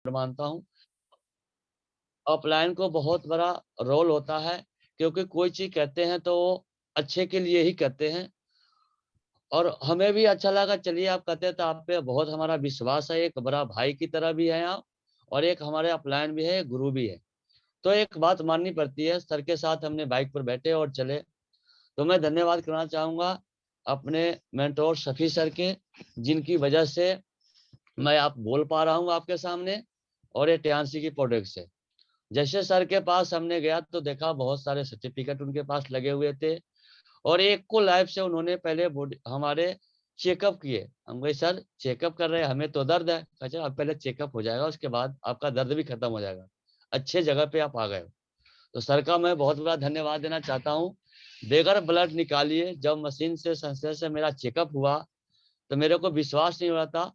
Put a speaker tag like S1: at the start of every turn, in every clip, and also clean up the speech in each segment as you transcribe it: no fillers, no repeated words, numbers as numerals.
S1: मानता हूँ। ऑफलाइन को बहुत बड़ा रोल होता है, क्योंकि कोई चीज़ कहते हैं तो वो अच्छे के लिए ही कहते हैं। और हमें भी अच्छा लगा, चलिए आप कहते हैं तो आप पे बहुत हमारा विश्वास है, एक बड़ा भाई की तरह भी हैं आप, और एक हमारे अपलाइन भी है, गुरु भी है। तो एक बात माननी पड़ती है, सर के साथ हमने बाइक पर बैठे और चले। तो मैं धन्यवाद करना चाहूँगा अपने मेंटोर शफी सर के, जिनकी वजह से मैं आप बोल पा रहा हूँ आपके सामने, और ये टियान्सी की प्रोडक्ट से। जैसे सर के पास हमने गया तो देखा बहुत सारे सर्टिफिकेट उनके पास लगे हुए थे, और एक को लाइफ से उन्होंने पहले बॉडी हमारे चेकअप किए। हम कहे सर चेकअप कर रहे हैं, हमें तो दर्द है। कहे अब पहले चेकअप हो जाएगा, उसके बाद आपका दर्द भी खत्म हो जाएगा। अच्छे जगह पे आप आ गए हो। तो सर का मैं बहुत बड़ा धन्यवाद देना चाहता हूँ। बगैर ब्लड निकालिए जब मशीन से संशय से मेरा चेकअप हुआ, तो मेरे को विश्वास नहीं हो रहा था,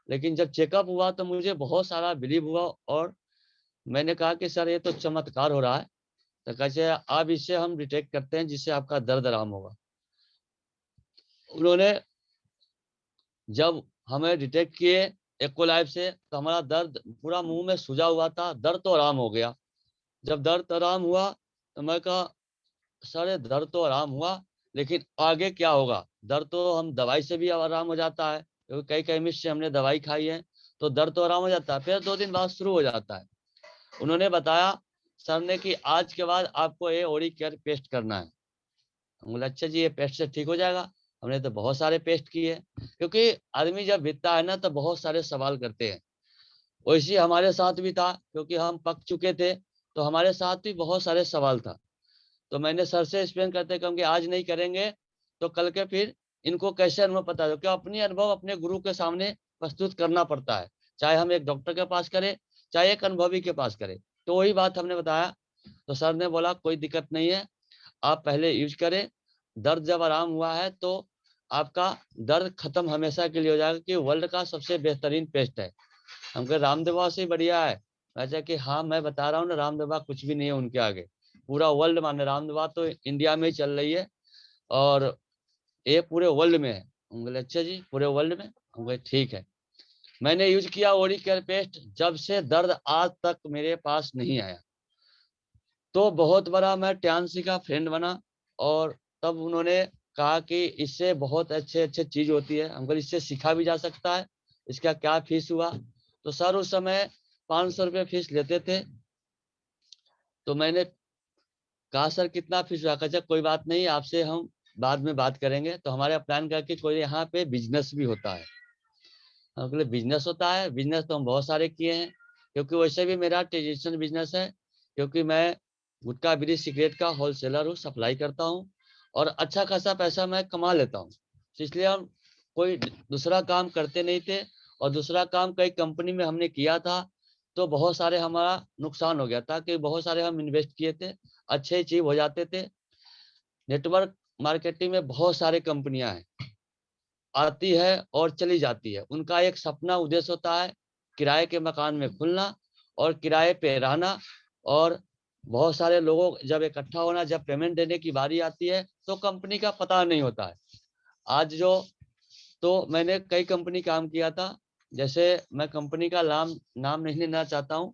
S1: लेकिन जब चेकअप हुआ तो मुझे बहुत सारा बिलीव हुआ, और मैंने कहा कि सर ये तो चमत्कार हो रहा है। तो कैसे आप इससे हम डिटेक्ट करते हैं जिससे आपका दर्द आराम होगा। उन्होंने जब हमें डिटेक्ट किए एको लाइफ से, तो हमारा दर्द पूरा मुंह में सूजा हुआ था, दर्द तो आराम हो गया। जब दर्द आराम हुआ तो मैं कहा सर ये दर्द तो आराम हुआ, लेकिन आगे क्या होगा? दर्द तो हम दवाई से भी आराम हो जाता है, क्योंकि कई केमिस्ट से हमने दवाई खाई है, तो दर्द तो आराम हो जाता है, फिर 2 दिन बाद शुरू हो जाता है। उन्होंने बताया सर ने कि आज के बाद आपको ये ओरी केयर पेस्ट करना है। हम बोले अच्छा जी ये पेस्ट से ठीक हो जाएगा। हमने तो बहुत सारे पेस्ट किए, क्योंकि आदमी जब बीतता है ना तो बहुत सारे सवाल करते हैं। वैसे ही हमारे साथ भी था, क्योंकि हम पक चुके थे, तो हमारे साथ भी बहुत सारे सवाल था। तो मैंने सर से एक्सप्लेन करते कि आज नहीं करेंगे तो कल के फिर इनको कैसे अनुभव पता है, क्योंकि अपनी अनुभव अपने गुरु के सामने प्रस्तुत करना पड़ता है, चाहे हम एक डॉक्टर के पास करें, चाहे एक अनुभवी के पास करें। तो वही बात हमने बताया। तो सर ने बोला कोई दिक्कत नहीं है, आप पहले यूज करें, दर्द जब आराम हुआ है तो आपका दर्द खत्म हमेशा के लिए हो जाएगा, कि वर्ल्ड का सबसे बेहतरीन पेस्ट है। हम कहे रामदेवा से बढ़िया है? ऐसा कि हाँ मैं बता रहा हूँ ना, रामदेवा कुछ भी नहीं है उनके आगे। पूरा वर्ल्ड माने, रामदेवा तो इंडिया में ही चल रही है, और ये पूरे वर्ल्ड में है। हम बोले अच्छा जी पूरे वर्ल्ड में? हम बोले ठीक है। मैंने यूज किया ओरी केयर पेस्ट, जब से दर्द आज तक मेरे पास नहीं आया। तो बहुत बड़ा मैं टियान्सी का फ्रेंड बना, और तब उन्होंने कहा कि इससे बहुत अच्छे चीज होती है। हमको इससे सीखा भी जा सकता है, इसका क्या फीस हुआ? तो सर उस समय 500 रुपये फीस लेते थे। तो मैंने कहा सर कितना फीस हुआ? कहा कोई बात नहीं, आपसे हम बाद में बात करेंगे। तो हमारे प्लान करके कोई यहाँ पे बिजनेस भी होता है। हम बोले बिजनेस होता है? बिजनेस तो हम बहुत सारे किए हैं, क्योंकि वैसे भी मेरा ट्रेडिशनल बिजनेस है, क्योंकि मैं गुटखा बीड़ी सिगरेट का होलसेलर हूँ, सप्लाई करता हूँ, और अच्छा खासा पैसा मैं कमा लेता हूँ। तो इसलिए हम कोई दूसरा काम करते नहीं थे, और दूसरा काम कई कंपनी में हमने किया था, तो बहुत सारे हमारा नुकसान हो गया था, कि बहुत सारे हम इन्वेस्ट किए थे, अच्छे चीज हो जाते थे। नेटवर्क मार्केटिंग में बहुत सारे कंपनियां हैं, आती है और चली जाती है। उनका एक सपना उद्देश्य होता है किराए के मकान में खुलना और किराए पे रहना, और बहुत सारे लोगों जब इकट्ठा होना, जब पेमेंट देने की बारी आती है तो कंपनी का पता नहीं होता है। आज जो तो मैंने कई कंपनी काम किया था, जैसे मैं कंपनी का नाम नहीं लेना चाहता हूँ,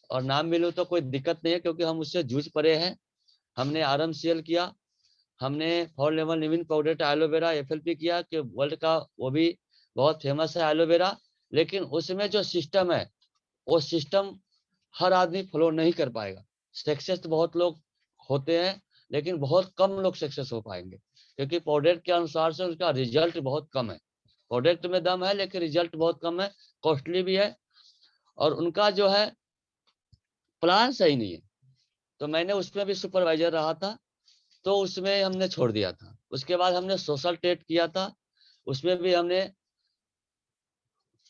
S1: और नाम भी लूँ तो कोई दिक्कत नहीं है, क्योंकि हम उससे जूझ पड़े हैं। हमने RMCL किया, हमने for lemon living powder aloe vera FLP किया, कि वर्ल्ड का वो भी बहुत फेमस है एलोवेरा। लेकिन उसमें जो सिस्टम है, वो सिस्टम हर आदमी फॉलो नहीं कर पाएगा। सक्सेस बहुत लोग होते हैं, लेकिन बहुत कम लोग सक्सेस हो पाएंगे, क्योंकि प्रोडक्ट के अनुसार से उसका रिजल्ट बहुत कम है। प्रोडक्ट में दम है, लेकिन रिजल्ट बहुत कम है, कॉस्टली भी है, और उनका जो है प्लान सही नहीं है। तो मैंने उसमें भी सुपरवाइजर रहा था, तो उसमें हमने छोड़ दिया था। उसके बाद हमने सोशल ट्रेड किया था, उसमें भी हमने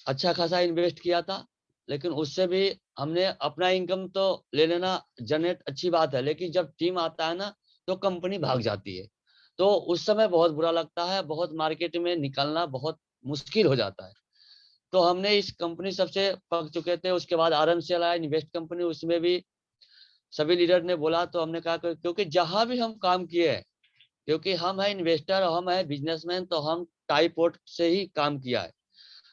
S1: अच्छा खासा इन्वेस्ट किया था, लेकिन उससे भी हमने अपना इनकम तो ले लेना जनरेट अच्छी बात है, लेकिन जब टीम आता है ना तो कंपनी भाग जाती है। तो उस समय बहुत बुरा लगता है, बहुत मार्केट में निकलना बहुत मुश्किल हो जाता है। तो हमने इस कंपनी सबसे पक चुके थे। उसके बाद RMCL आया, इन्वेस्ट कंपनी, उसमें भी सभी लीडर ने बोला, तो हमने कहा क्योंकि जहां भी हम काम किए हैं, क्योंकि हम है इन्वेस्टर, हम है बिजनेसमैन, तो हम टाईपोर्ट से ही काम किया है।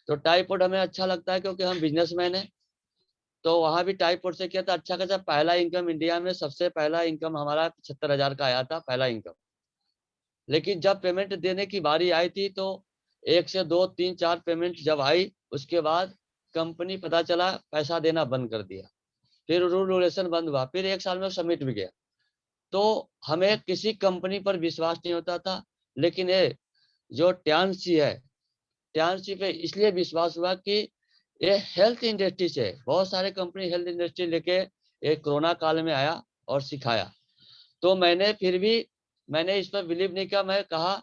S1: तो टाईपोर्ट हमें अच्छा लगता है, क्योंकि हम बिजनेसमैन हैं, तो वहां भी टाइपोर्ट से किया था। अच्छा खासा पहला इनकम इंडिया में, सबसे पहला इनकम हमारा 75,000 का आया था, पहला इनकम। लेकिन जब पेमेंट देने की बारी आई थी तो 1 से 2 3 4 पेमेंट जब आई, उसके बाद कंपनी पता चला पैसा देना बंद कर दिया। फिर रूल रेगुलेशन बंद हुआ, फिर 1 साल में सबमिट भी गया। तो हमें किसी कंपनी पर विश्वास नहीं होता था। लेकिन ये जो ट्यांसी है, ट्यांसी पे इसलिए विश्वास हुआ कि ये हेल्थ इंडस्ट्री से, बहुत सारे कंपनी हेल्थ इंडस्ट्री लेके ये कोरोना काल में आया और सिखाया। तो मैंने फिर भी मैंने इस पर बिलीव नहीं किया। मैं कहा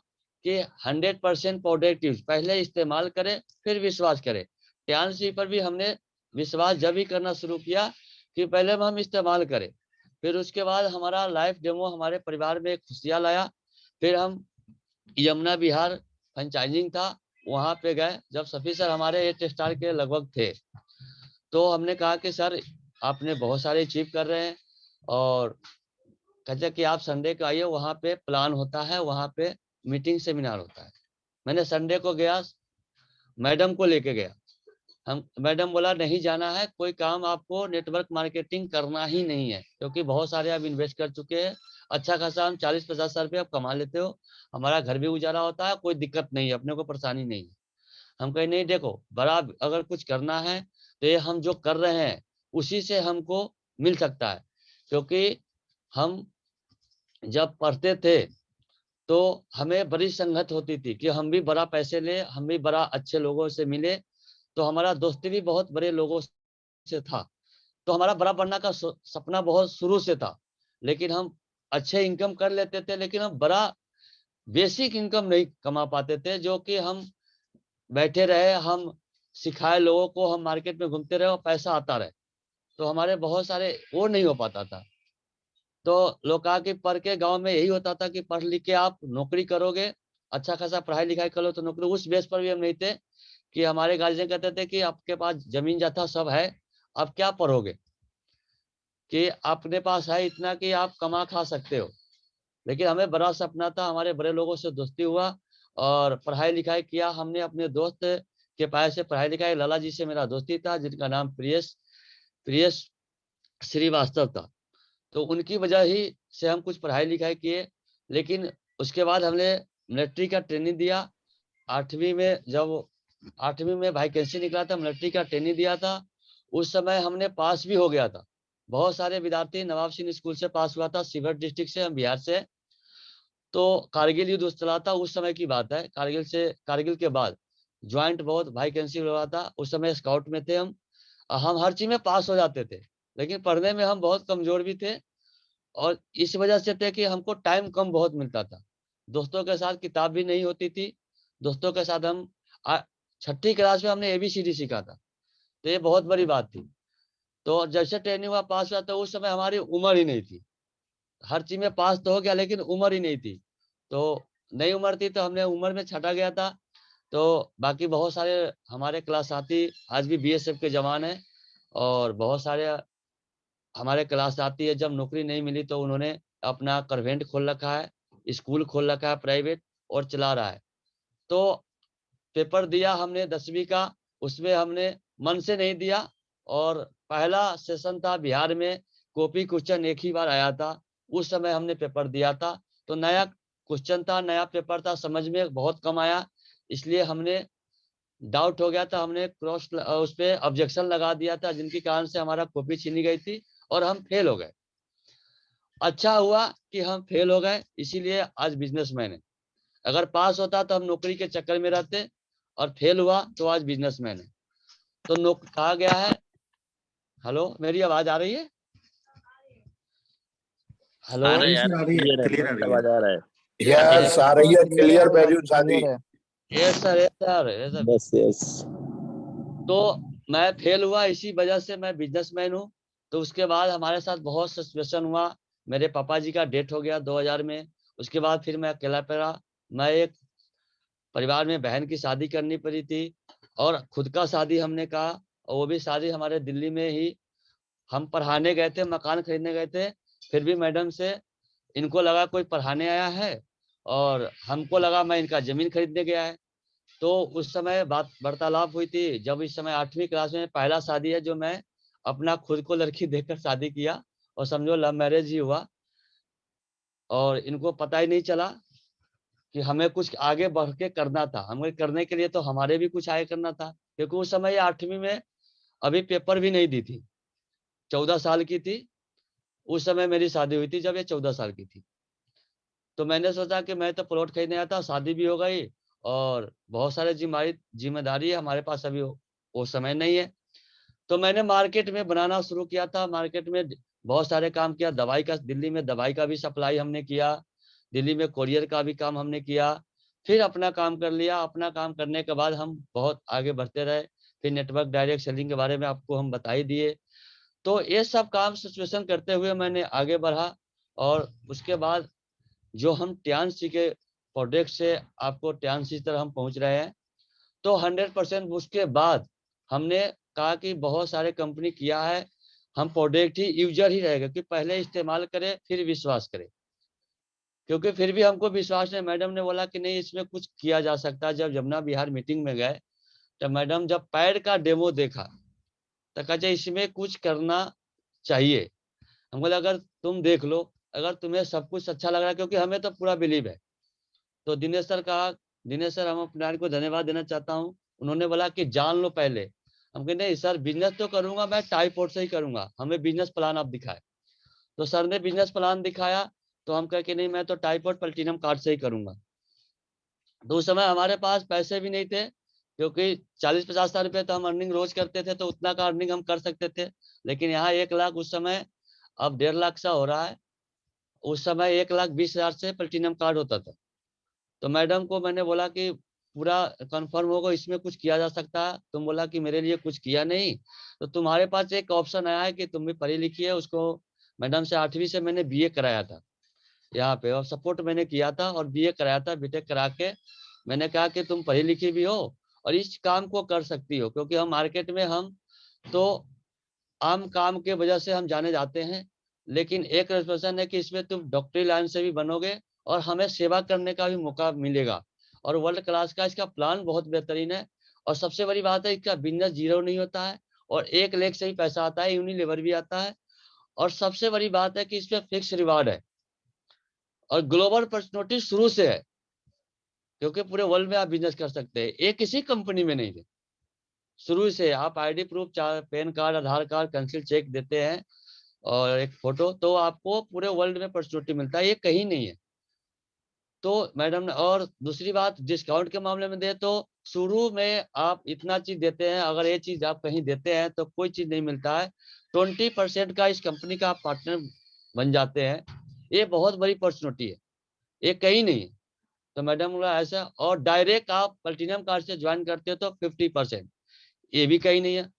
S1: कि 100% प्रोडक्ट यूज पहले इस्तेमाल करें, फिर विश्वास करें। ट्यांसी पर भी हमने विश्वास जब भी करना शुरू किया कि पहले हम इस्तेमाल करें, फिर उसके बाद हमारा लाइफ डेमो हमारे परिवार में खुशियाँ लाया। फिर हम यमुना विहार फ्रेंचाइजिंग था, वहाँ पे गए। जब सफी सर हमारे 8 स्टार के लगभग थे, तो हमने कहा कि सर आपने बहुत सारे अचीव कर रहे हैं, और कहते कि आप संडे को आइए, वहाँ पे प्लान होता है, वहाँ पे मीटिंग सेमिनार होता है। मैंने संडे को गया, मैडम को लेके गया। हम मैडम बोला नहीं जाना है, कोई काम आपको नेटवर्क मार्केटिंग करना ही नहीं है, क्योंकि बहुत सारे आप इन्वेस्ट कर चुके हैं। अच्छा खासा हम 40-50 हजार रुपये आप कमा लेते हो, हमारा घर भी गुजारा होता है, कोई दिक्कत नहीं है, अपने को परेशानी नहीं है। हम कहे नहीं, देखो बड़ा अगर कुछ करना है तो ये हम जो कर रहे हैं उसी से हमको मिल सकता है। क्योंकि हम जब पढ़ते थे तो हमें बड़ी संगत होती थी कि हम भी बड़ा पैसे ले, हम भी बड़ा अच्छे लोगों से मिले। तो हमारा दोस्ती भी बहुत बड़े लोगों से था। तो हमारा बड़ा बनने का सपना बहुत शुरू से था। लेकिन हम अच्छे इनकम कर लेते थे, लेकिन हम बड़ा बेसिक इनकम नहीं कमा पाते थे, जो कि हम बैठे रहे, हम सिखाए लोगों को, हम मार्केट में घूमते रहे और पैसा आता रहे। तो हमारे बहुत सारे वो नहीं हो पाता था। तो लोग कहा कि पढ़ के गांव में यही होता था कि पढ़ लिख के आप नौकरी करोगे, अच्छा खासा पढ़ाई लिखाई कर लो तो नौकरी। उस बेस पर भी हम नहीं थे कि हमारे गार्जियन कहते थे कि आपके पास जमीन जाथा सब है, आप क्या पढ़ोगे, कि अपने पास है इतना कि आप कमा खा सकते हो। लेकिन हमें बड़ा सपना था, हमारे बड़े लोगों से दोस्ती हुआ और पढ़ाई लिखाई किया हमने। अपने दोस्त के पास से पढ़ाई लिखाई, लाला जी से मेरा दोस्ती था, जिनका नाम प्रियस प्रियस श्रीवास्तव था। तो उनकी वजह ही से हम कुछ पढ़ाई लिखाई किए। लेकिन उसके बाद हमने मिलिट्री का ट्रेनिंग दिया। 8वीं में जब 8वीं में वैकेंसी निकला था, मिलिट्री का ट्रेनिंग दिया था। उस समय हमने पास भी हो गया था। बहुत सारे विद्यार्थी नवाब सिंह स्कूल से पास हुआ था, शिवहर डिस्ट्रिक्ट से, हम बिहार से। तो कारगिल युद्ध चला था, उस समय की बात है। कारगिल के बाद ज्वाइंट बहुत वैकेंसी हुआ था, उस समय स्काउट में थे हम हर चीज में पास हो जाते थे, लेकिन पढ़ने में हम बहुत कमजोर भी थे। और इस वजह से थे कि हमको टाइम कम बहुत मिलता था। दोस्तों के साथ किताब भी नहीं होती थी। दोस्तों के साथ हम 6ठी क्लास में हमने ABCD सीखा था, तो ये बहुत बड़ी बात थी। तो जैसे ट्रेनिंग हुआ, पास हुआ, तो उस समय हमारी उम्र ही नहीं थी। हर चीज में पास तो हो गया, लेकिन उम्र ही नहीं थी। तो नई उम्र थी, तो हमने उम्र में छटा गया था। तो बाकी बहुत सारे हमारे क्लास साथी आज भी BSF के जवान हैं, और बहुत सारे हमारे क्लास साथी है, जब नौकरी नहीं मिली तो उन्होंने अपना कन्वेंट खोल रखा है, स्कूल खोल रखा है प्राइवेट, और चला रहा है। तो पेपर दिया हमने 10वीं का, उसमें हमने मन से नहीं दिया। और पहला सेशन था बिहार में, कॉपी क्वेश्चन एक ही बार आया था। उस समय हमने पेपर दिया था, तो नया क्वेश्चन था, नया पेपर था, समझ में बहुत कम आया। इसलिए हमने डाउट हो गया था, हमने क्रॉस उस पर ऑब्जेक्शन लगा दिया था, जिनके कारण से हमारा कॉपी छीनी गई थी और हम फेल हो गए। अच्छा हुआ कि हम फेल हो गए, इसीलिए आज बिजनेसमैन है। अगर पास होता तो हम नौकरी के चक्कर में रहते, और फेल हुआ तो आज बिजनेसमैन है। तो कहा गया है, हेलो मेरी आवाज आ रही है? हेलो
S2: आ रहा है यार,
S3: आ रही है,
S2: क्लियर है,
S3: क्लियर आ
S2: मस्त
S3: रही है।
S2: आवाज आ रहा है।
S3: यस आ रही है, क्लियर बैजू शादी।
S1: Yes sir, yes sir, yes sir.
S2: बस यस।
S1: तो मैं फेल हुआ, इसी वजह से मैं बिजनेसमैन हूँ। तो उसके बाद हमारे साथ बहुत सिचुएशन हुआ। मेरे पापा जी का डेथ हो गया 2000 में। उसके बाद फिर मैं अकेला पड़ा। मैं एक परिवार में बहन की शादी करनी पड़ी थी, और खुद का शादी हमने कहा, और वो भी शादी हमारे दिल्ली में ही। हम पढ़ाने गए थे, मकान खरीदने गए थे। फिर भी मैडम से इनको लगा कोई पढ़ाने आया है, और हमको लगा मैं इनका जमीन खरीदने गया है। तो उस समय बात वार्तालाप हुई थी, जब इस समय 8वीं क्लास में पहला शादी है जो मैं अपना खुद को लड़की देखकर शादी किया और समझो लव मैरिज ही हुआ। और इनको पता ही नहीं चला कि हमें कुछ आगे बढ़ के करना था। हमें करने के लिए तो हमारे भी कुछ आगे करना था, क्योंकि उस समय ये 8वीं में अभी पेपर भी नहीं दी थी, 14 साल की थी। उस समय मेरी शादी हुई थी जब ये 14 साल की थी। तो मैंने सोचा कि मैं तो प्लॉट खरीदने आया था, शादी भी हो गई और बहुत सारे जिम्मेदारी है हमारे पास, अभी वो समय नहीं है। तो मैंने मार्केट में बनाना शुरू किया था। मार्केट में बहुत सारे काम किया। दवाई का, दिल्ली में दवाई का भी सप्लाई हमने किया, दिल्ली में कोरियर का भी काम हमने किया। फिर अपना काम कर लिया। अपना काम करने के बाद हम बहुत आगे बढ़ते रहे। फिर नेटवर्क डायरेक्ट सेलिंग के बारे में आपको हम बता ही दिए। तो ये सब काम सिचुएशन करते हुए मैंने आगे बढ़ा। और उसके बाद जो हम ट्यान्सी के प्रोडक्ट से आपको ट्यान्सी तरह हम पहुंच रहे हैं, तो 100% उसके बाद हमने कहा कि बहुत सारे कंपनी किया है, हम प्रोडक्ट ही यूजर ही रहेगा कि पहले इस्तेमाल करें फिर विश्वास करें। क्योंकि फिर भी हमको विश्वास नहीं। मैडम ने बोला कि नहीं, इसमें कुछ किया जा सकता है। जब जमुना बिहार मीटिंग में गए तो मैडम जब पैड का डेमो देखा तो कहते इसमें कुछ करना चाहिए। हम बोले अगर तुम देख लो, अगर तुम्हें सब कुछ अच्छा लग रहा है, क्योंकि हमें तो पूरा बिलीव है। तो दिनेश सर कहा, दिनेश सर हम अपने को धन्यवाद देना चाहता हूँ। उन्होंने बोला कि जान लो पहले। हम कहे नहीं सर, बिजनेस तो करूंगा मैं, टाईपोर्ट से ही करूंगा, हमें बिजनेस प्लान आप दिखाए। तो सर ने बिजनेस प्लान दिखाया। तो हम कहे कि नहीं, मैं तो टाईपोर्ट प्लेटिनम कार्ड से ही करूंगा। तो उस समय हमारे पास पैसे भी नहीं थे, क्योंकि 40-50 हजार रुपये तो हम अर्निंग रोज करते थे, तो उतना का अर्निंग हम कर सकते थे। लेकिन यहाँ 1 लाख उस समय, अब 1.5 लाख सा हो रहा है। उस समय 1,20,000 से प्लेटिनम कार्ड होता था। तो मैडम को मैंने बोला कि पूरा कंफर्म होगा इसमें कुछ किया जा सकता है। तुम बोला कि मेरे लिए कुछ किया नहीं, तो तुम्हारे पास एक ऑप्शन आया है कि तुम भी पढ़ी लिखी है। उसको मैडम से 8वीं से मैंने बीए कराया था यहाँ पे, और सपोर्ट मैंने किया था और बीए कराया था। बीटेक करा के मैंने कहा कि तुम पढ़ी लिखी भी हो और इस काम को कर सकती हो, क्योंकि हम मार्केट में हम तो आम काम के वजह से हम जाने जाते हैं। लेकिन एक रेस्पॉन्सन है कि इसमें तुम डॉक्टरी लाइन से भी बनोगे और हमें सेवा करने का भी मौका मिलेगा। और वर्ल्ड क्लास का इसका प्लान बहुत बेहतरीन है। और सबसे बड़ी बात है, इसका बिजनेस जीरो नहीं होता है और 1 लाख से ही पैसा आता है, यूनिलीवर भी आता है। और सबसे बड़ी बात है कि इसमें फिक्स रिवार्ड है और ग्लोबल अपॉर्चुनिटी शुरू से है, क्योंकि पूरे वर्ल्ड में आप बिजनेस कर सकते हैं। एक किसी कंपनी में नहीं है, शुरू से। आप आईडी प्रूफ, पैन कार्ड, आधार कार्ड, कैंसिल चेक देते हैं और एक फोटो, तो आपको पूरे वर्ल्ड में अपॉर्चुनिटी मिलता है, ये कहीं नहीं है। तो मैडम ने, और दूसरी बात डिस्काउंट के मामले में दे, तो शुरू में आप इतना चीज देते हैं, अगर ये चीज आप कहीं देते हैं तो कोई चीज नहीं मिलता है। 20% का इस कंपनी का आप पार्टनर बन जाते हैं, ये बहुत बड़ी अपॉर्चुनिटी है, ये कहीं नहीं है। तो मैडम बोला ऐसा, और डायरेक्ट आप प्लेटिनम कार्ड से ज्वाइन करते हो तो 50%, ये भी कहीं नहीं है।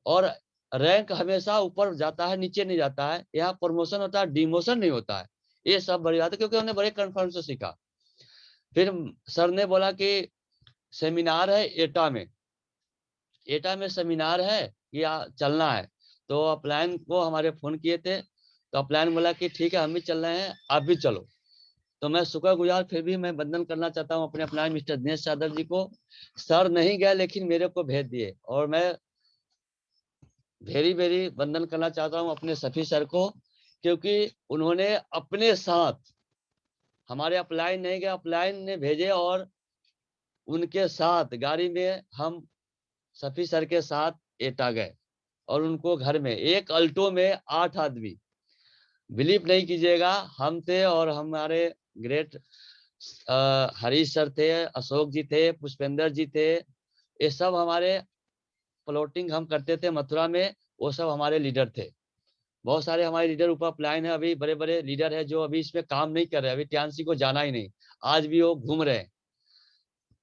S1: और रैंक हमेशा ऊपर जाता है, नीचे नहीं जाता है। यहाँ प्रमोशन होता है, डिमोशन नहीं होता है। ये सब बड़ी बात है, क्योंकि उन्होंने बड़े कन्फर्म से सीखा। फिर सर ने बोला कि सेमिनार है एटा में, एटा में सेमिनार है, या चलना है। तो अपलाइन को हमारे फोन किए थे, तो अपलाइन बोला कि ठीक है हम भी चल रहे हैं, आप भी चलो। तो मैं शुक्रगुजार फिर भी मैं वंदन करना चाहता हूँ अपने अपलाइन मिस्टर दिनेश यादव जी को। सर नहीं गए लेकिन मेरे को भेज दिए, और मैं वेरी वेरी वंदन करना चाहता हूँ अपने सफी सर को, क्योंकि उन्होंने अपने साथ, हमारे अपलाइन नहीं गए, अपलाइन ने भेजे, और उनके साथ गाड़ी में हम सफी सर के साथ एटा गए। और उनको घर में एक अल्टो में 8 आदमी, बिलीव नहीं कीजिएगा, हम थे और हमारे ग्रेट हरीश सर थे, अशोक जी थे, पुष्पेंद्र जी थे। ये सब हमारे प्लॉटिंग हम करते थे मथुरा में, वो सब हमारे लीडर थे। बहुत सारे हमारे लीडर ऊपर प्लान है, अभी बड़े बड़े लीडर है जो अभी इसमें काम नहीं कर रहे, अभी ट्यान्सी को जाना ही नहीं, आज भी वो घूम रहे हैं।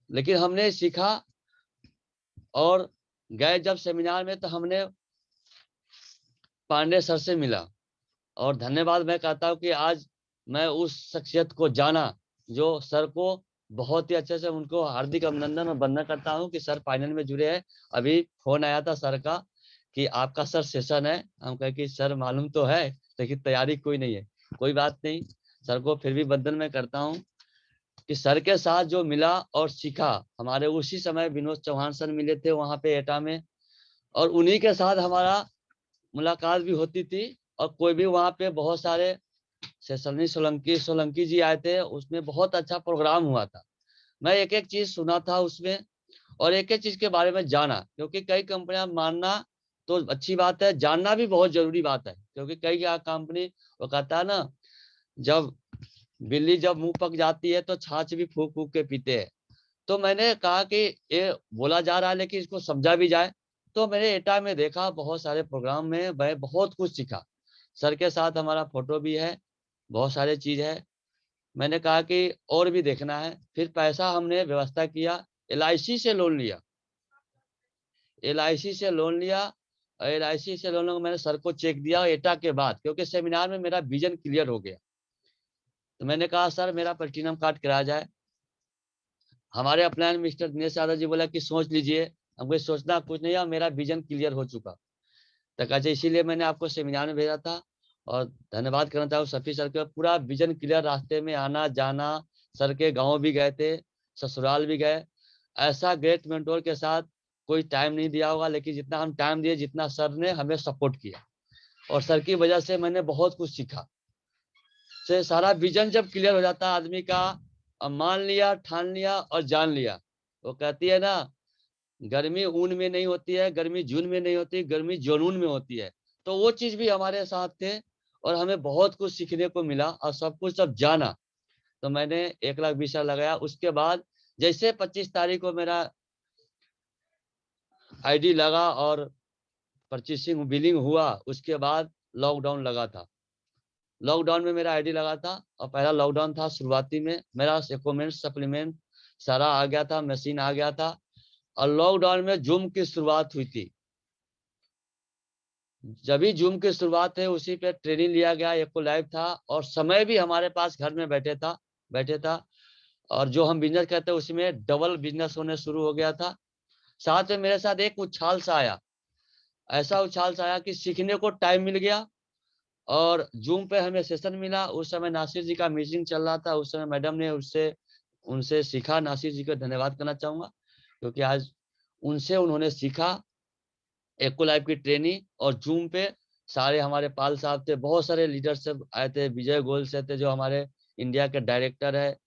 S1: लेकिन हमने सीखा और गए जब सेमिनार में, तो हमने पांडे सर से मिला। और धन्यवाद मैं कहता हूँ कि आज मैं उस शख्सियत को जाना जो सर को बहुत ही अच्छे से, उनको हार्दिक अभिनंदन और वंदन करता हूँ कि सर फाइनल में जुड़े हैं। अभी फोन आया था सर का कि आपका सर सेशन है। हम कहे कि सर मालूम तो है, लेकिन तैयारी कोई नहीं है। कोई बात नहीं, सर को फिर भी वंदन मैं करता हूँ कि सर के साथ जो मिला और सीखा, हमारे उसी समय विनोद चौहान सर मिले थे वहां पे एटा में, और उन्हीं के साथ हमारा मुलाकात भी होती थी, और कोई भी वहाँ पे बहुत सारे सनी सोलंकी जी आए थे, उसमें बहुत अच्छा प्रोग्राम हुआ था। मैं एक एक चीज सुना था उसमें, और एक एक चीज के बारे में जाना, क्योंकि कई कंपनियां मानना तो अच्छी बात है, जानना भी बहुत जरूरी बात है, क्योंकि कई कंपनी वो कहता है ना, जब बिल्ली जब मुंह पक जाती है तो छाछ भी फूक फूक के पीते हैं। तो मैंने कहा कि ये बोला जा रहा है लेकिन इसको समझा भी जाए। तो मैंने एटा में देखा, बहुत सारे प्रोग्राम में मैं बहुत कुछ सीखा। सर के साथ हमारा फोटो भी है, बहुत सारे चीज है। मैंने कहा कि और भी देखना है। फिर पैसा हमने व्यवस्था किया, LIC से लोन लिया, LIC से लोन लिया। और LIC से लोन मैंने सर को चेक दिया एटा के बाद, क्योंकि सेमिनार में मेरा विजन क्लियर हो गया। तो मैंने कहा सर मेरा प्लेटिनम कार्ड कराया जाए। हमारे अपलाइन मिस्टर दिनेश यादव जी बोला कि सोच लीजिए। हमको सोचना कुछ नहीं है, मेरा विजन क्लियर हो चुका। तो कहा इसीलिए मैंने आपको सेमिनार में भेजा था। और धन्यवाद करना चाहूँ सफी सर के, पूरा विजन क्लियर, रास्ते में आना जाना, सर के गाँव भी गए थे, ससुराल भी गए। ऐसा ग्रेट मेंटोर के साथ कोई टाइम नहीं दिया होगा, लेकिन जितना हम टाइम दिए, जितना सर ने हमें सपोर्ट किया, और सर की वजह से मैंने बहुत कुछ सीखा। से सारा विजन जब क्लियर हो जाता है आदमी का, अब मान लिया, ठान लिया और जान लिया। वो कहती है ना, गर्मी ऊन में नहीं होती है, गर्मी जून में नहीं होती, गर्मी जुनून में होती है। तो वो चीज भी हमारे साथ थे, और हमें बहुत कुछ सीखने को मिला, और सब कुछ जब जाना तो मैंने 1,20,000 लगाया। उसके बाद जैसे 25 तारीख को मेरा ID लगा और परचेसिंग बिलिंग हुआ, उसके बाद लॉकडाउन लगा था। लॉकडाउन में मेरा ID लगा था, और पहला लॉकडाउन था। शुरुआती में मेरा इक्विपमेंट सप्लीमेंट सारा आ गया था, मशीन आ गया था। और लॉकडाउन में जूम की शुरुआत हुई थी। जब भी जूम की शुरुआत है, उसी पे ट्रेनिंग लिया गया, एको लाइव था, और समय भी हमारे पास घर में बैठे था। और जो हम बिजनेस करते हैं उसी में डबल बिजनेस होने शुरू हो गया था। साथ में मेरे साथ एक उछाल सा आया, ऐसा उछाल सा आया कि सीखने को टाइम मिल गया, और जूम पे हमें सेशन मिला। उस समय नासिर जी का मीटिंग चल रहा था, उस समय मैडम ने उससे उनसे सीखा। नासिर जी को धन्यवाद करना चाहूंगा, क्योंकि आज उनसे उन्होंने सीखा एको लाइव की ट्रेनिंग। और जूम पे सारे हमारे पाल साहब थे, बहुत सारे लीडर सब आए थे, विजय गोयल से थे जो हमारे इंडिया के डायरेक्टर है,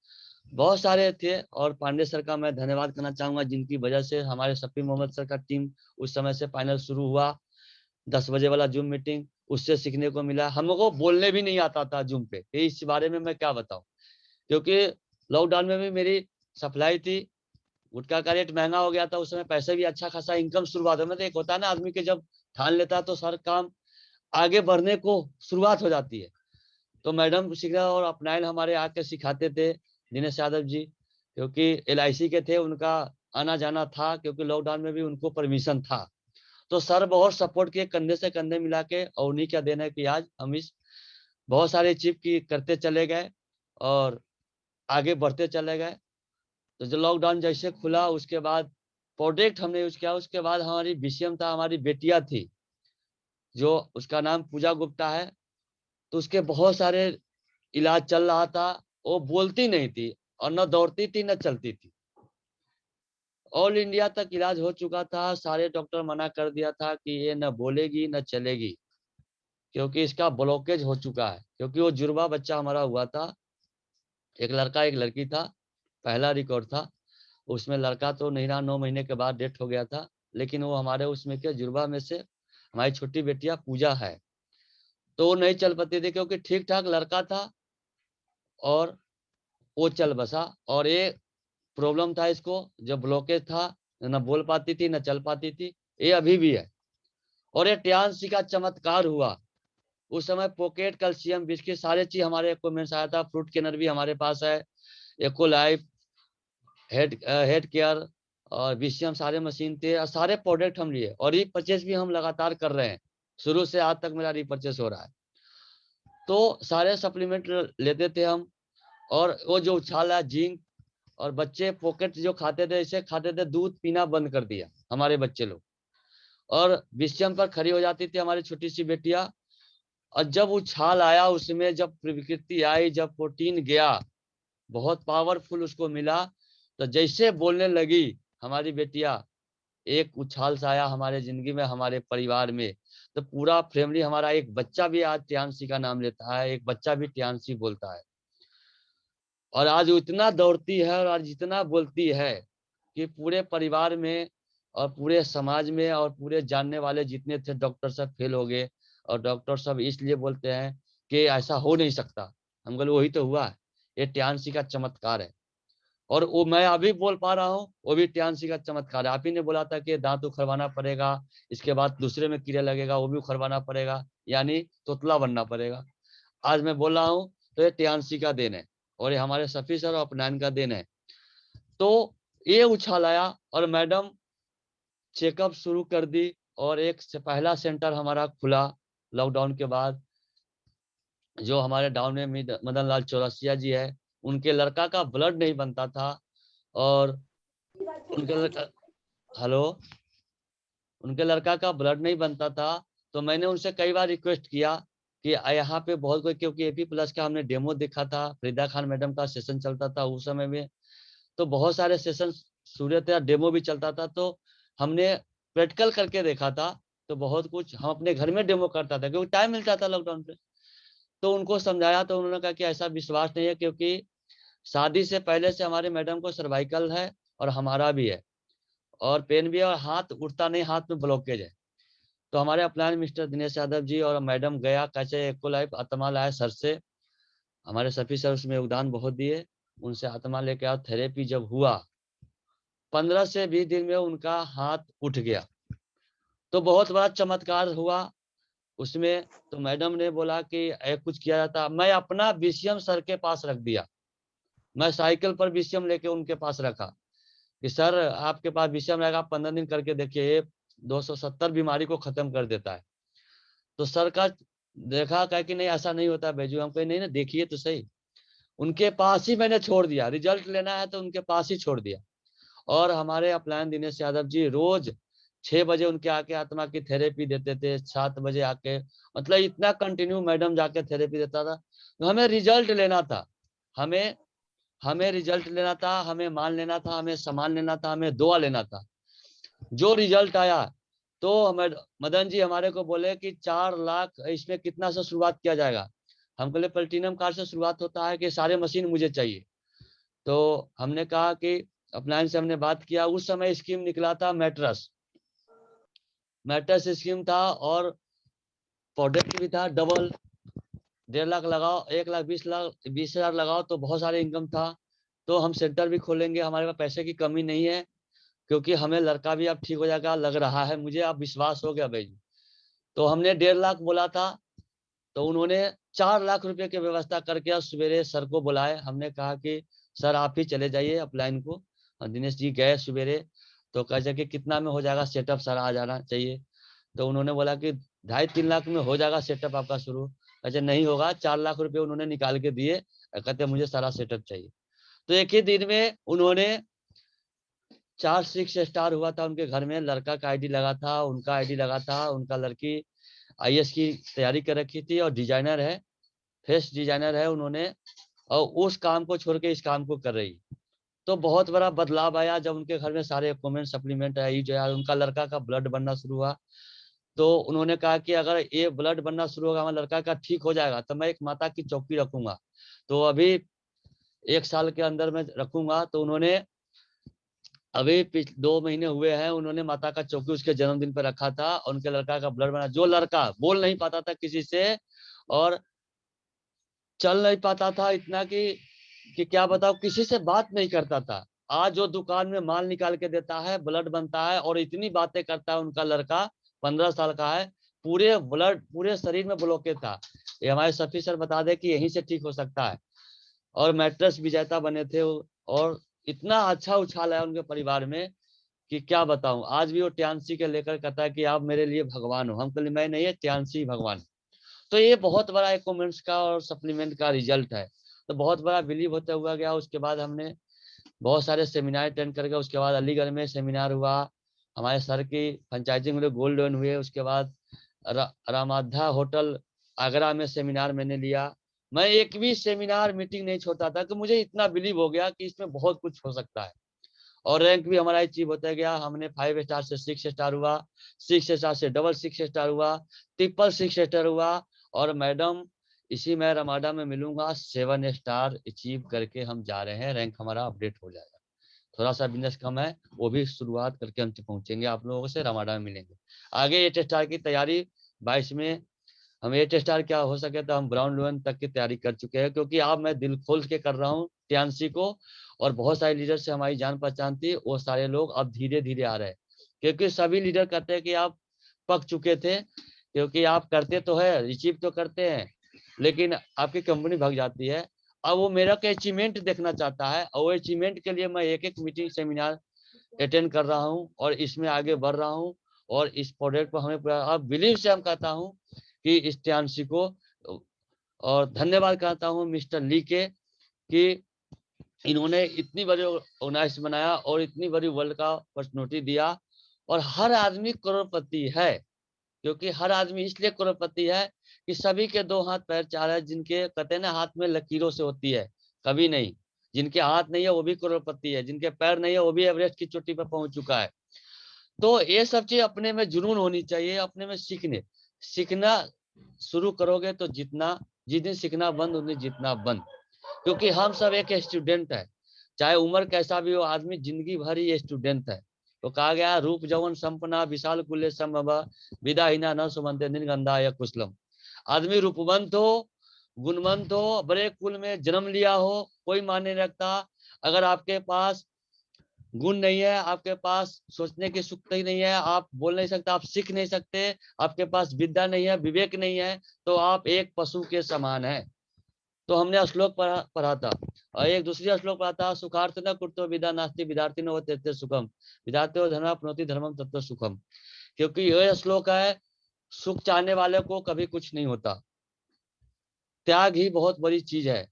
S1: बहुत सारे थे। और पांडे सर का मैं धन्यवाद करना चाहूंगा, जिनकी वजह से हमारे शफी मोहम्मद सर का टीम उस समय से फाइनल शुरू हुआ। 10 बजे वाला जूम मीटिंग, उससे सीखने को मिला। हमको बोलने भी नहीं आता था जूम पे, इस बारे में मैं क्या बताऊं, क्योंकि लॉकडाउन में भी मेरी सप्लाई थी। गुटखा का रेट महंगा हो गया था, उस समय पैसे भी अच्छा खासा इनकम शुरुआत हो, मतलब एक होता है ना आदमी के जब ठान लेता है तो सर काम आगे बढ़ने को शुरुआत हो जाती है। तो मैडम सीखा, और अपनाइल हमारे आके सिखाते थे दिनेश यादव जी, क्योंकि LIC के थे, उनका आना जाना था, क्योंकि लॉकडाउन में भी उनको परमिशन था। तो सर बहुत सपोर्ट किए, कंधे से कंधे मिला के, और उन्हीं का देना है कि आज हम इस बहुत सारे अचीव की करते चले गए, और आगे बढ़ते चले गए। तो जो लॉकडाउन जैसे खुला, उसके बाद प्रोडक्ट हमने यूज किया। उसके बाद हमारी BCM था, हमारी बेटिया थी, जो उसका नाम पूजा गुप्ता है। तो उसके बहुत सारे इलाज चल रहा था। वो बोलती नहीं थी, और न दौड़ती थी न चलती थी। ऑल इंडिया तक इलाज हो चुका था, सारे डॉक्टर मना कर दिया था कि ये न बोलेगी न चलेगी, क्योंकि इसका ब्लॉकेज हो चुका है। क्योंकि वो जुड़वा बच्चा हमारा हुआ था, एक लड़का एक लड़की था, पहला रिकॉर्ड था। उसमें लड़का तो नहीं रहा, 9 महीने के बाद डेथ हो गया था। लेकिन वो हमारे उसमें के जुड़वा में से हमारी छोटी बेटिया पूजा है। तो वो नहीं चल पाती थी, क्योंकि ठीक ठाक लड़का था, और वो चल बसा। और ये प्रॉब्लम था इसको, जब ब्लॉकेज था, न बोल पाती थी न चल पाती थी। ये अभी भी है। और ये टियांसी का चमत्कार हुआ। उस समय पॉकेट, कैल्शियम, बिस्किट, सारे चीज हमारे इक्विपमेंट्स आया था। फ्रूट कैनर भी हमारे पास है, एको लाइफ, हेड केयर और BCM सारे मशीन थे, और सारे प्रोडक्ट हम लिए। और रीपरचेस भी हम लगातार कर रहे हैं, शुरू से आज तक मेरा रीपरचेस हो रहा है। तो सारे सप्लीमेंट लेते थे हम। और वो जो उछाला, जिंक, और बच्चे पॉकेट जो खाते थे, इसे खाते थे, दूध पीना बंद कर दिया हमारे बच्चे लोग। और BCM पर खड़ी हो जाती थी हमारी छोटी सी बेटियां। और जब उछाल आया, उसमें जब प्रकृति आई, जब प्रोटीन गया, बहुत पावरफुल उसको मिला। तो जैसे बोलने लगी हमारी बेटिया, एक उछाल सा आया हमारे जिंदगी में, हमारे परिवार में। तो पूरा फैमिली हमारा, एक बच्चा भी आज टियांशी का नाम लेता है, एक बच्चा भी टियांशी बोलता है। और आज वो इतना दौड़ती है और आज इतना बोलती है कि पूरे परिवार में और पूरे समाज में और पूरे जानने वाले जितने थे डॉक्टर सब फेल हो गए। और डॉक्टर सब इसलिए बोलते हैं कि ऐसा हो नहीं सकता। हम बोले वही तो हुआ है, ये टियांशी का चमत्कार है। और वो मैं अभी बोल पा रहा हूँ, वो भी टियांशी का चमत्कार है। आप ही ने बोला था कि दांत उखड़वाना पड़ेगा, इसके बाद दूसरे में कीड़ा लगेगा, वो भी उखड़वाना पड़ेगा, यानी तोतला बनना पड़ेगा। आज मैं बोल रहा हूँ तो ये टियांशी का देन है और ये हमारे सफी सर और अपनायन का देन है। तो ये उछाल आया और मैडम चेकअप शुरू कर दी। और एक से पहला सेंटर हमारा खुला लॉकडाउन के बाद, जो हमारे डाउन में मदन लाल चौरसिया जी है, उनके लड़का का ब्लड नहीं बनता था। और उनके लड़का, हेलो, उनके लड़का का ब्लड नहीं बनता था। तो मैंने उनसे कई बार रिक्वेस्ट किया कि यहाँ पे बहुत कोई, क्योंकि एपी प्लस का हमने डेमो देखा था, फरीदा खान मैडम का सेशन चलता था उस समय में, तो बहुत सारे सेशन सूर्य तेरा डेमो भी चलता था। तो हमने प्रैक्टिकल करके देखा था। तो बहुत कुछ हम अपने घर में डेमो करता था क्योंकि टाइम मिलता था लॉकडाउन पे। तो उनको समझाया तो उन्होंने कहा कि ऐसा विश्वास नहीं है, क्योंकि शादी से पहले से हमारे मैडम को सर्वाइकल है और हमारा भी है, और पेन भी है, और हाथ उठता नहीं, हाथ में ब्लॉकेज है। तो हमारे अपलायन मिस्टर दिनेश यादव जी और मैडम गया कैसे एको लाइफ आत्मा लाया सर से, हमारे सफी सर उसमें योगदान बहुत दिए। उनसे आत्मा लेके आओ, थेरेपी जब हुआ 15 से 20 दिन में उनका हाथ उठ गया। तो बहुत बड़ा चमत्कार हुआ उसमें। तो मैडम ने बोला कि कुछ किया जाता, मैं अपना बीसीएम सर के पास रख दिया। मैं साइकिल पर बीसीएम लेके उनके पास रखा कि सर आपके पास बीसीएम रहेगा, 15 दिन करके देखिए, ये 270 बीमारी को खत्म कर देता है। तो सर का देखा, कहा कि नहीं ऐसा नहीं होता बैजू। हम कहे नहीं ना, देखिए तो सही। उनके पास ही मैंने छोड़ दिया, रिजल्ट लेना है तो उनके पास ही छोड़ दिया। और हमारे अपलायन दिनेश यादव जी रोज 6 बजे उनके आके आत्मा की थेरेपी देते थे, 7 बजे आके, मतलब इतना कंटिन्यू मैडम जाके थेरेपी देता था। तो हमें रिजल्ट लेना था, हमें हमें रिजल्ट लेना था, हमें मान लेना था, हमें सम्मान लेना था, हमें दुआ लेना था। जो रिजल्ट आया तो हमें मदन जी हमारे को बोले कि 4 लाख इसमें कितना से शुरुआत किया जाएगा। हम बोले प्लेटिनम कार्ड से शुरुआत होता है कि सारे मशीन मुझे चाहिए। तो हमने कहा कि अपलायंस से हमने बात किया। उस समय स्कीम निकला था मैट्रस स्कीम था, और प्रोडक्ट भी था डबल। 1.5 लाख लगाओ, 1,20,20,000 लगाओ तो बहुत सारे इनकम था। तो हम सेंटर भी खोलेंगे, हमारे पास पैसे की कमी नहीं है, क्योंकि हमें लड़का भी अब ठीक हो जाएगा लग रहा है मुझे, अब विश्वास हो गया भाई। तो हमने 1.5 लाख बोला था। तो उन्होंने 4 लाख रुपए की व्यवस्था करके सवेरे सर को बुलाए। हमने कहा कि सर आप ही चले जाइए अपलाइन को। दिनेश जी गए सवेरे, तो कहे कि कितना में हो जाएगा सेटअप, सर आ जाना चाहिए। तो उन्होंने बोला कि 2.5-3 लाख में हो जाएगा सेटअप आपका शुरू। अच्छा नहीं होगा, 4 लाख रुपए उन्होंने निकाल के दिए, कहते मुझे सारा सेटअप चाहिए। तो एक ही दिन में उन्होंने 4 6 स्टार हुआ था उनके घर में। लड़का का आईडी लगा था, उनका आईडी लगा था, उनका लड़की आईएएस की तैयारी कर रखी थी और डिजाइनर है, फेस डिजाइनर है उन्होंने, और उस काम को छोड़ के इस काम को कर रही। तो बहुत बड़ा बदलाव आया जब उनके घर में सारे इक्विपमेंट सप्लीमेंट आई, जो है उनका लड़का का ब्लड बनना शुरू हुआ। तो उन्होंने कहा कि अगर ये ब्लड बनना शुरू होगा, हमारा लड़का का ठीक हो जाएगा, तो मैं एक माता की चौकी रखूंगा। तो अभी 1 साल के अंदर में रखूंगा। तो उन्होंने अभी 2 महीने हुए हैं, उन्होंने माता का चौकी उसके जन्मदिन पर रखा था, और उनके लड़का का ब्लड बना। जो लड़का बोल नहीं पाता था किसी से और चल नहीं पाता था, इतना कि क्या बताओ, किसी से बात नहीं करता था, आज जो दुकान में माल निकाल के देता है, ब्लड बनता है, और इतनी बातें करता है। उनका लड़का 15 साल का है, पूरे ब्लड पूरे शरीर में ब्लॉकेज था। ये हमारे सफी सर बता दे कि यहीं से ठीक हो सकता है। और मैट्रेस विजेता बने थे और इतना अच्छा उछाल है उनके परिवार में कि क्या बताऊं। आज भी वो टियांशी के लेकर कहता है कि आप मेरे लिए भगवान हो। हम कहते मैं नहीं है, टियांशी भगवान। तो ये बहुत बड़ा इक्विपमेंट्स का और सप्लीमेंट का रिजल्ट है। तो बहुत बड़ा बिलीव होता हुआ गया। उसके बाद हमने बहुत सारे सेमिनार अटेंड करके, उसके बाद अलीगढ़ में सेमिनार हुआ, हमारे सर की फ्रेंचाइजिंग में गोल्ड लोन हुए। उसके बाद रामाधा होटल आगरा में सेमिनार मैंने लिया। मैं एक भी सेमिनार मीटिंग नहीं छोड़ता था, कि मुझे इतना बिलीव हो गया कि इसमें बहुत कुछ हो सकता है। और रैंक भी हमारा अचीव होता गया। हमने 5 स्टार से 6 स्टार हुआ, 6 स्टार से डबल 6 स्टार हुआ, ट्रिपल 6 स्टार हुआ, और मैडम इसी मैं रमाडा में मिलूंगा 7 स्टार अचीव करके हम जा रहे हैं। रैंक हमारा अपडेट हो जाएगा। थोड़ा सा बिजनेस कम है, वो भी शुरुआत करके हम पहुंचेंगे आप लोगों से, रमाडा में मिलेंगे। आगे 8 स्टार की तैयारी 22 में, हम 8 स्टार क्या हो सके तो हम ब्राउन लोन तक की तैयारी कर चुके हैं, क्योंकि अब मैं दिल खोल के कर रहा हूँ टीएनसी को। और बहुत सारे लीडर से हमारी जान पहचान थी, वो सारे लोग अब धीरे धीरे आ रहे हैं, क्योंकि सभी लीडर कहते हैं कि आप पक चुके थे, क्योंकि आप करते तो है, रिसीव तो करते हैं, लेकिन आपकी कंपनी भाग जाती है। अब वो मेरा का अचीवमेंट देखना चाहता है, और वो अचीवमेंट के लिए मैं एक एक मीटिंग सेमिनार अटेंड कर रहा हूँ और इसमें आगे बढ़ रहा हूँ। और इस प्रोडक्ट पर हमें पूरा अब बिलीव से हम कहता हूँ कि इस टीएनसी को, और धन्यवाद कहता हूँ मिस्टर ली के, कि इन्होंने इतनी बड़ी ऑर्गेनाइज बनाया और इतनी बड़ी वर्ल्ड का अपॉर्चुनिटी दिया। और हर आदमी करोड़पति है, क्योंकि हर आदमी इसलिए करोड़पति है कि सभी के 2 हाथ पैर 4 है, जिनके कहते हैं ना हाथ में लकीरों से होती है, कभी नहीं। जिनके हाथ नहीं है वो भी करोड़पति है, जिनके पैर नहीं है वो भी एवरेस्ट की चोटी पर पहुंच चुका है। तो ये सब चीज अपने में जुनून होनी चाहिए, अपने में सीखना शुरू करोगे तो जितना, जिस दिन सीखना बंद उस दिन जीतना बंद। क्योंकि हम सब एक स्टूडेंट है, चाहे उम्र कैसा भी हो, आदमी जिंदगी भर ही स्टूडेंट है। तो कहा गया रूप जवन संपना विशाल कुल्ले संभव विदाहीना न सुमंते निर्गंधा या कुशलम। आदमी रूपवंत हो, गुणवंत हो, बड़े कुल में जन्म लिया हो, कोई मायने नहीं रखता। अगर आपके पास गुण नहीं है, आपके पास सोचने की शक्ति नहीं है, आप बोल नहीं सकते, आप सीख नहीं सकते, आपके पास विद्या नहीं है, विवेक नहीं है, तो आप एक पशु के समान है। तो हमने श्लोक पढ़ा था, और एक दूसरी श्लोक पढ़ा था, सुखार्थ न कुर्तो विदा नास्ति विद्यार्थी न होते सुखम विद्यार्थी हो धर्म अपनोति धर्मम तत्व सुखम। क्योंकि यह श्लोक है, सुख चाहने वाले को कभी कुछ नहीं होता, त्याग ही बहुत बड़ी चीज है।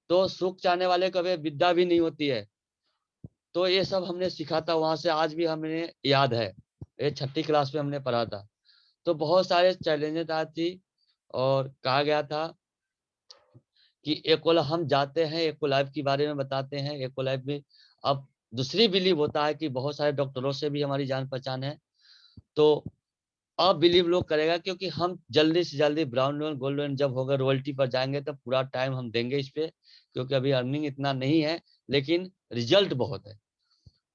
S1: तो सुख चाहने वाले को कभी विद्या भी नहीं होती है। तो ये सब हमने सीखा था वहां से, आज भी हमें याद है, ये 6ठी क्लास में हमने पढ़ा था। तो बहुत सारे चैलेंजेस आई थी, और कहा गया था कि एको हम जाते हैं, एको लाइफ के बारे में बताते हैं, एको लाइफ में अब दूसरी बिलीव होता है कि बहुत सारे डॉक्टरों से भी हमारी जान पहचान है। तो अब बिलीव लोग करेगा, क्योंकि हम जल्दी से जल्दी ब्राउन लोन गोल्ड लोन जब होगा रॉयल्टी पर जाएंगे तब पूरा टाइम हम देंगे इस पे, क्योंकि अभी अर्निंग इतना नहीं है, लेकिन रिजल्ट बहुत है।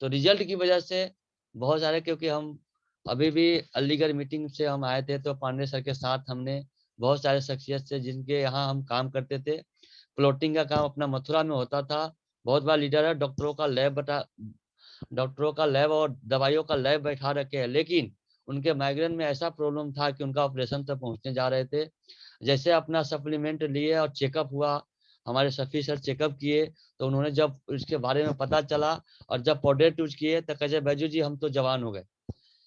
S1: तो रिजल्ट की वजह से बहुत सारे, क्योंकि हम अभी भी अलीगढ़ मीटिंग से हम आए थे, तो पांडे सर के साथ हमने बहुत सारे शख्सियत से जिनके यहाँ हम काम करते थे, प्लॉटिंग का काम अपना मथुरा में होता था। बहुत बड़ा लीडर है, डॉक्टरों का लैब और दवाइयों का लैब बैठा रखे हैं, लेकिन उनके माइग्रेन में ऐसा प्रॉब्लम था कि उनका ऑपरेशन तक पहुंचने जा रहे थे। जैसे अपना सप्लीमेंट लिए और चेकअप हुआ, हमारे सफी सर चेकअप किए, तो उन्होंने जब इसके बारे में पता चला और जब प्रोडक्ट यूज किए तो कहे बैजू जी हम तो जवान हो गए,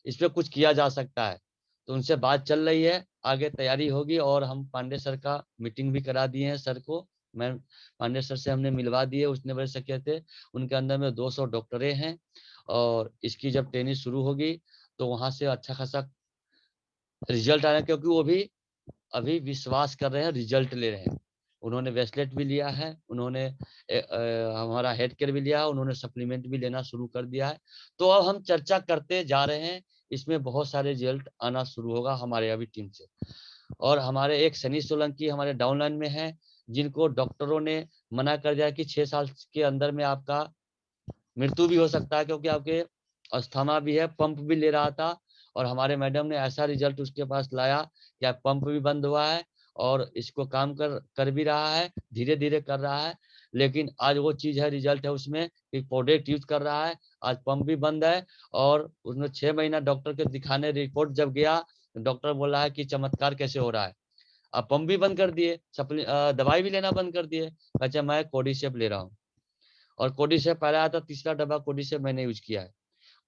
S1: इस पर कुछ किया जा सकता है। तो उनसे बात चल रही है, आगे तैयारी होगी, और हम पांडे सर का मीटिंग भी करा दिए हैं सर को। मैं पांडे सर से हमने मिलवा दिए, उसने बड़े सके थे, उनके अंदर में 200 डॉक्टरें हैं, और इसकी जब ट्रेनिंग शुरू होगी तो वहां से अच्छा खासा रिजल्ट आना, क्योंकि वो भी अभी विश्वास कर रहे हैं, रिजल्ट ले रहे हैं। उन्होंने वेस्टलेट भी लिया है, उन्होंने हमारा हेड केयर भी लिया है, उन्होंने सप्लीमेंट भी लेना शुरू कर दिया है। तो अब हम चर्चा करते जा रहे हैं, इसमें बहुत सारे रिजल्ट आना शुरू होगा हमारे अभी टीम से। और हमारे एक सनी सोलंकी हमारे डाउनलाइन में है, जिनको डॉक्टरों ने मना कर दिया कि 6 साल के अंदर में आपका मृत्यु भी हो सकता है, क्योंकि आपके अस्थमा भी है, पंप भी ले रहा था। और हमारे मैडम ने ऐसा रिजल्ट उसके पास लाया कि अब पंप भी बंद हुआ है, और इसको काम कर भी रहा है, धीरे धीरे कर रहा है। लेकिन आज वो चीज है, रिजल्ट है उसमें कि प्रोडक्ट यूज कर रहा है, आज पंप भी बंद है। और उसमें 6 महीना डॉक्टर के दिखाने रिपोर्ट जब गया, डॉक्टर बोला है कि चमत्कार कैसे हो रहा है, अब पंप भी बंद कर दिए, दवाई भी लेना बंद कर दिए। अच्छा मैं कोडिसेप ले रहा हूँ, और कोडिसेप पहले आया था, तीसरा डब्बा कोडिसेप मैंने यूज किया है।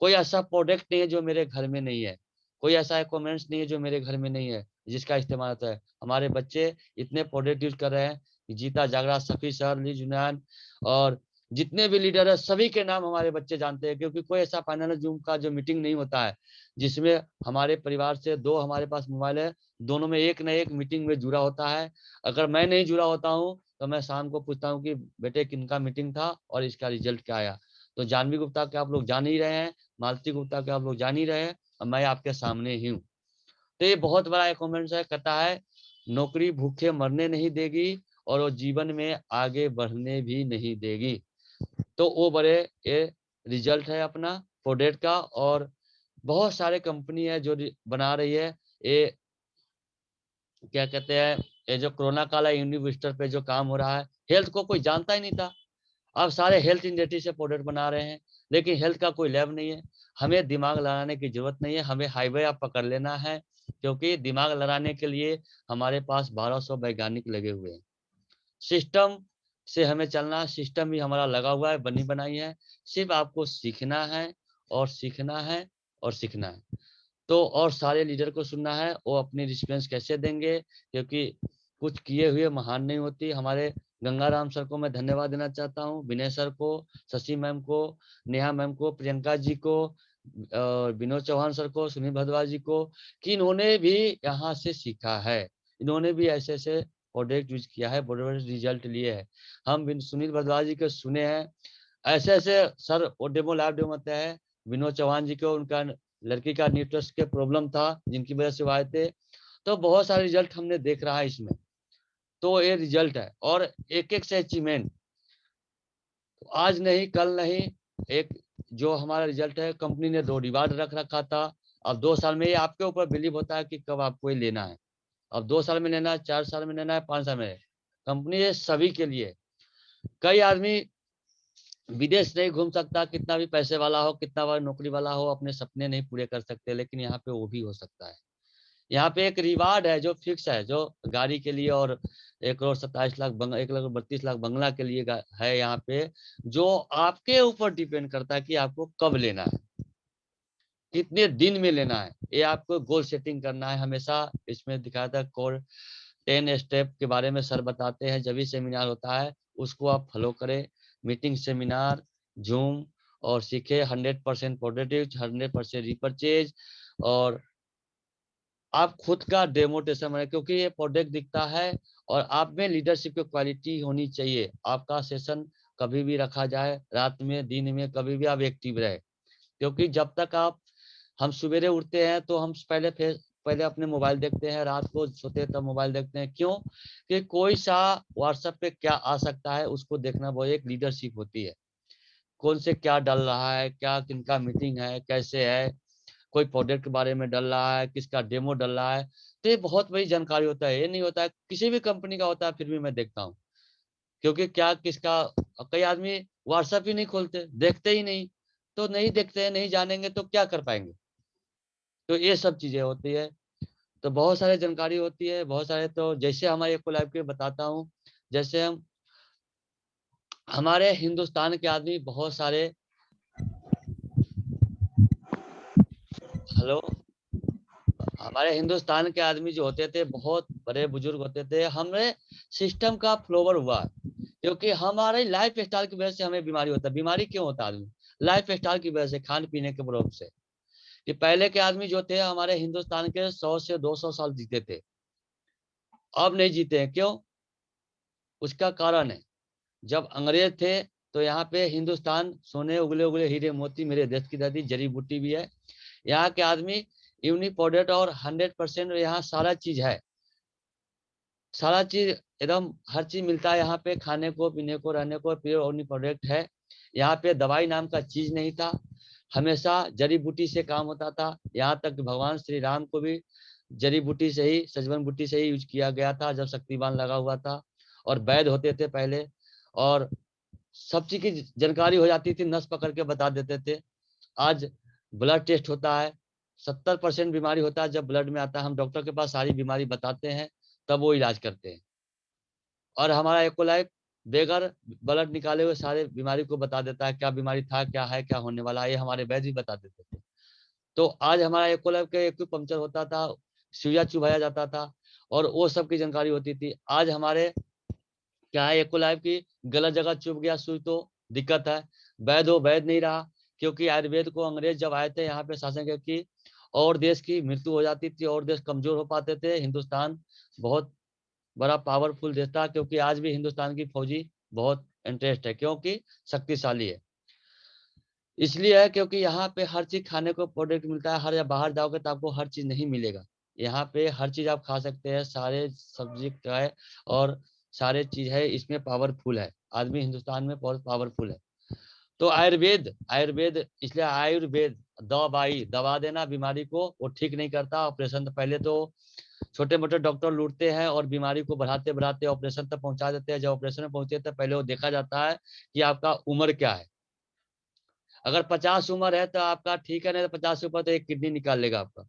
S1: कोई ऐसा प्रोडक्ट नहीं है जो मेरे घर में नहीं है, कोई ऐसा इक्विपमेंट्स नहीं है जो मेरे घर में नहीं है जिसका इस्तेमाल होता है। हमारे बच्चे इतने प्रोडक्ट यूज कर रहे हैं कि जीता जागरा, सफी सर, ली जुनैन, और जितने भी लीडर है सभी के नाम हमारे बच्चे जानते हैं। क्योंकि कोई ऐसा फाइनल जूम का जो मीटिंग नहीं होता है जिसमें हमारे परिवार से 2 हमारे पास मोबाइल है, दोनों में एक न एक मीटिंग में जुड़ा होता है। अगर मैं नहीं जुड़ा होता हूँ तो मैं शाम को पूछता हूँ कि बेटे किनका मीटिंग था और इसका रिजल्ट क्या आया। तो जानवी गुप्ता के आप लोग जान ही रहे हैं, मालती गुप्ता के आप लोग जान ही रहे हैं, और मैं आपके सामने ही हूँ। तो ये बहुत बड़ा एक कमेंट है, कहता है नौकरी भूखे मरने नहीं देगी और वो जीवन में आगे बढ़ने भी नहीं देगी। तो वो बड़े ये रिजल्ट है अपना प्रोडक्ट का, और बहुत सारे कंपनी है जो बना रही है। ये क्या कहते हैं, ये जो कोरोना काल है, यूनिवर्सिटी पे जो काम हो रहा है, हेल्थ को कोई जानता ही नहीं था, अब सारे हेल्थ इंडस्ट्री से प्रोडक्ट बना रहे हैं, लेकिन हेल्थ का कोई लैब नहीं है। हमें दिमाग लड़ाने की जरूरत नहीं है, हमें हाईवे आप पकड़ लेना है, क्योंकि दिमाग लड़ाने के लिए हमारे पास 1200 वैज्ञानिक लगे हुए हैं। सिस्टम से हमें चलना, सिस्टम भी हमारा लगा हुआ है, बनी बनाई है, सिर्फ आपको सीखना है और सीखना है और सीखना है। तो और सारे लीडर को सुनना है, वो अपनी रिस्पॉन्स कैसे देंगे, क्योंकि कुछ किए हुए महान नहीं होती। हमारे गंगाराम सर को मैं धन्यवाद देना चाहता हूँ, विनय सर को, शशि मैम को, नेहा मैम को, प्रियंका जी को, विनोद चौहान सर को, सुनील भद्रवाज जी को, कि इन्होंने भी यहाँ से सीखा है, इन्होंने भी ऐसे ऐसे प्रोडक्ट यूज किया है, बड़े बड़े रिजल्ट लिए है। हम सुनील भद्रवाज जी के सुने हैं, ऐसे ऐसे सर वो डेमो लैब डेमो होता है। विनोद चौहान जी को उनका लड़की का न्यूट्रस के प्रॉब्लम था, जिनकी वजह से वो आए थे। तो बहुत सारे रिजल्ट हमने देख रहा है इसमें, तो ये रिजल्ट है, और एक एक से अचीवमेंट, आज नहीं कल नहीं, एक जो हमारा रिजल्ट है, कंपनी ने 2 रिवार्ड रख रखा था। अब 2 साल में ये आपके ऊपर बिलीव होता है कि कब आपको ये लेना है, अब 2 साल में लेना है, 4 साल में लेना है, 5 साल में। कंपनी ये सभी के लिए। कई आदमी विदेश नहीं घूम सकता, कितना भी पैसे वाला हो, कितना बड़ा नौकरी वाला हो, अपने सपने नहीं पूरे कर सकते, लेकिन यहाँ पे वो भी हो सकता है। यहाँ पे एक रिवार्ड है जो फिक्स है, जो गाड़ी के लिए, और 1,27,00,000 1,32,00,000 बंगला के लिए है यहाँ पे, जो आपके ऊपर डिपेंड करता है कि आपको कब लेना है, कितने दिन में लेना है। ये आपको गोल सेटिंग करना है हमेशा। इसमें दिखाया था कोर 10 स्टेप के बारे में सर बताते हैं, जब भी सेमिनार होता है उसको आप फॉलो करें। मीटिंग, सेमिनार, जूम, और सीखे 100% प्रोडक्टिव, 100% रिपर्चेज, और आप खुद का डेमोटेशन बनाए, क्योंकि ये प्रोडक्ट दिखता है, और आप में लीडरशिप की क्वालिटी होनी चाहिए। आपका सेशन कभी भी रखा जाए, रात में, दिन में, कभी भी आप एक्टिव रहे, क्योंकि जब तक आप, हम सवेरे उठते हैं तो हम पहले अपने मोबाइल देखते हैं, रात को सोते हैं तब मोबाइल देखते हैं। क्यों? कि कोई सा व्हाट्सएप पे क्या आ सकता है उसको देखना, वो एक लीडरशिप होती है। कौन से क्या डल रहा है, क्या किनका मीटिंग है, कैसे है, कोई प्रोडक्ट के बारे में डल रहा है, किसका डेमो डल रहा है। तो ये बहुत बड़ी जानकारी होता है, ये नहीं होता है किसी भी कंपनी का होता है, फिर भी मैं देखता हूँ, क्योंकि क्या किसका, कई आदमी व्हाट्सएप ही नहीं खोलते, देखते ही नहीं। तो नहीं देखते हैं, नहीं जानेंगे तो क्या कर पाएंगे। तो ये सब चीजें होती है, तो बहुत सारे जानकारी होती है, बहुत सारे। तो जैसे हमारे को लाइव के बताता हूँ, जैसे हम, हमारे हिंदुस्तान के आदमी बहुत सारे, हेलो, हमारे हिंदुस्तान के आदमी जो होते थे, बहुत बड़े बुजुर्ग होते थे, हमें सिस्टम का फ्लोवर हुआ, क्योंकि हमारे लाइफ स्टाइल की वजह से हमें बीमारी होता है। बीमारी क्यों होता है आदमी? लाइफ स्टाइल की वजह से, खान पीने के प्रॉब्लम से। कि पहले के आदमी जो थे हमारे हिंदुस्तान के 100 से 200 साल जीते थे, अब नहीं जीते हैं। क्यों? उसका कारण है, जब अंग्रेज थे तो यहाँ पे हिंदुस्तान सोने उगले उगले हीरे मोती, मेरे देश की धरती, जड़ी बूटी भी है। यहाँ के आदमी यूनिक प्रोडक्ट, और 100% यहाँ सारा चीज है, सारा चीज एकदम, हर चीज मिलता है यहाँ पे, खाने को, पीने को, रहने को, प्योर यूनिक प्रोडक्ट है। यहाँ पे दवाई नाम का चीज नहीं था, हमेशा जड़ी बूटी से काम होता था। यहाँ तक भगवान श्री राम को भी जड़ी बूटी से ही, सजवन बूटी से ही यूज किया गया था, जब शक्तिवान लगा हुआ था। और वैद्य होते थे पहले, और सब चीज की जानकारी हो जाती थी, नस पकड़ के बता देते थे। आज ब्लड टेस्ट होता है, 70% बीमारी होता है जब ब्लड में आता है, हम डॉक्टर के पास सारी बीमारी बताते हैं, तब वो इलाज करते हैं। और हमारा इकोलाइफ बेगर ब्लड निकाले हुए सारे बीमारी को बता देता है, क्या बीमारी था, क्या है, क्या होने वाला है, ये हमारे वैद्य ही बता देते थे। तो आज हमारा इकोलाइफ के एक पंक्चर होता था, सुइया चुभाया जाता था, और वो सब की जानकारी होती थी। आज हमारे क्या है, इकोलाइफ की गलत जगह चुभ गया सुई तो दिक्कत है, वैद्य हो वैद्य नहीं रहा, क्योंकि आयुर्वेद को अंग्रेज जब आए थे यहाँ पे शासन की, और देश की मृत्यु हो जाती थी, और देश कमजोर हो पाते थे। हिंदुस्तान बहुत बड़ा पावरफुल देश था, क्योंकि आज भी हिंदुस्तान की फौजी बहुत इंटरेस्ट है, क्योंकि शक्तिशाली है। इसलिए है क्योंकि यहाँ पे हर चीज खाने को प्रोडक्ट मिलता है। हर जब बाहर जाओगे तो आपको हर चीज नहीं मिलेगा। यहाँ पे हर चीज आप खा सकते हैं, सारे सब्जी का है और सारे चीज है, इसमें पावरफुल है। आदमी हिंदुस्तान में बहुत पावरफुल है। तो आयुर्वेद, आयुर्वेद इसलिए आयुर्वेद दवाई, दवा देना बीमारी को, वो ठीक नहीं करता। ऑपरेशन तो पहले तो छोटे मोटे डॉक्टर लूटते हैं और बीमारी को बढ़ाते बढ़ाते ऑपरेशन तक पहुंचा देते हैं। जब ऑपरेशन में पहुंचे तो पहले वो देखा जाता है कि आपका उम्र क्या है। अगर 50 उम्र है तो आपका ठीक है, नहीं तो 50 से ऊपर तो एक किडनी निकाल लेगा आपका।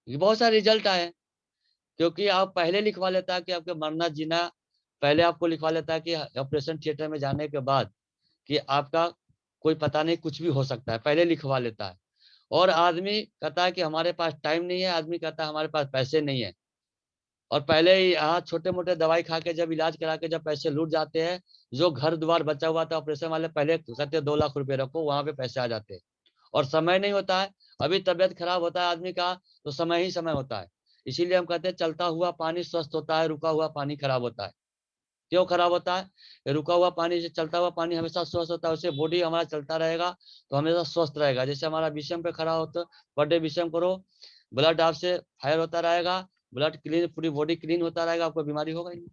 S1: ये बहुत सारे रिजल्ट आए, क्योंकि आप पहले लिखवा लेता है कि आपके मरना जीना, पहले आपको लिखवा लेता है कि ऑपरेशन थिएटर में जाने के बाद कि आपका कोई पता नहीं, कुछ भी हो सकता है, पहले लिखवा लेता है। और आदमी कहता है कि हमारे पास टाइम नहीं है, आदमी कहता है हमारे पास पैसे नहीं है। और पहले ही यहाँ छोटे मोटे दवाई खा के जब इलाज करा के जब पैसे लूट जाते हैं, जो घर द्वार बचा हुआ था ऑपरेशन वाले पहले कहते 2 लाख रुपए रखो, वहां पे पैसे आ जाते हैं। और समय नहीं होता है। अभी तबियत खराब होता है आदमी का तो समय ही समय होता है। इसीलिए हम कहते हैं चलता हुआ पानी स्वस्थ होता है, रुका हुआ पानी खराब होता है। क्यों खराब होता है? रुका हुआ पानी से चलता हुआ पानी हमेशा स्वस्थ होता है। उससे बॉडी हमारा चलता रहेगा तो हमेशा स्वस्थ रहेगा। जैसे हमारा विषम पे खड़ा होता, पर डे विषम करो, ब्लड आपसे फायर होता रहेगा, ब्लड क्लीन, पूरी बॉडी क्लीन होता रहेगा, आपको बीमारी होगा ही नहीं।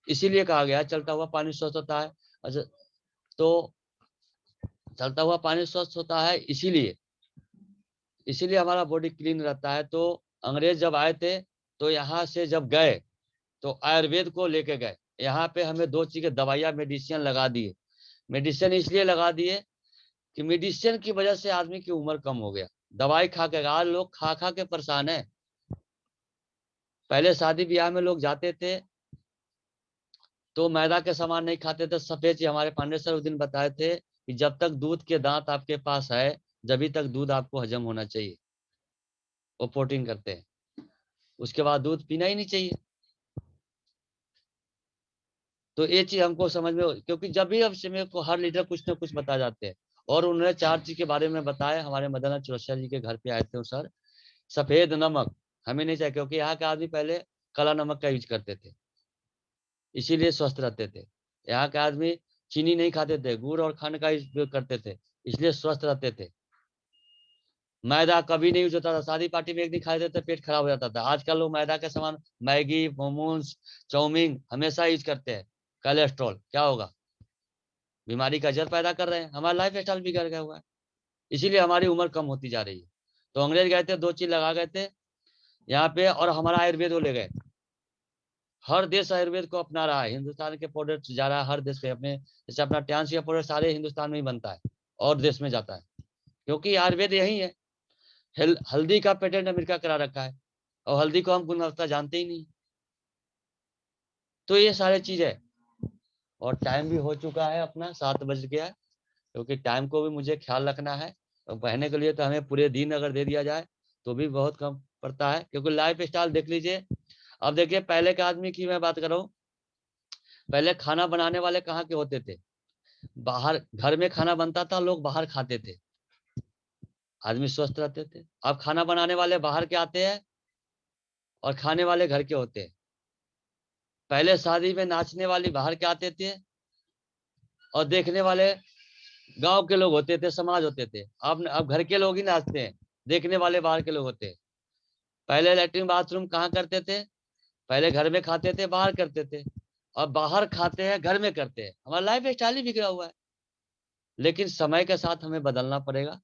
S1: इसीलिए कहा गया चलता हुआ पानी स्वस्थ होता है। अच्छा, तो चलता हुआ पानी स्वस्थ होता है, इसीलिए हमारा बॉडी क्लीन रहता है। तो अंग्रेज जब आए थे तो यहाँ से जब गए तो आयुर्वेद को लेके गए। यहाँ पे हमें 2 चीज के दवाइयाँ मेडिसिन लगा दिए। मेडिसिन इसलिए लगा दिए कि मेडिसिन की वजह से आदमी की उम्र कम हो गया। दवाई खा के, आज लोग खा खा के परेशान है। पहले शादी ब्याह में लोग जाते थे तो मैदा के सामान नहीं खाते थे, सफेद चीज। हमारे पांडे सर उस दिन बताए थे कि जब तक दूध के दांत आपके पास है, जब तक दूध आपको हजम होना चाहिए। वो प्रोटीन करते हैं, उसके बाद दूध पीना ही नहीं चाहिए। तो ये चीज हमको समझ में, क्योंकि जब भी अब समय को हर लीडर कुछ ना कुछ बता जाते हैं। और उन्होंने 4 चीज के बारे में बताया। हमारे मदन चौरसिया जी के घर पे आए थे सर। सफेद नमक हमें नहीं चाहिए, क्योंकि यहाँ के आदमी पहले काला नमक का यूज करते थे, इसीलिए स्वस्थ रहते थे। यहाँ के आदमी चीनी नहीं खाते थे, गुड़ और खंड का उपयोग करते थे, इसलिए स्वस्थ रहते थे। मैदा कभी नहीं यूज होता था। शादी पार्टी में एक दिन खा लेते थे, पेट खराब हो जाता था। आजकल लोग मैदा के सामान, मैगी, मोमोज, चाउमीन हमेशा यूज करते हैं। कोलेस्ट्रॉल क्या होगा? बीमारी का जड़ पैदा कर रहे हैं। हमारा लाइफ स्टाइल बिगड़ गया हुआ है, इसीलिए हमारी उम्र कम होती जा रही है। तो अंग्रेज गए थे, 2 चीज लगा गए थे यहाँ पे, और हमारा आयुर्वेद वो ले गए। हर देश आयुर्वेद को अपना रहा है। हिंदुस्तान के प्रोडक्ट जा रहा है हर देश पे अपने। जैसे अपना ट्यान्स का प्रोडक्ट सारे हिंदुस्तान में ही बनता है और देश में जाता है, क्योंकि आयुर्वेद यही है। हल्दी का पेटेंट अमेरिका करा रखा है, और हल्दी को हम गुणवत्ता जानते ही नहीं। तो ये सारे चीज है। और टाइम भी हो चुका है अपना, 7 बज गया है। क्योंकि टाइम को भी मुझे ख्याल रखना है। और पढ़ने के लिए तो हमें पूरे दिन अगर दे दिया जाए तो भी बहुत कम पड़ता है, क्योंकि लाइफ स्टाइल देख लीजिए। अब देखिए पहले के आदमी की मैं बात कर रहा हूँ, पहले खाना बनाने वाले कहाँ के होते थे? बाहर, घर में खाना बनता था, लोग बाहर खाते थे, आदमी स्वस्थ रहते थे। अब खाना बनाने वाले बाहर के आते हैं और खाने वाले घर के होते हैं। पहले शादी में नाचने वाली बाहर के आते थे और देखने वाले गांव के लोग होते थे, समाज होते थे। अब घर के लोग ही नाचते हैं, देखने वाले बाहर के लोग होते हैं। पहले लैट्रिन बाथरूम कहाँ करते थे? पहले घर में खाते थे, बाहर करते थे। अब बाहर खाते हैं, घर में करते हैं। हमारा लाइफ स्टाइल ही बिगड़ा हुआ है। लेकिन समय के साथ हमें बदलना पड़ेगा।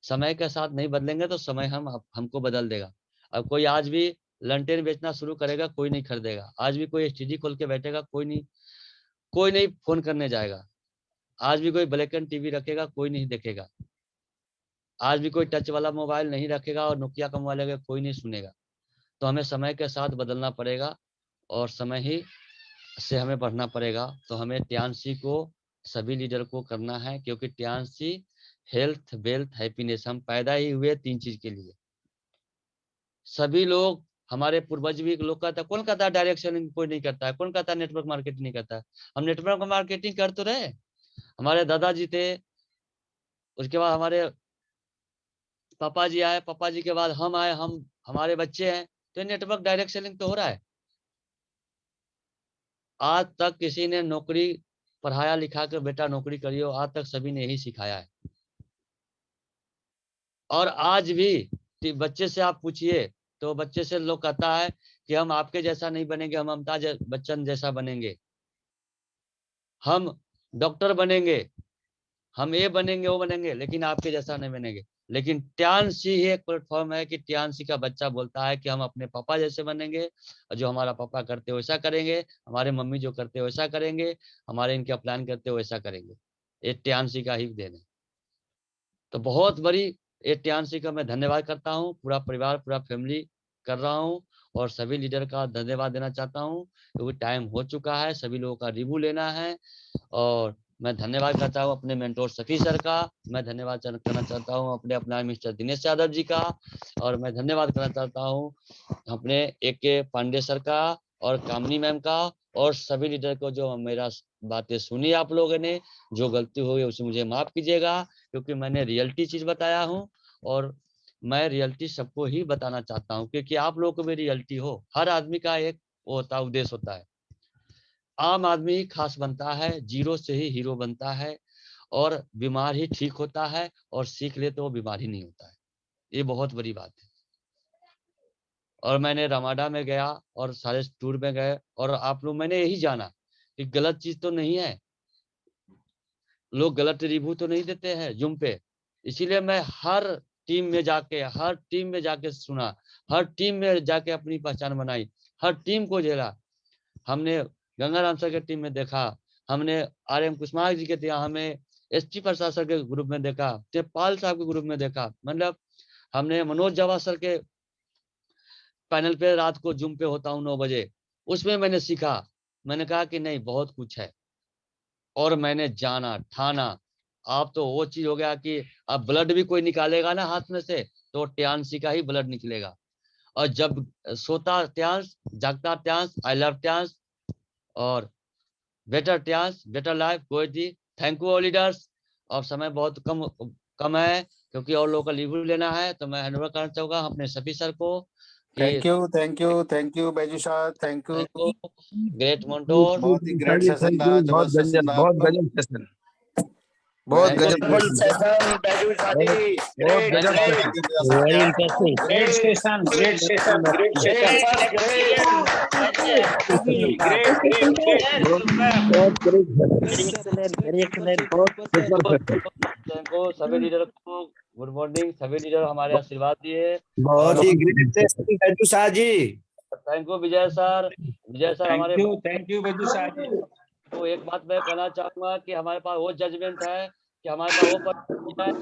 S1: समय के साथ नहीं बदलेंगे तो समय हमको बदल देगा। अब कोई आज भी लंटेन बेचना शुरू करेगा, कोई नहीं खरीदेगा। आज भी कोई एसटीडी खोल के बैठेगा, कोई नहीं फोन करने जाएगा। आज भी कोई ब्लैक एंड टीवी रखेगा, कोई नहीं देखेगा। आज भी कोई टच वाला मोबाइल नहीं रखेगा और नोकिया का मोबाइल लगेगा, कोई नहीं सुनेगा। तो हमें समय के साथ बदलना पड़ेगा और समय ही से हमें बढ़ना पड़ेगा। तो हमें टियानसी को, सभी लीडर को करना है, क्योंकि टियानसी हेल्थ, वेल्थ, हैप्पीनेस, हम पैदा ही हुए 3 चीज के लिए। सभी लोग, हमारे पूर्वज भी लोग कहता है, कौन कहता है डायरेक्ट सेलिंग कोई नहीं करता है? कौन कहता है नेटवर्क मार्केटिंग नहीं करता है? हम नेटवर्क मार्केटिंग कर तो रहे। हमारे दादाजी थे, उसके बाद हमारे पापा जी आए, पापा जी के बाद हम आए, हमारे बच्चे हैं। तो नेटवर्क डायरेक्ट सेलिंग तो हो रहा है। आज तक किसी ने नौकरी पढ़ाया लिखा कर बेटा नौकरी करियो, आज तक सभी ने यही सिखाया है। और आज भी बच्चे से आप पूछिए तो बच्चे से लोग कहता है कि हम आपके जैसा नहीं बनेंगे, हम अमिताभ बच्चन जैसा बनेंगे, हम डॉक्टर बनेंगे, हम ये बनेंगे वो बनेंगे, लेकिन आपके जैसा नहीं बनेंगे। लेकिन ट्यान्सी ही एक प्लेटफॉर्म है कि ट्यान्सी का बच्चा बोलता है कि हम अपने पापा जैसे बनेंगे, और जो हमारा पापा करते वैसा करेंगे, हमारे मम्मी जो करते वैसा करेंगे, हमारे इनका प्लान करते वैसा करेंगे। ये ट्यान्सी का ही देन है। तो बहुत बड़ी ये ट्यान्सी का मैं धन्यवाद करता हूँ, पूरा परिवार पूरा फैमिली कर रहा हूँ, और सभी लीडर का धन्यवाद देना चाहता हूँ क्योंकि टाइम हो चुका है, सभी लोगों का रिव्यू लेना है। और मैं धन्यवाद करता हूँ अपने मेंटोर सफी सर का, मैं धन्यवाद करना चाहता हूँ अपने अपना मिस्टर दिनेश यादव जी का, और मैं धन्यवाद करना चाहता हूँ अपने AK पांडे सर का और कामनी मैम का, और सभी लीडर को जो मेरा बातें सुनी आप लोगों ने, जो गलती हुई उसे मुझे माफ कीजिएगा क्योंकि मैंने रियलिटी चीज बताया हूँ, और मैं रियलिटी सबको ही बताना चाहता हूँ क्योंकि आप लोगों को भी रियलिटी हो। हर आदमी का एक वो होता है, उद्देश्य होता है। आम आदमी ही खास बनता है, जीरो से ही हीरो बनता है, और बीमार ही ठीक होता है, और सीख ले तो वो बीमार ही नहीं होता है। ये बहुत बड़ी बात है। और मैंने रमाडा में गया और सारे टूर में गए, और आप लोग मैंने यही जाना कि गलत चीज तो नहीं है, लोग गलत रिव्यू तो नहीं देते हैं जूम पे। इसीलिए मैं हर टीम में जाके सुना, हर टीम में जाके अपनी पहचान बनाई, हर टीम को झेला। हमने गंगाराम सर के टीम में देखा, हमने RM कुशवाहा जी के यहाँ, हमें ST प्रसाद सर के ग्रुप में देखा, तेजपाल साहब के ग्रुप में देखा, मतलब हमने मनोज जावा सर के पैनल पे रात को जूम पे होता हूँ 9 बजे, उसमें मैंने सीखा। मैंने कहा कि नहीं बहुत कुछ है, और मैंने जाना ठाना। आप तो वो चीज हो गया कि अब ब्लड भी कोई निकालेगा ना हाथ में से तो ट्यान्सी का ही ब्लड निकलेगा। और जब सोता ट्यान्स, जागता ट्यान्स, आई लव ट्यान्स, और बेटर ट्यान्स, बेटर लाइफ गोयती। Thank you all leaders. और समय बहुत कम है क्योंकि और लोगों का रिव्यू लेना है, तो मैं हैंडओवर करना चाहूंगा अपने सफी सर को कि
S3: थैंक यू बैजू साहब, थैंक यू।
S1: ग्रेट मोन्टोर।
S3: बहुत ही ग्रेट सेशन रहा,
S2: बहुत
S3: जबरदस्त सेशन
S2: गजब,
S3: रहा
S2: बहुत
S3: आपका।
S2: गजब सेशन, बहुत
S1: Thank you,
S2: गजब
S3: वंडरफुल
S2: सेशन,
S3: सेशन बैजू साहब,
S2: बहुत
S3: ग्रेट
S2: गजब
S3: ग्रेट।
S2: सेशन।
S3: थैंक यू साहब,
S4: वेरी
S3: क्या
S4: interesting.
S5: Great session, great session, great session.
S2: बहुत great session,
S4: very excellent, very excellent.
S2: बहुत सुपर सेशन,
S1: थैंक यू सभी लीडर को। गुड मॉर्निंग, सभी लीडर हमारे आशीर्वाद दिए। और
S3: बहुत ही ग्रेट सेशन बैजू साहब ji.
S1: Thank you Vijay sir. Vijay sir हमारे
S5: Thank you, Baju Saji.
S1: तो एक बात मैं कहना चाहूंगा कि हमारे पास वो जजमेंट है कि हमारे पास वो परिस्थिति है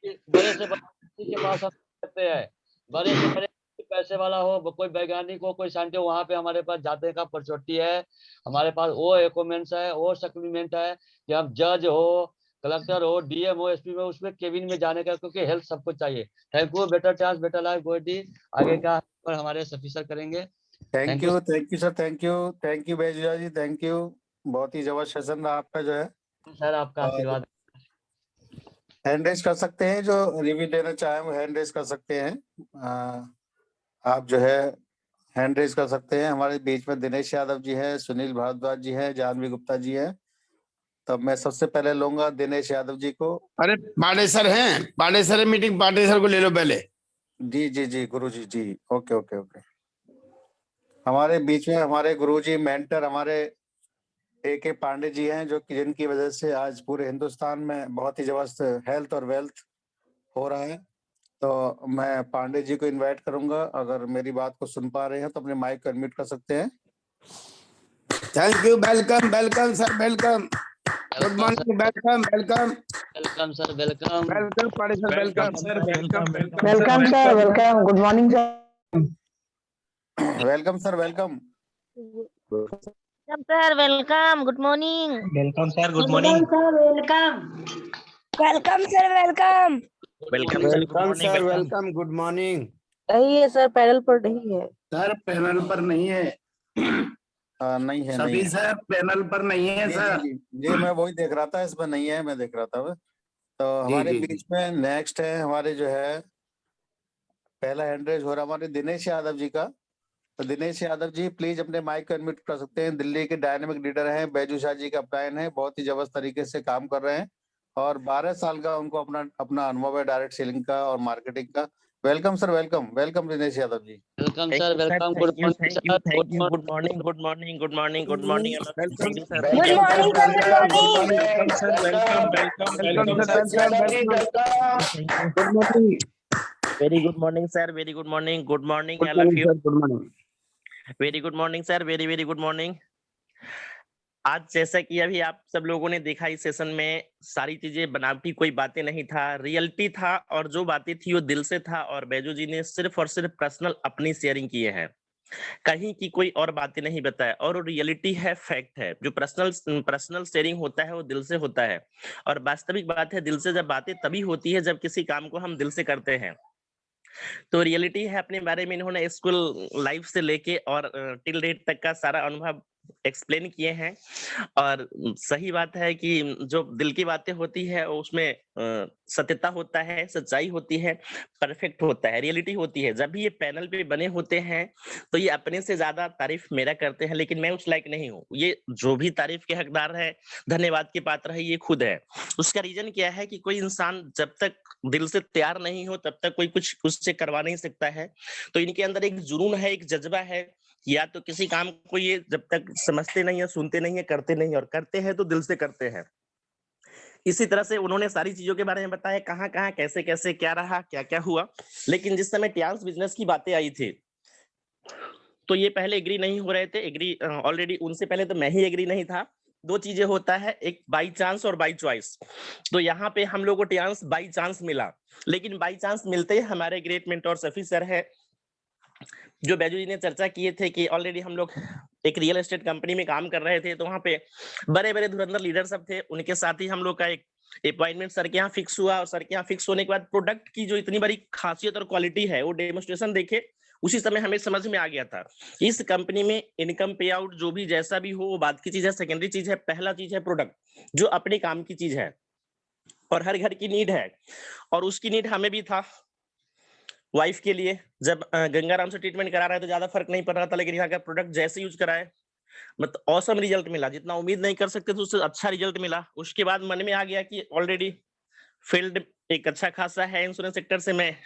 S1: कि बड़े से बड़े व्यक्ति के पास हम सकते हैं, बड़े से बड़े पैसे वाला हो, कोई वैज्ञानिक हो, कोई साइंटिस्ट हो, वहाँ पे हमारे पास जाने का अपॉर्चुनिटी है। हमारे पास वो इक्विपमेंट्स है, वो सप्लीमेंट है कि हम जज हो, कलेक्टर हो, DM हो, SP में, उसमें केबिन में जाने का, क्योंकि हेल्थ सबको चाहिए। Thank you. Better chance better life गोयटी। आगे का पर हमारे सफीसर करेंगे।
S3: Thank you sir, thank you Baiju साहब जी, थैंक यू। बहुत ही जबरदस्त सेशन रहा आपका जो है।
S1: सर आपका आशीर्वाद।
S3: हैंड रेस कर सकते हैं, जो रिव्यू देना चाहे वो हैंड रेस कर सकते हैं। आप जो है हैंड रेस कर सकते हैं। हमारे बीच में दिनेश यादव जी है, सुनील भारद्वाज जी है, जानवी गुप्ता जी है। तब मैं सबसे पहले लूंगा दिनेश यादव जी को।
S2: अरे पांडे सर हैं, पांडे सर है मीटिंग, पांडे सर को ले लो पहले।
S3: जी जी जी गुरु जी जी, ओके ओके ओके। हमारे बीच में हमारे गुरु जी मेंटर हमारे AK पांडे जी हैं, जो कि जिनकी वजह से आज पूरे हिंदुस्तान में बहुत ही जबरदस्त हेल्थ और वेल्थ हो रहा है। तो मैं पांडे जी को इनवाइट करूंगा, अगर मेरी बात को सुन पा रहे हैं तो अपने माइक को अनम्यूट कर सकते हैं।
S2: Thank you, welcome welcome sir, welcome, good morning, welcome welcome
S1: welcome sir, welcome.
S2: Welcome Pandey sir, welcome
S5: Sir, welcome.
S4: Welcome sir, welcome, good morning sir.
S3: Welcome sir, welcome.
S6: Welcome sir, welcome. Good morning.
S5: Welcome, sir. Good morning.
S6: Welcome sir, welcome.
S4: Welcome sir, good morning,
S2: sir,
S4: welcome.
S2: Welcome, good morning.
S6: नहीं है sir, panel पर नहीं है।
S2: Sir panel पर नहीं है,
S3: नहीं है, नहीं
S2: सभी
S3: है।
S2: सर पैनल पर नहीं है
S3: जी
S2: सर।
S3: जी जी जी, मैं वही देख रहा था, इसमें नहीं है, मैं देख रहा था वो। तो हमारे
S2: जी, जी।
S3: बीच में नेक्स्ट है हमारे जो है पहला हैंड रेज हो रहा हमारे दिनेश यादव जी का। तो दिनेश यादव जी प्लीज अपने माइक को अनम्यूट कर सकते हैं। दिल्ली के डायनेमिक लीडर हैं, बैजू शाह जी का अपलायन है, बहुत ही जबरदस्त तरीके से काम कर रहे हैं और 12 साल का उनको अपना अनुभव है डायरेक्ट सेलिंग का और मार्केटिंग का। Welcome sir, welcome welcome Dinesh Yadav ji.
S1: Welcome
S4: Thank
S1: सर,
S4: you, sir.
S1: Welcome, good
S4: Thank you.
S1: Morning
S4: Thank you.
S1: Sir,
S4: Thank
S1: good
S4: you. Good morning.
S1: Morning.
S4: Good morning. Good morning. Good morning. all of you. Thank you, sir.
S6: Good
S4: Thank you.
S6: morning, sir. Good morning.
S5: Welcome, sir. Welcome, sir.
S4: Thank you.
S2: Good morning,
S4: Very good morning, sir. Very good morning. Good morning,
S2: good
S4: all of
S2: morning
S4: you.
S2: Sir, good morning.
S4: Very good morning, sir. Very good morning. आज जैसा कि अभी आप सब लोगों ने देखा इस सेशन में सारी चीजें बनावटी कोई बातें नहीं था, रियलिटी था और जो बातें थी वो दिल से था और बैजू जी ने सिर्फ और सिर्फ पर्सनल अपनी शेयरिंग किए हैं, कहीं की कोई और बातें नहीं बताया और रियलिटी है, फैक्ट है। जो पर्सनल शेयरिंग होता है वो दिल से होता है और वास्तविक बात है, दिल से जब बातें तभी होती है जब किसी काम को हम दिल से करते हैं। तो रियलिटी है, अपने बारे में इन्होंने स्कूल लाइफ से लेके और टिल डेट तक का सारा अनुभव एक्सप्लेन किए हैं और सही बात है कि जो दिल की बातें होती है उसमें सत्यता होता है, सच्चाई होती है, परफेक्ट होता है, रियलिटी होती है। जब भी ये पैनल पे बने होते हैं तो ये अपने से ज्यादा तारीफ मेरा करते हैं, लेकिन मैं उस लायक नहीं हूँ। ये जो भी तारीफ के हकदार है, धन्यवाद के पात्र है, ये खुद है। उसका रीजन क्या है कि कोई इंसान जब तक दिल से तैयार नहीं हो तब तक कोई कुछ उससे करवा नहीं सकता है। तो इनके अंदर एक जुनून है, एक जज्बा है, या तो किसी काम को ये जब तक समझते नहीं है, सुनते नहीं है, करते नहीं है, और करते हैं तो दिल से करते हैं। इसी तरह से उन्होंने सारी चीजों के बारे में बताया, कहाँ कहाँ कैसे कैसे क्या रहा, क्या क्या हुआ। लेकिन जिस समय टियांस बिजनेस की बातें आई थी तो ये पहले एग्री नहीं हो रहे थे। एग्री ऑलरेडी उनसे पहले तो मैं ही एग्री नहीं था। दो चीजें होता है, एक बाई चांस और बाई चॉइस। तो यहाँ पे हम लोग को टियांस बाई चांस मिला, लेकिन बाई चांस मिलते ही हमारे ग्रेट मेंटोर सफी सर है, जो बैजू जी ने चर्चा किए थे कि ऑलरेडी हम लोग एक रियल एस्टेट कंपनी में काम कर रहे थे, तो वहाँ पे बड़े बड़े धुरंधर लीडर सब थे। उनके साथ ही हम लोग का एक अपॉइंटमेंट सर के यहाँ फिक्स हुआ और सर के यहाँ फिक्स होने के बाद प्रोडक्ट की जो इतनी बड़ी खासियत और क्वालिटी है वो डेमोस्ट्रेशन देखे, उसी समय हमें समझ में आ गया था इस कंपनी में इनकम पे आउट जो भी जैसा भी हो वो बात की चीज है, सेकेंडरी चीज है। पहला चीज है प्रोडक्ट जो अपने काम की चीज है और हर घर की नीड है, और उसकी नीड हमें भी था वाइफ के लिए। जब गंगाराम से ट्रीटमेंट करा रहे तो ज्यादा फर्क नहीं पड़ रहा था, लेकिन यहाँ का प्रोडक्ट जैसे यूज कराए मतलब ऑसम रिजल्ट मिला, जितना उम्मीद नहीं कर सकते थे उससे अच्छा रिजल्ट मिला। उसके बाद मन में आ गया कि ऑलरेडी फील्ड एक अच्छा खासा है इंश्योरेंस सेक्टर से, मैं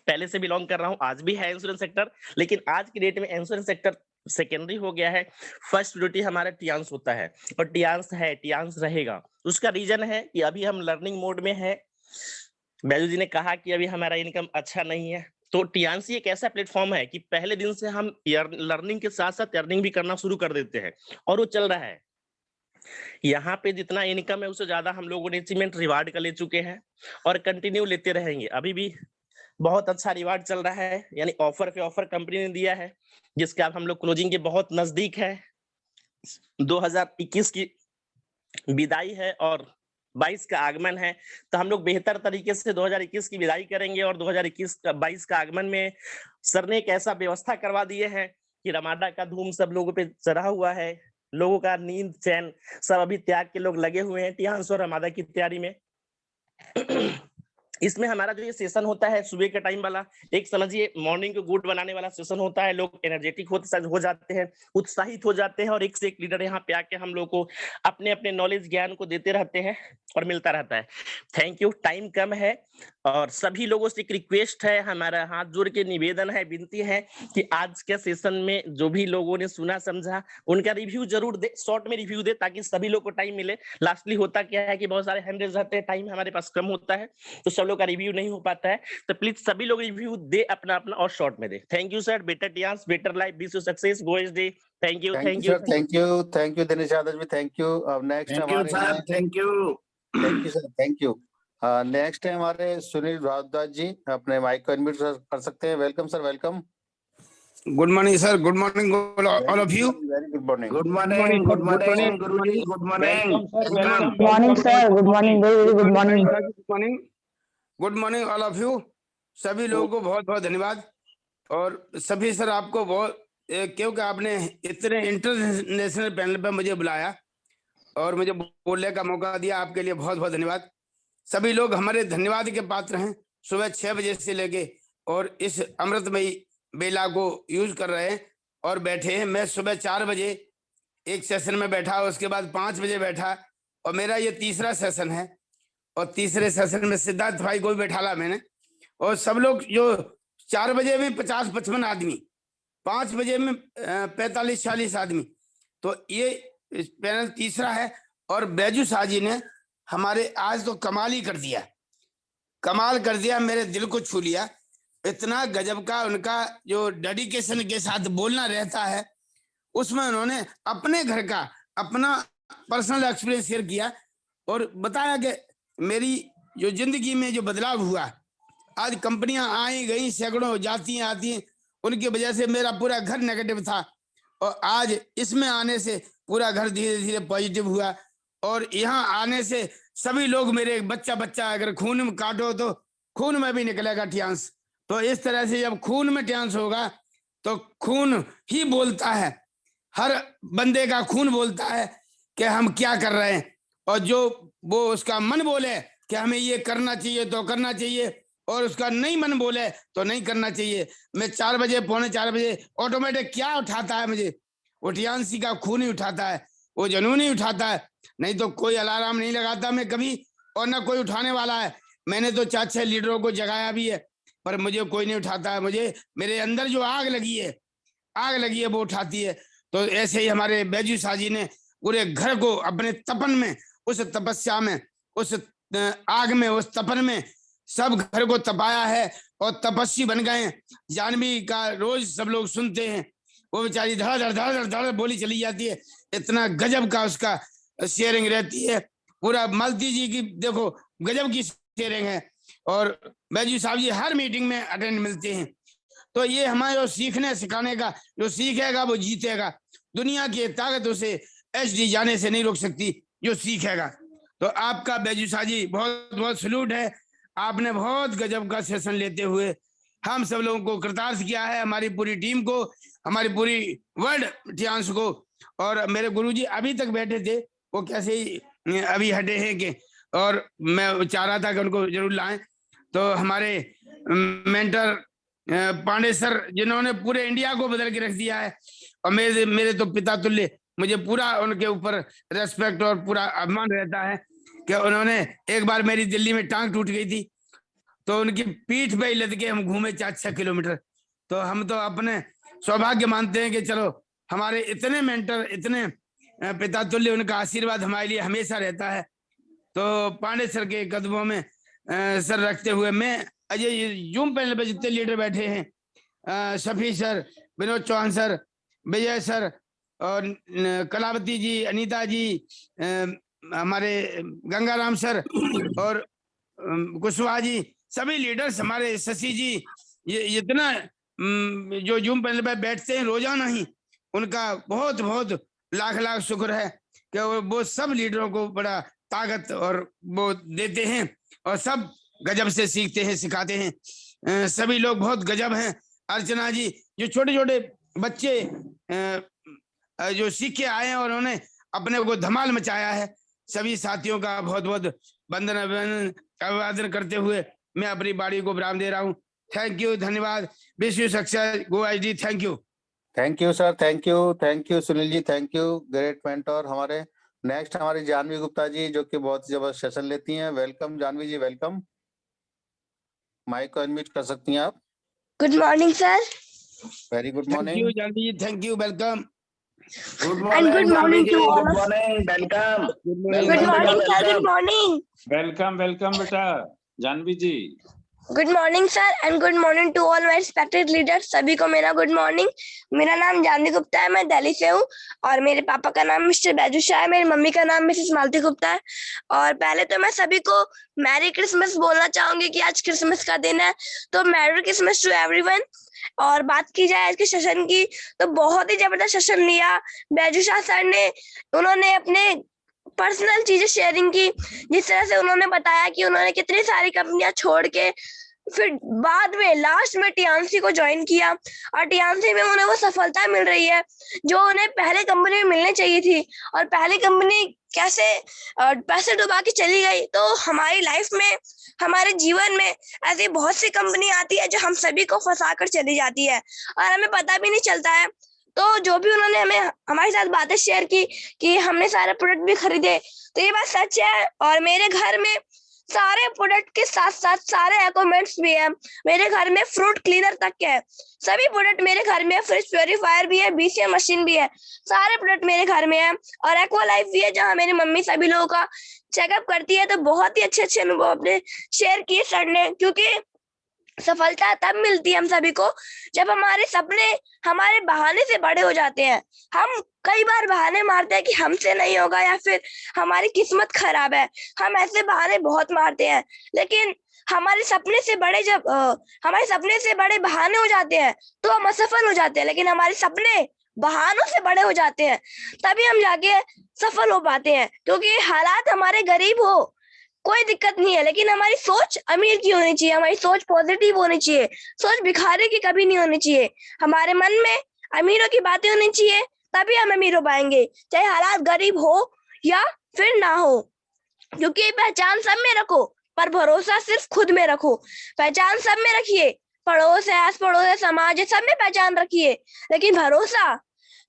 S4: पहले से बिलोंग कर रहा हूँ, आज भी है इंश्योरेंस सेक्टर, लेकिन आज की डेट में इंश्योरेंस सेक्टर सेकेंडरी हो गया है। फर्स्ट प्रायोरिटी हमारा टियांस होता है और टियांस है, टियांस रहेगा। उसका रीजन है कि अभी हम लर्निंग मोड में है। बैजू जी ने कहा कि अभी हमारा इनकम अच्छा नहीं है, तो टियांस एक ऐसा प्लेटफॉर्म है कि पहले दिन से हम लर्निंग के साथ साथ अर्निंग भी करना शुरू कर देते हैं और वो चल रहा है। यहाँ पे जितना इनकम है उससे ज्यादा हम लोगों ने अचीवमेंट रिवार्ड का ले चुके हैं और कंटिन्यू लेते रहेंगे। अभी भी बहुत अच्छा रिवार्ड चल रहा है, यानी ऑफर पे ऑफर कंपनी ने दिया है, जिसके अब हम लोग क्लोजिंग के बहुत नजदीक है। 2021 की विदाई है और 22 का आगमन है, तो हम लोग बेहतर तरीके से 2021 की विदाई करेंगे और 22 का आगमन में सर ने एक ऐसा व्यवस्था करवा दिए हैं कि रमाडा का धूम सब लोगों पे चढ़ा हुआ है। लोगों का नींद चैन सब अभी त्याग के लोग लगे हुए हैं टियांस और रमाडा की तैयारी में। इसमें हमारा जो ये सेशन होता है सुबह के टाइम वाला, एक समझिए मॉर्निंग को गुड बनाने वाला सेशन होता है। लोग एनर्जेटिक हो जाते हैं, उत्साहित हो जाते हैं और एक से एक लीडर यहाँ पे आके हम लोग को अपने अपने नॉलेज ज्ञान को देते रहते हैं और मिलता रहता है। Thank you. टाइम कम है और सभी लोगों से एक रिक्वेस्ट है, हमारा हाथ जोड़ के निवेदन है, विनती है कि आज के सेशन में जो भी लोगों ने सुना समझा उनका रिव्यू जरूर दे, शॉर्ट में रिव्यू दे, ताकि सभी लोग को टाइम मिले। लास्टली होता क्या है कि बहुत सारे हैंड रेज रहते हैं, टाइम हमारे पास कम होता है तो सब लोग का रिव्यू नहीं हो पाता है, तो प्लीज सभी लोग रिव्यू दे अपना अपना और शॉर्ट में दे। Thank you sir. Better chances, better life, wish you success, go SD. Thank you, thank you,
S3: thank you Dinesh Yadav ji, thank you. अब नेक्स्ट हमारे हैं,
S2: thank you
S3: sir, thank you. Next है हमारे सुनील भारद्वाज जी, अपने माइक को अनम्यूट कर सकते हैं। Welcome sir, welcome.
S2: Good morning sir, good morning all of you.
S3: Very good morning.
S2: Good morning, good morning Guruji, good morning.
S6: Good morning, sir. Good morning. Very good morning.
S2: Good morning, good morning all of you. सभी लोगों को बहुत बहुत धन्यवाद। और सभी sir आपको बहुत क्योंकि आपने इतने इंटरनेशनल पैनल पर मुझे बुलाया और मुझे बोलने का मौका दिया, आपके लिए बहुत बहुत धन्यवाद। सभी लोग हमारे धन्यवाद के पात्र हैं। सुबह 6 बजे से लेके और इस अमृतमयी बेला को यूज कर रहे हैं और बैठे हैं। मैं सुबह 4 बजे एक सेशन में बैठा, उसके बाद 5 बजे बैठा, और मेरा ये तीसरा सेशन है। और तीसरे सेशन में सिद्धार्थ भाई को भी बैठाला मैंने, और सब लोग जो 4 बजे में 50-55 आदमी, 5 बजे में 45-40 आदमी, तो ये पैनल तीसरा है। और बैजू शाह जी ने हमारे आज तो कमाल ही कर दिया, कमाल कर दिया, मेरे दिल को छू लिया। इतना गजब का उनका जो डेडिकेशन के साथ बोलना रहता है, उसमें उन्होंने अपने घर का अपना पर्सनल एक्सपीरियंस शेयर किया और बताया कि मेरी जो जिंदगी में जो बदलाव हुआ, आज कंपनियां आई गई, सैकड़ों जाती हैं आती हैं, उनकी वजह से मेरा पूरा घर नेगेटिव था, और आज इसमें आने से पूरा घर धीरे धीरे पॉजिटिव हुआ। और यहाँ आने से सभी लोग मेरे बच्चा अगर खून में काटो तो खून में भी निकलेगा ट्यांस। तो इस तरह से जब खून में ट्यांस होगा तो खून ही बोलता है, हर बंदे का खून बोलता है कि हम क्या कर रहे हैं, और जो वो उसका मन बोले कि हमें ये करना चाहिए तो करना चाहिए, और उसका नहीं मन बोले तो नहीं करना चाहिए। मैं 4 बजे 3:45 बजे ऑटोमेटिक क्या उठाता है मुझे, वो ट्यांसी का खून ही उठाता है, वो जुनून ही उठाता है। नहीं तो कोई अलार्म नहीं लगाता मैं कभी, और ना कोई उठाने वाला है। मैंने तो 4-6 लीडरों को जगाया भी है, पर मुझे कोई नहीं उठाता है। मुझे मेरे अंदर जो आग लगी है वो उठाती है। तो ऐसे ही हमारे बैजू शाह जी ने पूरे घर को अपने तपन में, उस तपस्या में, उस आग में, उस तपन में सब घर को तपाया है और तपस्वी बन गए। जानवी का रोज सब लोग सुनते हैं, वो बेचारी धड़ बोली चली जाती है, इतना गजब का उसका शेयरिंग रहती है। पूरा मालती जी की देखो गजब की शेयरिंग है, और बैजू साहब जी हर मीटिंग में अटेंड मिलते हैं। तो ये हमारे सीखने सिखाने का, जो सीखेगा वो जीतेगा। दुनिया की ताकत उसे HD जाने से नहीं रोक सकती, जो सीखेगा। तो आपका बैजू शाह जी बहुत बहुत सलूट है, आपने बहुत गजब का सेशन लेते हुए हम सब लोगों को कृतार्थ किया है, हमारी पूरी टीम को, हमारी पूरी वर्ल्ड ट्यांस को। और मेरे गुरुजी अभी तक बैठे थे, वो कैसे ही अभी हटे हैं कि, और मैं चाह रहा था कि उनको जरूर लाएं। तो हमारे मेंटर पांडे सर, जिन्होंने पूरे इंडिया को बदल के रख दिया है, और मेरे तो पिता तुल्य, मुझे पूरा उनके ऊपर रेस्पेक्ट और पूरा अभिमान रहता है कि उन्होंने, एक बार मेरी दिल्ली में टांग टूट गई थी, तो उनकी पीठ पे ही लद के हम घूमे 4-6 किलोमीटर। तो हम तो अपने सौभाग्य मानते हैं कि चलो हमारे इतने मेंटर, इतने पिता तुल्य, उनका आशीर्वाद हमारे लिए हमेशा रहता है। तो पांडे सर के कदमों में सर रखते हुए मैं अजय जूम पैनल पे जितने लीडर बैठे हैं, Shafi sir, Vinod Chauhan sir, Vijay sir, और कलावती जी, अनीता जी, हमारे गंगाराम सर, और कुशवाहा जी, सभी लीडर्स, हमारे शशि जी, ये इतना जो जूम पैनल पे बैठते हैं रोजाना ही, उनका बहुत बहुत लाख शुक्र है कि वो सब लीडरों को बड़ा ताकत और वो देते हैं, और सब गजब से सीखते हैं, सिखाते हैं। सभी लोग बहुत गजब हैं। अर्चना जी, जो छोटे छोटे बच्चे जो सीख के आए हैं और उन्होंने अपने को धमाल मचाया है, सभी साथियों का बहुत बहुत वंदन अभिवादन करते हुए मैं अपनी बाड़ी को विराम दे रहा हूँ। थैंक यू, धन्यवाद। Wish you success, go HD, thank you.
S3: Thank you sir, thank you Sunil ji, thank you, great mentor. हमारे नेक्स्ट हमारी जानवी गुप्ता जी, जो कि बहुत जबरदस्त सेशन लेती हैं। Welcome Janvi ji, welcome. Mike को अनम्यूट कर सकती हैं आप।
S6: Good morning sir.
S3: Very good
S2: thank
S3: morning.
S2: You Janvi ji, thank you, welcome.
S5: Good
S6: And good morning to all
S5: Good
S6: of-
S5: morning. Welcome.
S6: Good morning sir, good morning.
S5: Welcome बेटा Janvi ji.
S6: Good morning sir and good morning to all my respected leaders. सभी को मेरा good morning. मेरा नाम जानवी गुप्ता है, मैं दिल्ली से हूँ, और मेरे पापा का नाम मिस्टर बैजू शाह है, मेरी मम्मी का नाम मिसेस मालती गुप्ता है। और पहले तो मैं सभी को मैरी क्रिसमस बोलना चाहूंगी कि आज क्रिसमस का दिन है, तो मैरी क्रिसमस टू एवरीवन। और बात की जाए आज के सेशन की, तो बहुत ही जबरदस्त सेशन लिया बैजू शाह सर ने। उन्होंने अपने पर्सनल चीजें शेयरिंग की, जिस तरह से उन्होंने बताया कि उन्होंने कितनी सारी कंपनियां छोड़ के फिर बाद में लास्ट में टीएमसी को ज्वाइन किया और टीएमसी में उन्हें वो सफलता मिल रही है जो उन्हें पहले कंपनी में मिलनी चाहिए थी। और पहली कंपनी कैसे पैसे डुबा के चली गई। तो हमारी लाइफ में, हमारे जीवन में ऐसी बहुत सी कंपनी आती है जो हम सभी को फंसा कर चली जाती है और हमें पता भी नहीं चलता है। तो जो भी उन्होंने हमें हमारे साथ बातें शेयर की कि हमने सारे प्रोडक्ट भी खरीदे, तो ये बात सच है। और मेरे घर में सारे प्रोडक्ट के साथ साथ सारे इक्विपमेंट्स भी है। मेरे घर में फ्रूट क्लीनर तक के है, सभी प्रोडक्ट मेरे घर में है। फ्रिज प्योरीफायर भी है, बीसीएम मशीन भी है, सारे प्रोडक्ट मेरे घर में है। और एक्वा लाइफ भी है जहाँ मेरी मम्मी सभी लोगों का चेकअप करती है। तो बहुत ही अच्छे अच्छे अनुभव अपने शेयर किए सर ने, क्योंकि सफलता तब मिलती है हम सभी को जब हमारे सपने हमारे बहाने से बड़े हो जाते हैं। हम कई बार बहाने मारते हैं कि हमसे नहीं होगा या फिर हमारी किस्मत खराब है, हम ऐसे बहाने बहुत मारते हैं। लेकिन हमारे सपने से बड़े जब हमारे सपने से बड़े बहाने हो जाते हैं तो हम असफल हो जाते हैं। लेकिन हमारे सपने बहानों से बड़े हो जाते हैं तभी हम जाके सफल हो पाते हैं। क्योंकि हालात हमारे गरीब हो कोई दिक्कत नहीं है, लेकिन हमारी सोच अमीर की होनी चाहिए, हमारी सोच पॉजिटिव होनी चाहिए, सोच भिखारी की कभी नहीं होनी चाहिए। हमारे मन में अमीरों की बातें होनी चाहिए, तभी हम अमीर हो पाएंगे, चाहे हालात गरीब हो या फिर ना हो। क्योंकि पहचान सब में रखो पर भरोसा सिर्फ खुद में रखो। पहचान सब में रखिए, पड़ोस है, आस पड़ोस है, समाज है, सब में पहचान रखिए, लेकिन भरोसा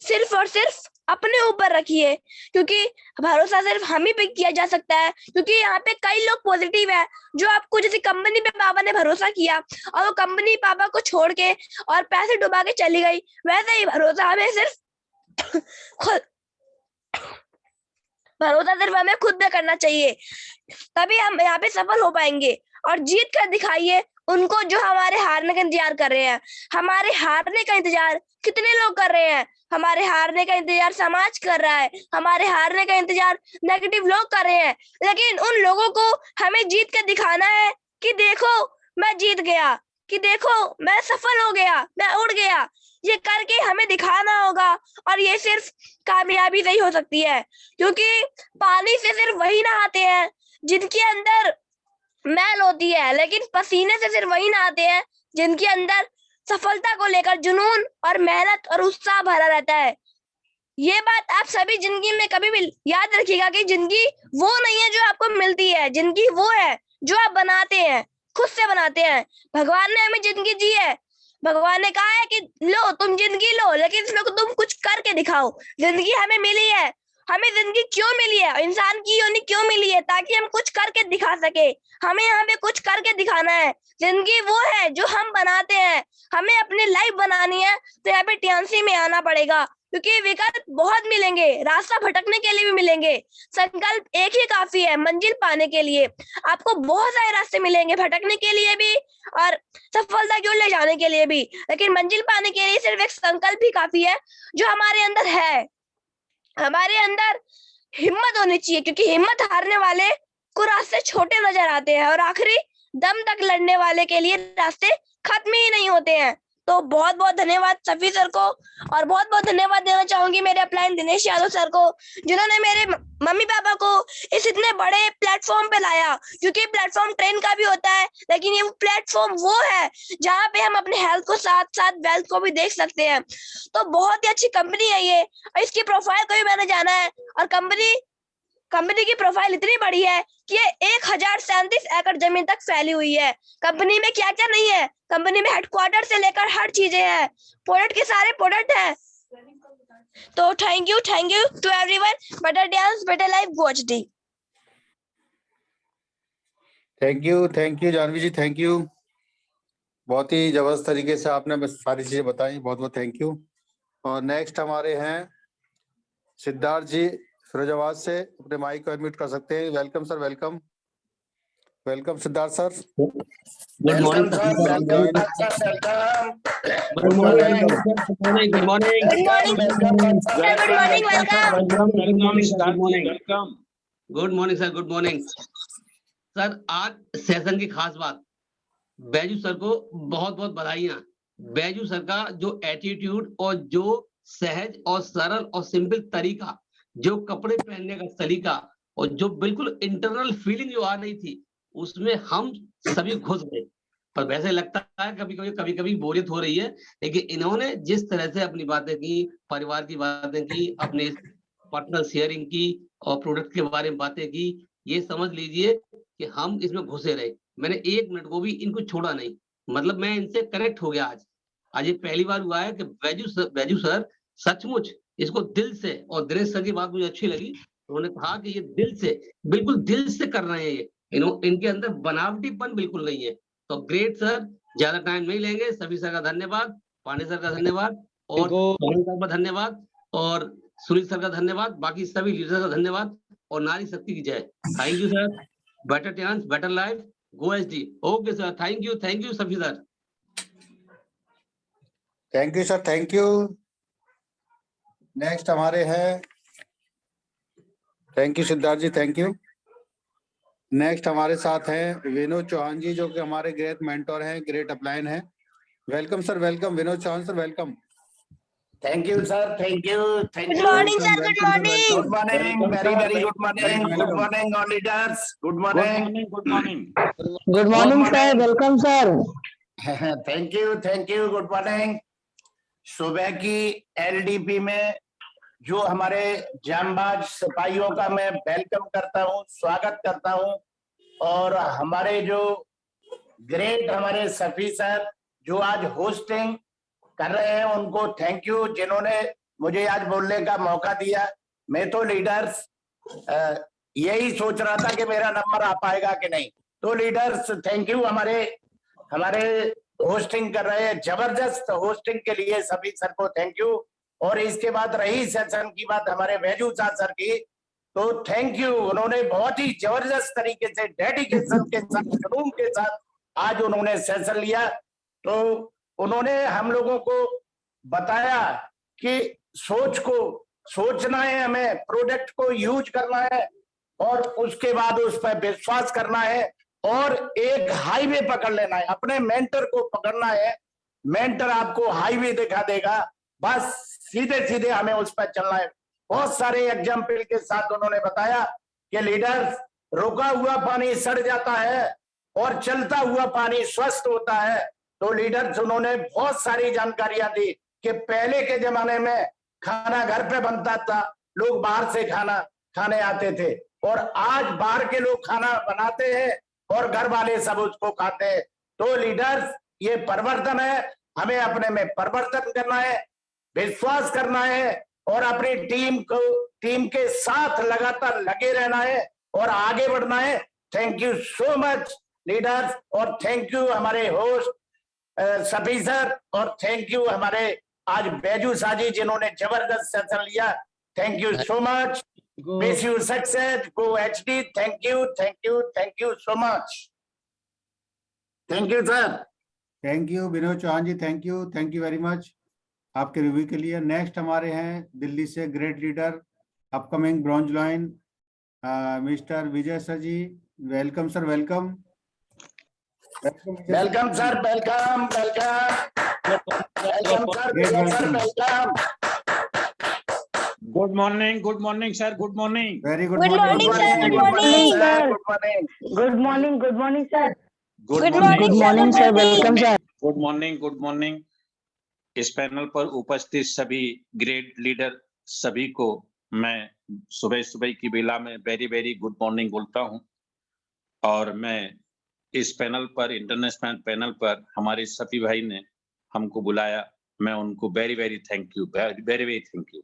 S6: सिर्फ और सिर्फ अपने ऊपर रखिए। क्योंकि भरोसा सिर्फ हम ही पे किया जा सकता है। क्योंकि यहाँ पे कई लोग पॉजिटिव है जो आपको, जैसे कंपनी पे पापा ने भरोसा किया और वो कंपनी पापा को छोड़ के और पैसे डुबा के चली गई, वैसे ही भरोसा हमें सिर्फ खुद हमें खुद पे करना चाहिए, तभी हम यहाँ पे सफल हो पाएंगे। और जीत कर दिखाइए उनको जो हमारे हारने का इंतजार कर रहे हैं। हमारे हारने का इंतजार कितने लोग कर रहे हैं? हमारे हारने का इंतजार समाज कर रहा है, हमारे हारने का इंतजार नेगेटिव लोग कर रहे हैं। लेकिन उन लोगों को हमें जीत कर दिखाना है कि देखो मैं जीत गया, कि देखो मैं सफल हो गया, मैं उड़ गया। ये करके हमें दिखाना होगा और ये सिर्फ कामयाबी से ही हो सकती है। क्योंकि पानी से सिर्फ वही नहाते हैं जिनके अंदर मैल होती है, लेकिन पसीने से सिर्फ वही नहाते हैं जिनके अंदर सफलता को लेकर जुनून और मेहनत और उत्साह भरा रहता है। ये बात आप सभी जिंदगी में कभी भी याद रखिएगा कि जिंदगी वो नहीं है जो आपको मिलती है, जिंदगी वो है जो आप बनाते हैं, खुद से बनाते हैं। भगवान ने हमें जिंदगी दी है, भगवान ने कहा है कि लो तुम जिंदगी लो, लेकिन इसमें तुम कुछ करके दिखाओ। जिंदगी हमें मिली है, हमें जिंदगी क्यों मिली है, इंसान की योनि क्यों मिली है? ताकि हम कुछ करके दिखा सके। हमें यहाँ पे कुछ करके दिखाना है। जिंदगी वो है जो हम बनाते हैं, हमें अपनी लाइफ बनानी है तो यहाँ पे टीएमसी में आना पड़ेगा। क्योंकि विकल्प बहुत मिलेंगे, रास्ता भटकने के लिए भी मिलेंगे, संकल्प एक ही काफी है मंजिल पाने के लिए। आपको बहुत सारे रास्ते मिलेंगे भटकने के लिए भी और सफलता की ओर ले जाने के लिए भी, लेकिन मंजिल पाने के लिए सिर्फ एक संकल्प ही काफी है जो हमारे अंदर है। हमारे अंदर हिम्मत होनी चाहिए, क्योंकि हिम्मत हारने वाले को रास्ते छोटे नजर आते हैं और आखिरी दम तक लड़ने वाले के लिए रास्ते खत्म ही नहीं होते हैं। तो बहुत बहुत धन्यवाद सफी सर को, और बहुत बहुत धन्यवाद देना चाहूंगी मेरे अपलाइन दिनेश यादव सर को, जिन्होंने मेरे मम्मी पापा को इस इतने बड़े प्लेटफॉर्म पे लाया। क्योंकि प्लेटफॉर्म ट्रेन का भी होता है, लेकिन ये प्लेटफॉर्म वो है जहाँ पे हम अपने हेल्थ को साथ साथ वेल्थ को भी देख सकते हैं। तो बहुत ही अच्छी कंपनी है ये, और इसकी प्रोफाइल को भी मैंने जाना है। और कंपनी की प्रोफाइल इतनी बड़ी है कि ये 1037 एकड़ जमीन तक फैली हुई है। कंपनी में क्या क्या नहीं है, कंपनी में हेडक्वार्टर से लेकर हर चीजें हैं, प्रोडक्ट के सारे प्रोडक्ट हैं। तो thank you to everyone. Better dance better life, watch D.
S3: Thank you Janvi ji, thank you. बहुत ही जबरदस्त तरीके से आपने बस सारी चीजें बताई, बहुत बहुत थैंक यू। और नेक्स्ट हमारे हैं सिद्धार्थ जी फिरोजाबाद से, अपने माइक को अनम्यूट कर सकते हैं। Welcome sir, welcome welcome Siddharth sir.
S4: Good morning sir,
S6: good morning
S5: welcome.
S7: Good morning sir, good morning sir. आज सेशन की खास बात, बैजू सर को बहुत बहुत बधाइयां। बैजू सर का जो एटीट्यूड और जो सहज और सरल और सिंपल तरीका, जो कपड़े पहनने का तरीका और जो बिल्कुल इंटरनल फीलिंग जो आ रही थी, उसमें हम सभी घुस गए। और वैसे लगता है कभी कभी बोरियत हो रही है, लेकिन इन्होंने जिस तरह से अपनी बातें की, परिवार की बातें की, अपने पर्सनल शेयरिंग की और प्रोडक्ट के बारे में बातें की, ये समझ लीजिए कि हम इसमें घुसे रहे। मैंने 1 मिनट को भी इनको छोड़ा नहीं, मतलब मैं इनसे कनेक्ट हो गया आज। आज ये पहली बार हुआ है कि बैजू सर सचमुच इसको दिल से, और दिनेश सर की बात मुझे अच्छी लगी, उन्होंने कहा कि ये दिल से, बिल्कुल दिल से कर रहे हैं ये, इनके अंदर बनावटीपन बिल्कुल नहीं है। तो ग्रेट सर, ज्यादा टाइम नहीं लेंगे। सभी सर का धन्यवाद, पांडे सर का धन्यवाद, और
S1: इनको
S7: सोहन सर का धन्यवाद, और सुनील सर का धन्यवाद, बाकी सभी लीडर का धन्यवाद, और नारी शक्ति की जय। Thank you sir, better chance, better life, go SD. Okay sir, thank you सभी sir.
S3: Thank you sir, thank you. Next हमारे हैं, thank you Siddharth ji, thank you. Next हमारे साथ हैं विनोद चौहान जी, जो कि हमारे ग्रेट मेंटोर हैं, ग्रेट अपलाइन हैं। Welcome sir, welcome Vinod Chauhan sir, welcome.
S8: Thank you sir, thank you, thank
S6: good
S8: you.
S6: Morning sir, good morning.
S8: Good morning, very very good morning, good morning all leaders, good morning,
S5: good morning.
S6: Good morning sir, welcome sir.
S8: Thank you, good morning. सुबह की LDP में जो हमारे जांबाज सिपाहियों का मैं welcome करता हूँ, स्वागत करता हूँ, और हमारे जो ग्रेट हमारे सफी सर जो आज होस्टिंग कर रहे हैं, उनको थैंक यू, जिन्होंने मुझे आज बोलने का मौका दिया। मैं तो लीडर्स यही सोच रहा था कि मेरा नंबर आ पाएगा कि नहीं। तो लीडर्स थैंक यू, हमारे होस्टिंग कर रहे हैं, जबरदस्त होस्टिंग के लिए सभी सर को थैंक यू। और इसके बाद रही सेशन की बात हमारे बैजू सर की, तो थैंक यू, उन्होंने बहुत ही जबरदस्त तरीके से डेडिकेशन के साथ, जुनून के साथ आज उन्होंने सेशन लिया। तो उन्होंने हम लोगों को बताया कि सोचना है, हमें प्रोडक्ट को यूज करना है, और उसके बाद उस पर विश्वास करना है, और एक हाईवे पकड़ लेना है, अपने मेंटर को पकड़ना है। मेंटर आपको हाईवे दिखा देगा, बस सीधे सीधे हमें उस पर चलना है। बहुत सारे एग्जाम्पल के साथ उन्होंने बताया कि लीडर्स, रुका हुआ पानी सड़ जाता है और चलता हुआ पानी स्वस्थ होता है। तो लीडर्स, उन्होंने बहुत सारी जानकारियां दी कि पहले के जमाने में खाना घर पे बनता था, लोग बाहर से खाना खाने आते थे, और आज बाहर के लोग खाना बनाते हैं और घर वाले सब उसको खाते हैं। तो लीडर्स, ये परिवर्तन है, हमें अपने में परिवर्तन करना है, विश्वास करना है, और अपनी टीम के साथ लगातार लगे रहना है और आगे बढ़ना है। Thank you so much leaders, और थैंक यू हमारे होस्ट सभी सर, और थैंक यू हमारे आज बैजू साजी जिन्होंने जबरदस्त सेशन लिया। Thank you so much, wish you success, go HD. Thank you so much, thank you sir.
S3: Thank you Vinod Chauhan ji, thank you very much आपके रिव्यू के लिए। नेक्स्ट हमारे हैं दिल्ली से great leader, upcoming bronze line, mister Vijay sir जी, welcome sir, welcome.
S8: Welcome sir, welcome sir, welcome.
S5: Good morning sir, good morning.
S3: Very good
S6: good morning sir, good morning sir,
S8: good morning sir,
S6: good morning sir, welcome sir.
S5: Good morning. इस panel पर उपस्थित सभी great leader, सभी को मैं सुबह की बेला में वेरी वेरी गुड मॉर्निंग बोलता हूं। और मैं इस पैनल पर, इंटरनेशनल पैनल पर हमारे सफी भाई ने हमको बुलाया, मैं उनको very very thank you, very thank you.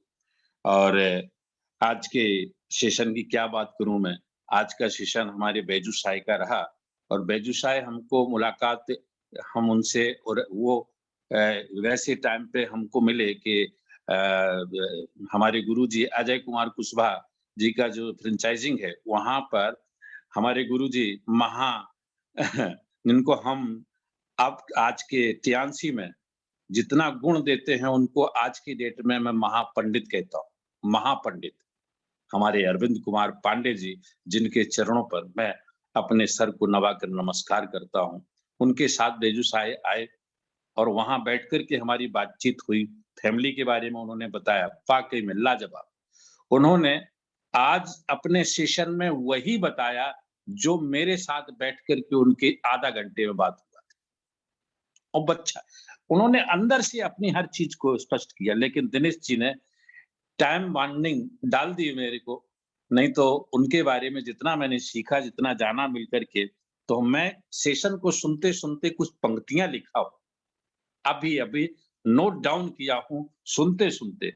S5: और आज के सेशन की क्या बात करूं मैं, आज का सेशन हमारे बैजू साई का रहा, और बैजू साई हमको मुलाकात, हम उनसे, और वो वैसे टाइम पे हमको मिले कि हमारे गुरुजी अजय कुमार कुशवाहा जी का जो फ्रेंचाइजिंग है, वहां पर हमारे गुरुजी महा जिनको हम अब आज के टियानसी में जितना गुण देते हैं, उनको आज की डेट में मैं महापंडित कहता हूँ। महापंडित हमारे अरविंद कुमार पांडे जी, जिनके चरणों पर मैं अपने सर को नवाकर नमस्कार करता हूँ। उनके साथ बैजू साई आए और वहां बैठकर के हमारी बातचीत हुई, फैमिली के बारे में उन्होंने बताया, वाकई में लाजवाब। उन्होंने आज अपने सेशन में वही बताया जो मेरे साथ बैठकर के उनके आधा घंटे में बात हुआ। और बच्चा, उन्होंने अंदर से अपनी हर चीज को स्पष्ट किया। लेकिन दिनेश जी ने टाइम वार्निंग डाल दी मेरे को, नहीं तो उनके बारे में जितना मैंने सीखा, जितना जाना मिलकर के, तो मैं सेशन को सुनते सुनते कुछ पंक्तियां लिखा हूं, अभी नोट डाउन किया हूं सुनते सुनते।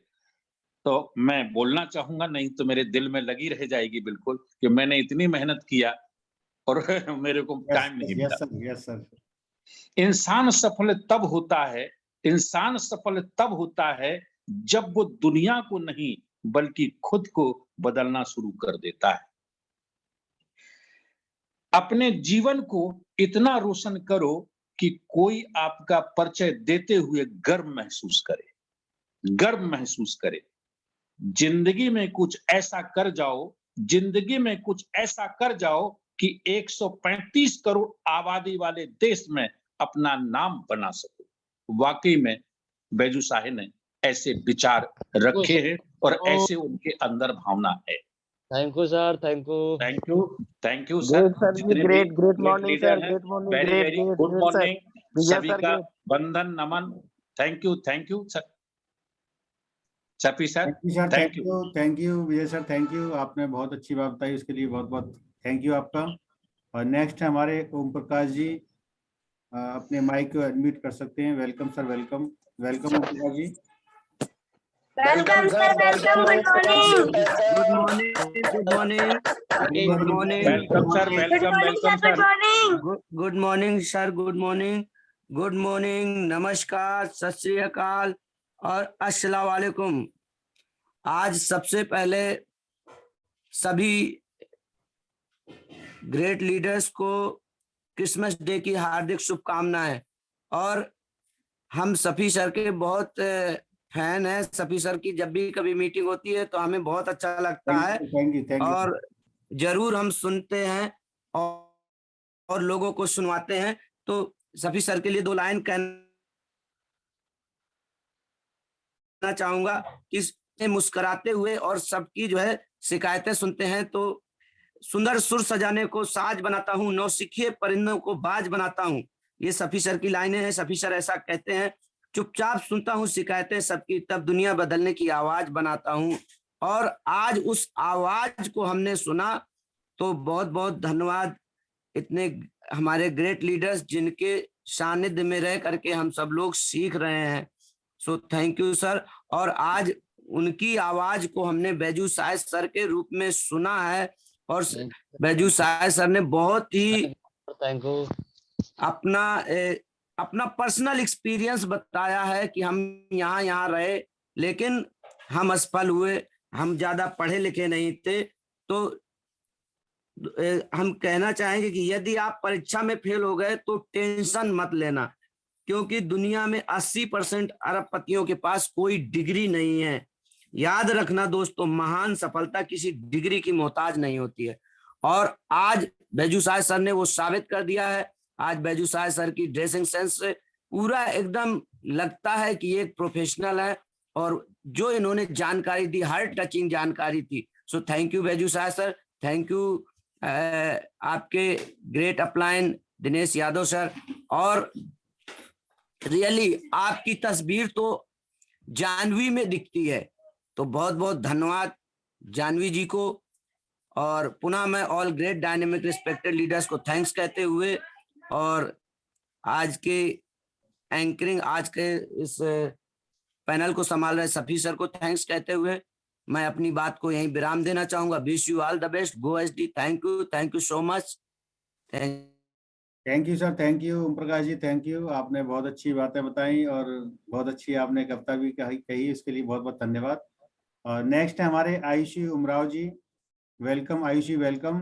S5: तो मैं बोलना चाहूंगा, नहीं तो मेरे दिल में लगी रह जाएगी बिल्कुल, कि मैंने इतनी मेहनत किया और मेरे को टाइम नहीं मिला।
S3: Yes sir.
S5: इंसान सफल तब होता है, इंसान सफल तब होता है जब वो दुनिया को नहीं बल्कि खुद को बदलना शुरू कर देता है। अपने जीवन को इतना रोशन करो कि कोई आपका परिचय देते हुए गर्व महसूस करे, गर्व महसूस करे। जिंदगी में कुछ ऐसा कर जाओ, जिंदगी में कुछ ऐसा कर जाओ कि 135 करोड़ आबादी वाले देश में अपना नाम बना सको। वाकई में बैजू साहब ने ऐसे विचार रखे हैं और ऐसे उनके अंदर भावना है।
S1: Thank you sir, thank you.
S5: Thank you sir.
S4: Great morning sir, great morning,
S5: very
S4: great
S5: very good morning,
S4: Vijay
S5: सभी
S4: सर,
S5: का
S4: ग्रेट।
S5: वंदन नमन। थैंक यू सर, चपी sir,
S3: thank you Vijay sir, thank you. आपने बहुत अच्छी बात बताई, उसके लिए बहुत बहुत थैंक यू आपका। और नेक्स्ट हमारे ओम प्रकाश जी, अपने माइक को अनम्यूट कर सकते हैं। Welcome sir, welcome welcome Om Prakash ji.
S6: Welcome sir, welcome, good morning.
S8: Good morning, good morning,
S5: welcome sir, welcome welcome sir.
S6: Good morning.
S8: Good morning sir, good morning, good morning, नमस्कार, सत श्री अकाल और अस्सलाम वालेकुम। आज सबसे पहले सभी ग्रेट लीडर्स को क्रिसमस डे की हार्दिक शुभकामनाएं। और हम सफी सर के बहुत फैन हैं। सफी सर की जब भी कभी मीटिंग होती है तो हमें बहुत अच्छा लगता है
S3: थैंक यू।
S8: और जरूर हम सुनते हैं और लोगों को सुनवाते हैं। तो सफी सर के लिए 2 लाइन कहना चाहूंगा कि मुस्कुराते हुए और सबकी जो है शिकायतें सुनते हैं तो सुंदर सुर सजाने को साज बनाता हूँ, नौसिखिए परिंदों को बाज बनाता हूँ। ये सफी सर की लाइनें हैं। सफी सर ऐसा कहते हैं, चुपचाप सुनता हूँ शिकायतें सबकी, तब दुनिया बदलने की आवाज बनाता हूँ। और आज उस आवाज को हमने सुना तो बहुत बहुत धन्यवाद इतने हमारे ग्रेट लीडर्स जिनके सानिध्य में रह करके हम सब लोग सीख रहे हैं। So thank you sir. और आज उनकी आवाज को हमने बैजू साहब सर के रूप में सुना है और बैजू साहब सर ने बहुत ही
S1: थैंक यू।
S8: अपना पर्सनल एक्सपीरियंस बताया है कि हम यहाँ रहे लेकिन हम असफल हुए, हम ज्यादा पढ़े लिखे नहीं थे। तो हम कहना चाहेंगे कि यदि आप परीक्षा में फेल हो गए तो टेंशन मत लेना, क्योंकि दुनिया में 80% अरबपतियों के पास कोई डिग्री नहीं है। याद रखना दोस्तों, महान सफलता किसी डिग्री की मोहताज नहीं होती है। और आज बैजू साहब सर ने वो साबित कर दिया है। आज बैजू साहब सर की ड्रेसिंग सेंस से पूरा एकदम लगता है कि एक प्रोफेशनल है और जो इन्होंने जानकारी दी, हार्ट टचिंग जानकारी थी। सो थैंक यू बैजू साहब सर, थैंक यू आपके great upline Dinesh Yadav sir. और रियली आपकी तस्वीर तो जानवी में दिखती है, तो बहुत बहुत धन्यवाद जानवी जी को। और पुनः मैं all great dynamic respected leaders को थैंक्स कहते हुए और आज के एंकरिंग, आज के इस पैनल को संभाल रहे सफी सर को थैंक्स कहते हुए मैं अपनी बात को यहीं विराम देना चाहूंगा। Wish you all the best, go SD. Thank you so much.
S3: Thank you sir, thank you Om Prakash ji, thank you. आपने बहुत अच्छी बातें बताई और बहुत अच्छी आपने कविता भी कही, इसके लिए बहुत बहुत धन्यवाद। और नेक्स्ट है हमारे Ayushi Umrao ji. Welcome Ayushi, welcome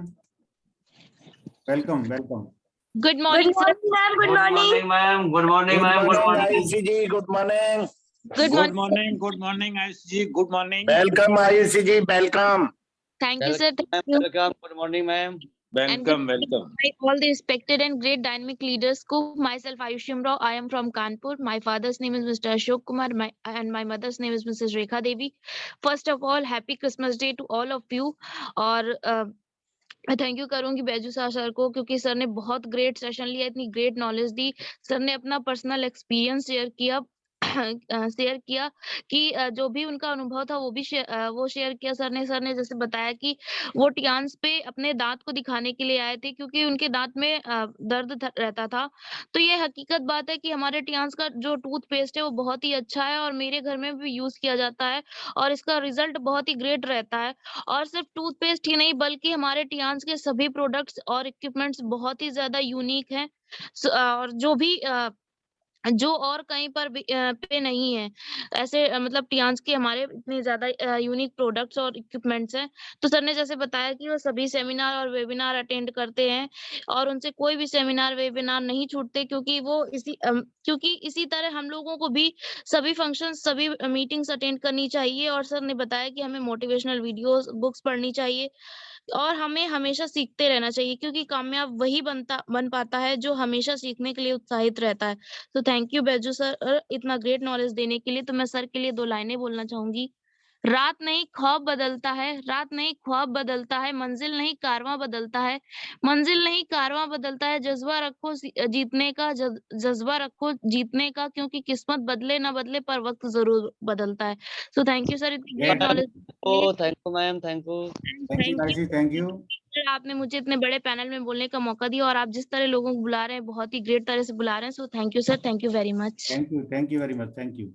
S3: welcome welcome.
S9: Good morning sir.
S6: Good morning
S1: ma'am, good morning ma'am, good morning.
S8: Ayushi ji, good morning.
S5: Good morning Ayush ji, good morning.
S8: Welcome Ayushi ji, welcome.
S9: Thank you sir, thank you.
S1: Welcome, good morning ma'am.
S5: Welcome welcome.
S9: All the respected and great dynamic leaders को myself Ayushi Rao, I am from Kanpur. My father's name is Mr. Ashok Kumar and my mother's name is Mrs. Rekha Devi. First of all, happy Christmas Day to all of you. और मैं thank you करूंगी Baiju sir को, क्योंकि sir ने बहुत great session लिया, इतनी great knowledge दी। Sir ने अपना पर्सनल एक्सपीरियंस शेयर किया शेयर किया कि जो भी उनका अनुभव था वो भी वो शेयर किया सर ने जैसे बताया कि वो टियान्स पे अपने दांत को दिखाने के लिए आए थे, क्योंकि उनके दांत में दर्द रहता था। तो ये हकीकत बात है कि हमारे टियान्स का जो टूथपेस्ट है वो बहुत ही अच्छा है और मेरे घर में भी यूज किया जाता है और इसका रिजल्ट बहुत ही ग्रेट रहता है। और सिर्फ टूथपेस्ट ही नहीं बल्कि हमारे टियान्स के सभी प्रोडक्ट्स और इक्विपमेंट्स बहुत ही ज़्यादा यूनिक हैं। और जो और कहीं पर भी पे नहीं है। ऐसे मतलब टियान्स के हमारे इतने ज़्यादा यूनिक प्रोडक्ट्स और इक्विपमेंट्स हैं। तो सर ने जैसे बताया कि वो सभी सेमिनार और वेबिनार अटेंड करते हैं और उनसे कोई भी सेमिनार, वेबिनार नहीं छूटते, क्योंकि इसी तरह हम लोगों को भी सभी फंक्शंस, सभी मीटिंग्स अटेंड करनी चाहिए। और सर ने बताया कि हमें मोटिवेशनल वीडियोज़, बुक्स पढ़नी चाहिए और हमें हमेशा सीखते रहना चाहिए, क्योंकि कामयाब वही बन पाता है जो हमेशा सीखने के लिए उत्साहित रहता है। तो थैंक यू बैजू सर इतना ग्रेट नॉलेज देने के लिए। तो मैं सर के लिए 2 लाइनें बोलना चाहूंगी। रात नहीं ख्वाब बदलता है, रात नहीं ख्वाब बदलता है, मंजिल नहीं कारवां बदलता है, मंजिल नहीं कारवां बदलता है, जज्बा रखो जीतने का, जज्बा रखो जीतने का, क्योंकि किस्मत बदले ना बदले पर वक्त जरूर बदलता है। सो थैंक यू सर इतनी ग्रेट नॉलेज के लिए।
S1: Thank you ma'am, thank you.
S3: Thank you
S9: thank
S3: ji, thank you.
S9: Sir, आपने मुझे इतने बड़े पैनल में बोलने का मौका दिया और आप जिस तरह लोगों को बुला रहे हैं, बहुत ही ग्रेट तरह से बुला रहे हैं। So thank you sir, thank you very much.
S3: Thank you very much, thank you.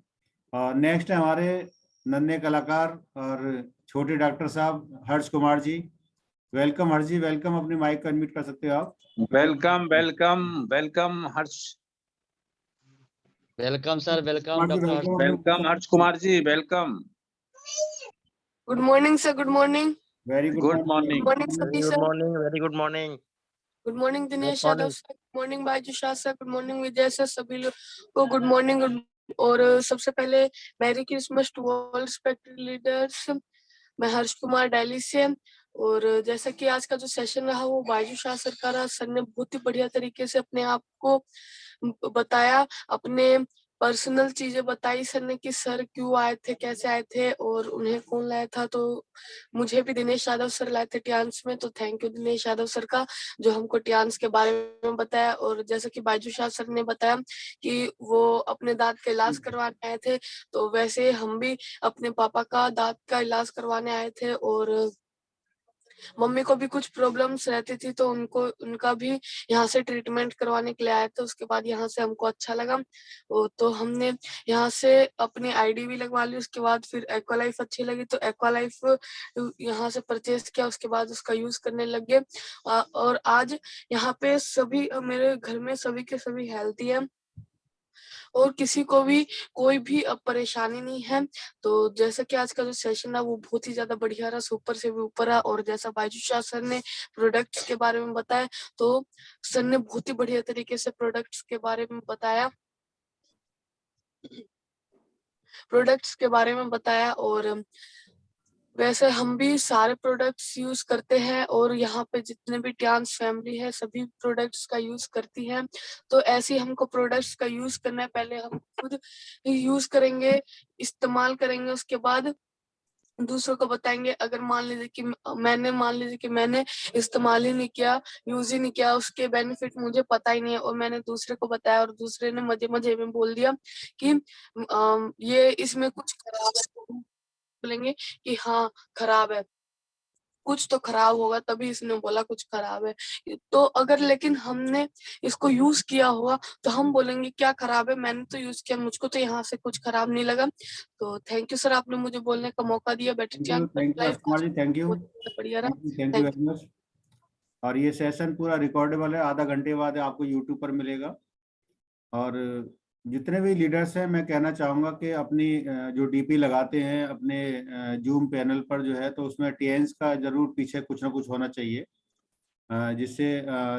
S3: और नेक्स्ट है हमारे नन्हे कलाकार और छोटे डॉक्टर साहब हर्ष कुमार जी। Welcome Harsh ji, welcome. अपनी माइक को अनम्यूट कर सकते हो आप।
S5: Welcome welcome welcome Harsh,
S1: welcome sir, welcome doctor Harsh.
S5: Welcome Harsh Kumar ji, welcome.
S6: Good morning sir, good morning.
S3: Very
S5: good morning.
S6: Morning सभी
S4: good
S6: sir.
S4: Morning, very good morning.
S6: Good morning Dinesh
S4: Good
S6: Yadav
S4: morning.
S6: Sir, good morning Baju Shah sir, good morning Vijay sir, सभी लोग को good morning. और सबसे पहले merry Christmas to all respected leaders. मैं हर्ष कुमार दिल्ली से। और जैसा कि आज का जो सेशन रहा वो बाजू शाह सर का रहा। सर ने बहुत ही बढ़िया तरीके से अपने आप को बताया, अपने पर्सनल चीजें बताई सर ने कि सर क्यों आए थे, कैसे आए थे और उन्हें कौन लाया था। तो मुझे भी दिनेश यादव सर लाए थे टियान्स में। तो thank you Dinesh Yadav sir का, जो हमको टियान्स के बारे में बताया। और जैसा कि बाजू शाह सर ने बताया कि वो अपने दांत का इलाज करवाने आए थे, तो वैसे हम भी अपने पापा का दांत का इलाज करवाने आए थे। और मम्मी को भी कुछ प्रॉब्लम्स रहती थी, तो उनका भी यहाँ से ट्रीटमेंट करवाने के लिए आए थे। उसके बाद यहाँ से हमको अच्छा लगा, तो हमने यहाँ से अपनी आईडी भी लगवा ली। उसके बाद फिर एक्वालाइफ अच्छी लगी तो एक्वालाइफ यहाँ से परचेज किया। उसके बाद उसका यूज करने लग गए और आज यहाँ पे सभी मेरे घर में सभी के सभी हेल्थी है और किसी को भी कोई भी अब परेशानी नहीं है। तो जैसा कि आज का जो सेशन है वो बहुत ही ज्यादा बढ़िया रहा, सुपर से भी ऊपर रहा। और जैसा बाजू शाह सर ने प्रोडक्ट्स के बारे में बताया, तो सर ने बहुत ही बढ़िया तरीके से प्रोडक्ट्स के बारे में बताया, और वैसे हम भी सारे प्रोडक्ट्स यूज करते हैं और यहाँ पे जितने भी टियान्स फैमिली है सभी प्रोडक्ट्स का यूज करती है। तो ऐसे ही हमको प्रोडक्ट्स का यूज करना है, पहले हम खुद यूज करेंगे, इस्तेमाल करेंगे, उसके बाद दूसरों को बताएंगे। अगर मान लीजिए कि मैंने इस्तेमाल ही नहीं किया, यूज ही नहीं किया, उसके बेनिफिट मुझे पता ही नहीं है और मैंने दूसरे को बताया और दूसरे ने मजे मजे में बोल दिया कि ये इसमें कुछ खराब है, तो बोलेंगे कि हाँ खराब है, कुछ तो खराब होगा तभी इसने बोला कुछ खराब है। तो अगर लेकिन हमने इसको यूज किया हुआ तो हम बोलेंगे क्या खराब है, मैंने तो यूज किया, मुझको तो यहाँ से कुछ खराब नहीं लगा। तो थैंक यू सर, आपने मुझे बोलने का मौका दिया। Better chance
S3: thank you Harsh Kumar ji, thank you,
S6: बढ़िया रहा।
S3: Thank you very much. और ये सेशन पूरा रिकॉर्डेबल है, आधा घंटे बाद आपको यूट्यूब पर मिलेगा। और जितने भी लीडर्स हैं मैं कहना चाहूँगा कि अपनी जो डीपी लगाते हैं अपने जूम पैनल पर जो है, तो उसमें टीएन्स का जरूर पीछे कुछ ना कुछ होना चाहिए, जिससे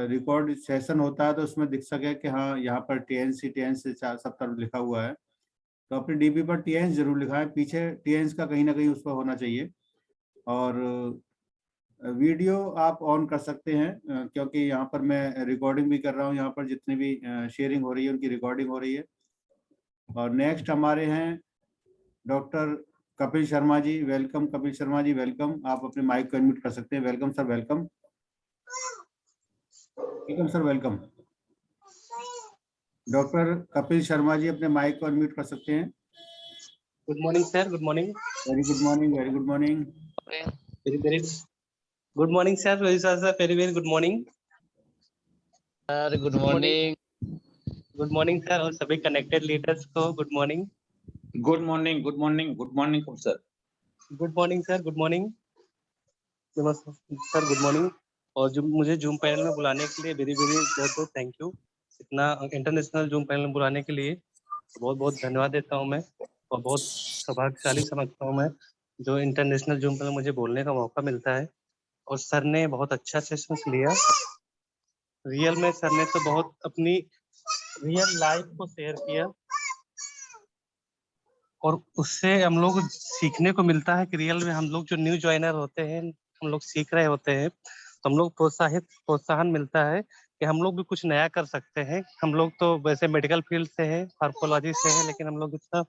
S3: रिकॉर्ड सेशन होता है तो उसमें दिख सके कि हाँ यहाँ पर टीएन्स सब तरफ लिखा हुआ है। तो अपनी डीपी पर टीएन्स जरूर लिखाएं, पीछे टीएन्स का कहीं ना कहीं उस पर होना चाहिए। और वीडियो आप ऑन कर सकते हैं, क्योंकि यहाँ पर मैं रिकॉर्डिंग भी कर रहा हूँ, यहाँ पर जितनी भी शेयरिंग हो रही है उनकी रिकॉर्डिंग हो रही है। और नेक्स्ट हमारे हैं doctor Kapil Sharma ji. Welcome Kapil Sharma ji, welcome. आप अपने माइक को अनम्यूट कर सकते हैं। Welcome sir, welcome. Welcome sir, welcome. Doctor Kapil Sharma ji अपने माइक को अनम्यूट कर सकते हैं।
S10: Good morning sir, good morning.
S3: Very good morning, very good morning.
S10: Very good morning sir, very good morning
S1: sir, good morning.
S10: Good morning sir, और सभी connected leaders को good morning.
S5: Good morning, good morning, good morning sir.
S10: Good morning sir, good morning sir, good morning. और जो मुझे zoom panel में बुलाने के लिए वेरी बहुत थैंक यू। इतना इंटरनेशनल जूम पैनल में बुलाने के लिए बहुत धन्यवाद देता हूँ मैं, और बहुत सौभाग्यशाली समझता हूँ मैं जो इंटरनेशनल जूम पैनल मुझे बोलने का मौका मिलता है। और सर ने बहुत अच्छा सेशन लिया। रियल में सर ने तो बहुत अपनी रियल लाइफ को शेयर किया, और उससे हम लोग सीखने को मिलता है कि रियल में हम लोग जो न्यू ज्वाइनर होते हैं, हम लोग सीख रहे होते हैं, तो हम लोग प्रोत्साहन मिलता है कि हम लोग भी कुछ नया कर सकते हैं। हम लोग तो वैसे मेडिकल फील्ड से है, फार्माकोलॉजी से है, लेकिन हम लोग इतना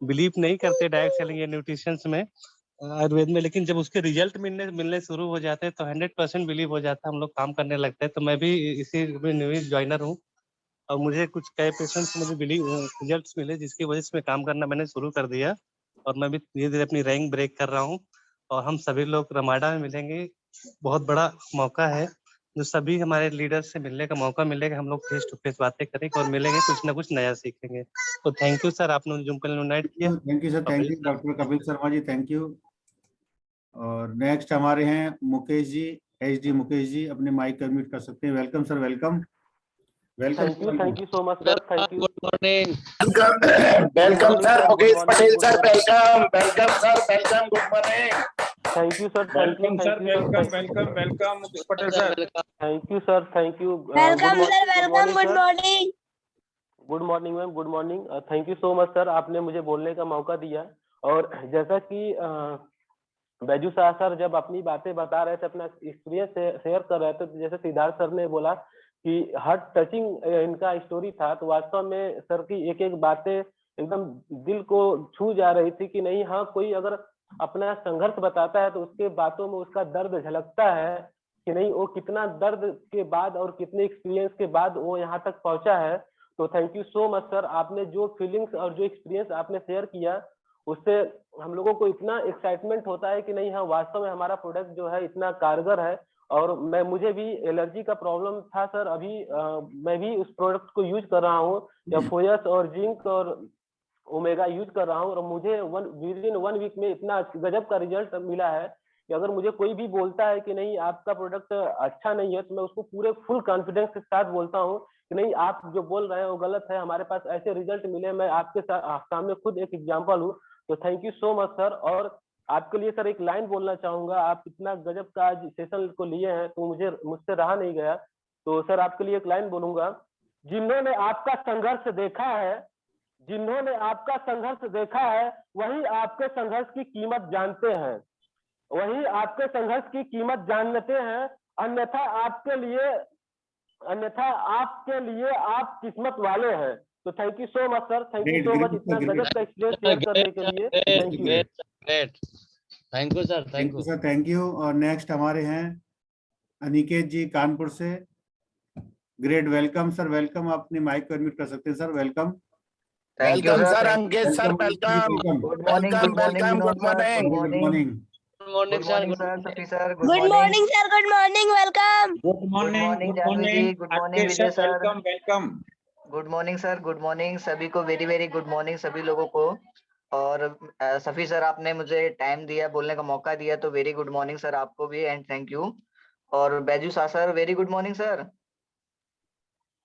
S10: बिलीव नहीं करते डायरेक्ट सेलिंग या न्यूट्रिशंस में, आयुर्वेद में। लेकिन जब उसके रिजल्ट मिलने शुरू हो जाते हैं तो 100% बिलीव हो जाता है, हम लोग काम करने लगते हैं। तो मैं भी इसी न्यू ज्वाइनर हूँ, और मुझे कुछ कई पेशेंट्स मुझे रिजल्ट्स मिले, जिसकी वजह से मैं काम करना मैंने शुरू कर दिया, और मैं भी धीरे धीरे अपनी रैंक ब्रेक कर रहा हूँ। और हम सभी लोग रमाडा में मिलेंगे, बहुत बड़ा मौका है जो सभी हमारे लीडर से मिलने का मौका मिलेगा। हम लोग फेस टू फेस बातें करेंगे और मिलेंगे, कुछ ना कुछ नया सीखेंगे। तो थैंक यू सर, आपने जूम कॉल इनवाइट किया।
S3: Thank you sir, thank you doctor Kapil Sharma ji, thank you. और नेक्स्ट हमारे हैं मुकेश जी, HD मुकेश जी, अपने माइक को अनम्यूट कर सकते हैं। Welcome sir, welcome welcome.
S10: Thank you so much sir, thank you.
S1: Good morning.
S8: Welcome sir Mukesh Patel sir, welcome sir, welcome, good morning.
S10: Thank you sir,
S5: welcome sir, welcome Mukesh Patel sir.
S10: Thank you sir, thank you.
S6: Welcome sir, welcome, good morning.
S10: Good morning ma'am, good morning. Thank you so much sir, आपने मुझे बोलने का मौका दिया। और जैसा कि Baiju Shah sir जब अपनी बातें बता रहे थे, अपना एक्सपीरियंस शेयर कर रहे थे, तो जैसे सिद्धार्थ सर ने बोला कि हार्ट टचिंग इनका स्टोरी था, तो वास्तव में सर की एक एक बातें एकदम दिल को छू जा रही थी कि नहीं, हाँ, कोई अगर अपना संघर्ष बताता है तो उसके बातों में उसका दर्द झलकता है कि नहीं, वो कितना दर्द के बाद और कितने एक्सपीरियंस के बाद वो यहाँ तक पहुंचा है। तो thank you so much sir, आपने जो फीलिंग्स और जो एक्सपीरियंस आपने शेयर किया, उससे हम लोगों को इतना एक्साइटमेंट होता है कि नहीं, हाँ, वास्तव में हमारा प्रोडक्ट जो है इतना कारगर है। और मुझे भी एलर्जी का प्रॉब्लम था सर, अभी मैं भी उस प्रोडक्ट को यूज कर रहा हूँ, या फोयस और जिंक और ओमेगा यूज कर रहा हूँ, और मुझे विद इन 1 वीक में इतना गजब का रिजल्ट मिला है कि अगर मुझे कोई भी बोलता है कि नहीं आपका प्रोडक्ट अच्छा नहीं है, तो मैं उसको पूरे फुल कॉन्फिडेंस के साथ बोलता हूँ कि नहीं, आप जो बोल रहे हैं वो गलत है, हमारे पास ऐसे रिजल्ट मिले। मैं आपके सामने खुद एक एग्जाम्पल हूँ। तो thank you so much sir. और आपके लिए सर एक लाइन बोलना चाहूंगा, आप इतना गजब का आज सेशन को लिए हैं तो मुझसे रहा नहीं गया। तो सर आपके लिए एक लाइन बोलूंगा, जिन्होंने आपका संघर्ष देखा है, जिन्होंने आपका संघर्ष देखा है, वही आपके संघर्ष की कीमत जानते हैं, वही आपके संघर्ष की कीमत जानते हैं, अन्यथा आपके लिए आप किस्मत वाले हैं। तो thank you so much sir, thank you so much इतना गजब का एक्सपीरियंस शेयर करने के लिए। Thank you,
S1: great, thank you sir, thank you
S3: sir, thank you. और नेक्स्ट हमारे हैं अनिकेत जी कानपुर से। Great, welcome sir, welcome. आप अपने माइक को अनम्यूट कर सकते हैं sir, welcome.
S8: Welcome sir Ankit sir, welcome,
S3: good
S8: welcome, welcome, good morning.
S3: Morning.
S1: Good morning sir,
S11: Safi sir,
S6: good morning sir, good morning, welcome.
S5: Good morning,
S11: Janvi ji, good morning Vijay sir,
S5: welcome, welcome.
S11: Good morning sir, good morning सभी को, very good morning सभी लोगों को। और Safi sir आपने मुझे time दिया, बोलने का मौका दिया, तो वेरी गुड मॉर्निंग सर आपको भी, एंड थैंक यू। और Baiju Shah sir, very good morning sir.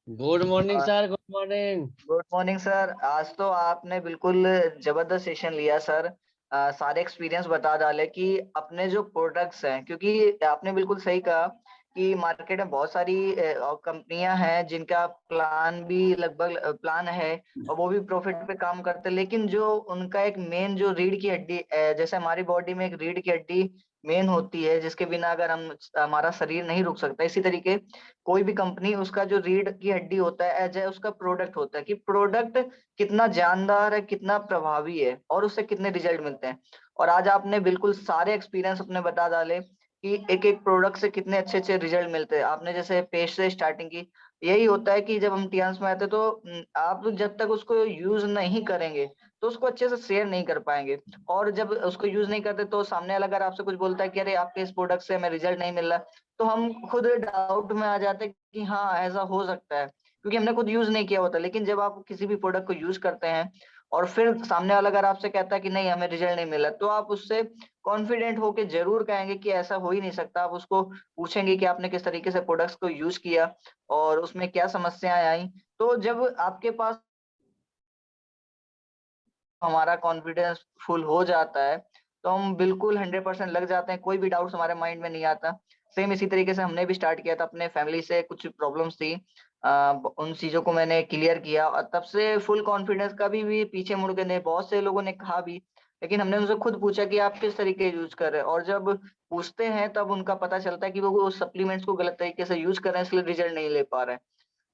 S1: Good morning sir, good morning.
S11: Good morning sir. आज तो आपने बिल्कुल जबरदस्त सेशन लिया सर, सारे एक्सपीरियंस बता डाले कि अपने जो प्रोडक्ट्स हैं, क्योंकि आपने बिल्कुल सही कहा कि मार्केट में बहुत सारी कंपनियां हैं जिनका प्लान भी लगभग प्लान है और वो भी प्रॉफिट पे काम करते हैं, लेकिन जो उनका एक मेन जो रीढ़ की हड्डी, जैसे हमारी बॉडी में एक रीढ़ की हड्डी मेन होती है जिसके बिना अगर हमारा शरीर नहीं रुक सकता, इसी तरीके कोई भी कंपनी उसका जो रीढ़ की हड्डी होता है एज ए उसका प्रोडक्ट होता है कि प्रोडक्ट कितना जानदार है, कितना प्रभावी है और उससे कितने रिजल्ट मिलते हैं। और आज आपने बिल्कुल सारे एक्सपीरियंस अपने बता डाले कि एक एक प्रोडक्ट से कितने अच्छे अच्छे रिजल्ट मिलते हैं। आपने जैसे पेस्ट से स्टार्टिंग की, यही होता है कि जब हम टीएम्स में आते तो आप जब तक उसको यूज नहीं करेंगे तो उसको अच्छे से शेयर नहीं कर पाएंगे, और जब उसको यूज नहीं करते तो सामने वाला अगर आपसे कुछ बोलता है कि अरे आपके इस प्रोडक्ट से हमें रिजल्ट नहीं मिल रहा, तो हम खुद डाउट में आ जाते हैं कि हाँ ऐसा हो सकता है, क्योंकि हमने खुद यूज नहीं किया होता। लेकिन जब आप किसी भी प्रोडक्ट को यूज करते हैं और फिर सामने वाला अगर आपसे कहता है कि नहीं हमें रिजल्ट नहीं मिला, तो आप उससे कॉन्फिडेंट होके जरूर कहेंगे कि ऐसा हो ही नहीं सकता। आप उसको पूछेंगे कि आपने किस तरीके से प्रोडक्ट्स को यूज किया और उसमें क्या समस्याएं आई। तो जब आपके पास हमारा कॉन्फिडेंस फुल हो जाता है तो हम बिल्कुल 100% लग जाते हैं, कोई भी डाउट्स हमारे माइंड में नहीं आता। सेम इसी तरीके से हमने भी स्टार्ट किया था, अपने फैमिली से कुछ प्रॉब्लम्स थी, उन चीजों को मैंने क्लियर किया और तब से फुल कॉन्फिडेंस। कभी भी पीछे मुड़ के नहीं, बहुत से लोगों ने कहा भी, लेकिन हमने उनसे खुद पूछा कि आप किस तरीके यूज कर रहे हैं, और जब पूछते हैं तब उनका पता चलता है कि वो सप्लीमेंट्स को गलत तरीके से यूज कर रहे हैं, इसलिए रिजल्ट नहीं ले पा रहे हैं।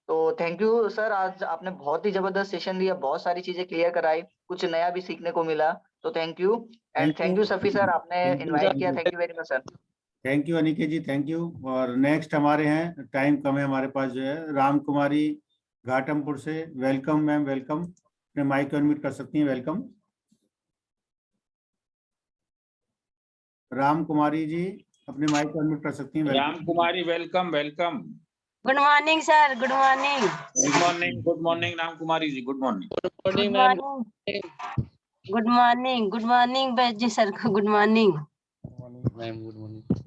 S11: तो थैंक यू सर, आज आपने बहुत ही जबरदस्त सेशन दिया, बहुत सारी चीजें क्लियर कराई, कुछ नया भी सीखने को मिला। तो thank you, and thank you Safi sir, आपने इनवाइट किया। Thank you very much sir.
S3: Thank you Aniket ji, thank you. और नेक्स्ट हमारे हैं, टाइम कम है हमारे पास, जो है राम कुमारी घाटमपुर से। Welcome ma'am, welcome. अपने माइक को अनम्यूट कर सकती हैं। वेलकम राम कुमारी जी, अपने माइक को अनम्यूट कर सकती हैं।
S5: Ram Kumari welcome welcome.
S12: Good morning sir, good morning.
S5: Good morning Ram Kumari ji, good morning.
S12: Good morning, good morning, good morning Baiji sir को good morning.
S1: Ma'am good morning.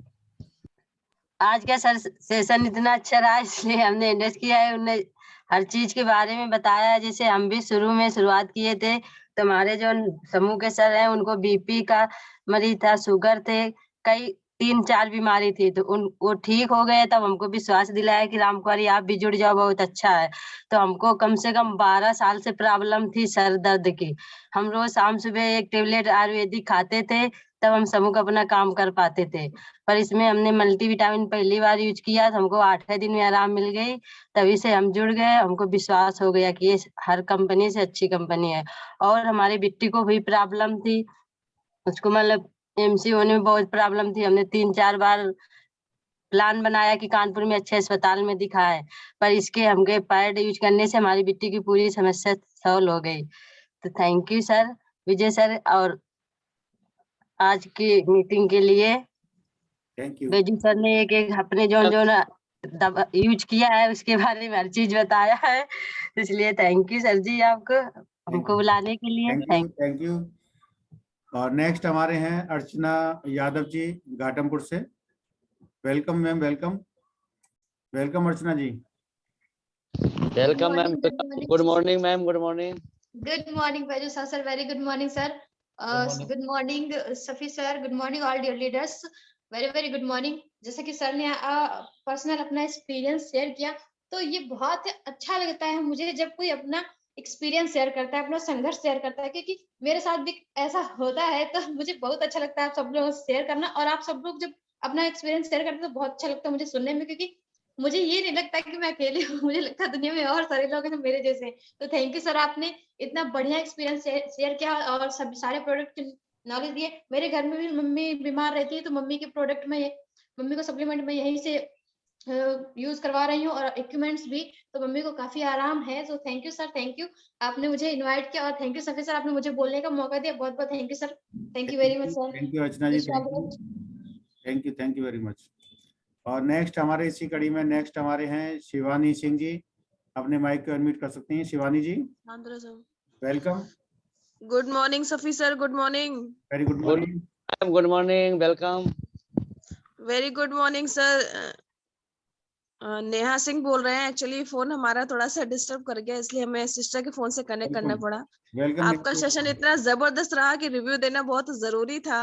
S12: आज का सर सेशन इतना अच्छा रहा, इसलिए हमने इंडस्ट किया है। उन्हें हर चीज के बारे में बताया है। जैसे हम भी शुरू में शुरुआत किए थे तो हमारे जो समूह के सर हैं उनको बीपी का मरीज था, शुगर थे, कई 3-4 बीमारी थी, तो वो ठीक हो गए। तब हमको विश्वास दिलाया कि राम कुमारी आप भी जुड़ जाओ, बहुत अच्छा है। तो हमको कम से कम 12 साल से प्रॉब्लम थी सर दर्द की। हम रोज शाम सुबह एक टेबलेट आयुर्वेदिक खाते थे, तब हम समूह का अपना काम कर पाते थे। पर इसमें हमने मल्टीविटामिन पहली बार यूज किया तो हमको 8वें दिन में आराम मिल गई। तभी से हम जुड़ गए, हमको विश्वास हो गया कि ये हर कंपनी से अच्छी कंपनी है। और हमारी बिट्टी को भी प्रॉब्लम थी, उसको मतलब एमसी होने में बहुत प्रॉब्लम थी। हमने 3-4 बार प्लान बनाया कि कानपुर में अच्छे अस्पताल में दिखाए, पर इसके हमके पैड यूज करने से हमारी बिट्टी की पूरी समस्या सॉल्व हो गई। तो thank you sir, Vijay sir, और आज की मीटिंग के लिए
S3: थैंक यू।
S12: बेजू सर ने एक एक अपने जो जो दवा यूज किया है उसके बारे में हर चीज बताया है, इसलिए थैंक यू सर जी आपको हमको बुलाने के लिए।
S3: Thank you. और नेक्स्ट हमारे हैं अर्चना यादव जी घाटमपुर से। Welcome ma'am, welcome. Welcome Archana ji.
S1: Welcome ma'am. Good morning ma'am, good morning.
S13: Good morning, Baju sir. Very good morning, sir. Good morning, Safi sir. Good morning, all dear leaders. Very good morning. जैसे कि sir ने personal अपना experience share किया, तो ये बहुत अच्छा लगता है मुझे जब कोई अपना एक्सपीरियंस शेयर करता है, अपना संघर्ष शेयर करता है, क्योंकि मेरे साथ भी ऐसा होता है। तो मुझे बहुत अच्छा लगता है आप सब लोग शेयर करना, और आप सब लोग जब अपना एक्सपीरियंस शेयर करते हैं तो बहुत अच्छा लगता है मुझे सुनने में, क्योंकि मुझे ये नहीं लगता कि मैं अकेली हूँ, मुझे लगता है दुनिया में और सारे लोग हैं मेरे जैसे। तो थैंक यू सर, आपने इतना बढ़िया एक्सपीरियंस शेयर किया और सब सारे प्रोडक्ट नॉलेज दिए। मेरे घर में भी मम्मी बीमार रहती है, तो मम्मी के प्रोडक्ट में, मम्मी को सप्लीमेंट में यहीं से यूज करवा रही हूँ, और इक्विपमेंट्स भी, तो मम्मी को काफी आराम है। तो thank you sir, thank you, आपने मुझे इनवाइट किया, और थैंक यू सफी सर, आपने मुझे बोलने का मौका दिया। बहुत बहुत thank you sir, thank you very much sir.
S3: Thank you Archana ji, thank you very much. और नेक्स्ट हमारे इसी कड़ी में नेक्स्ट हमारे हैं शिवानी सिंह जी, अपने माइक को अनम्यूट कर सकती हैं Shivani ji. Welcome.
S14: Good morning Safi sir, good morning.
S3: Very good morning.
S1: Good morning, welcome.
S14: Very good morning sir. Neha Singh बोल रहे हैं। एक्चुअली फोन हमारा थोड़ा सा डिस्टर्ब कर गया, इसलिए हमें सिस्टर के फोन से कनेक्ट करना पड़ा। आपका सेशन इतना जबरदस्त रहा कि रिव्यू देना बहुत जरूरी था।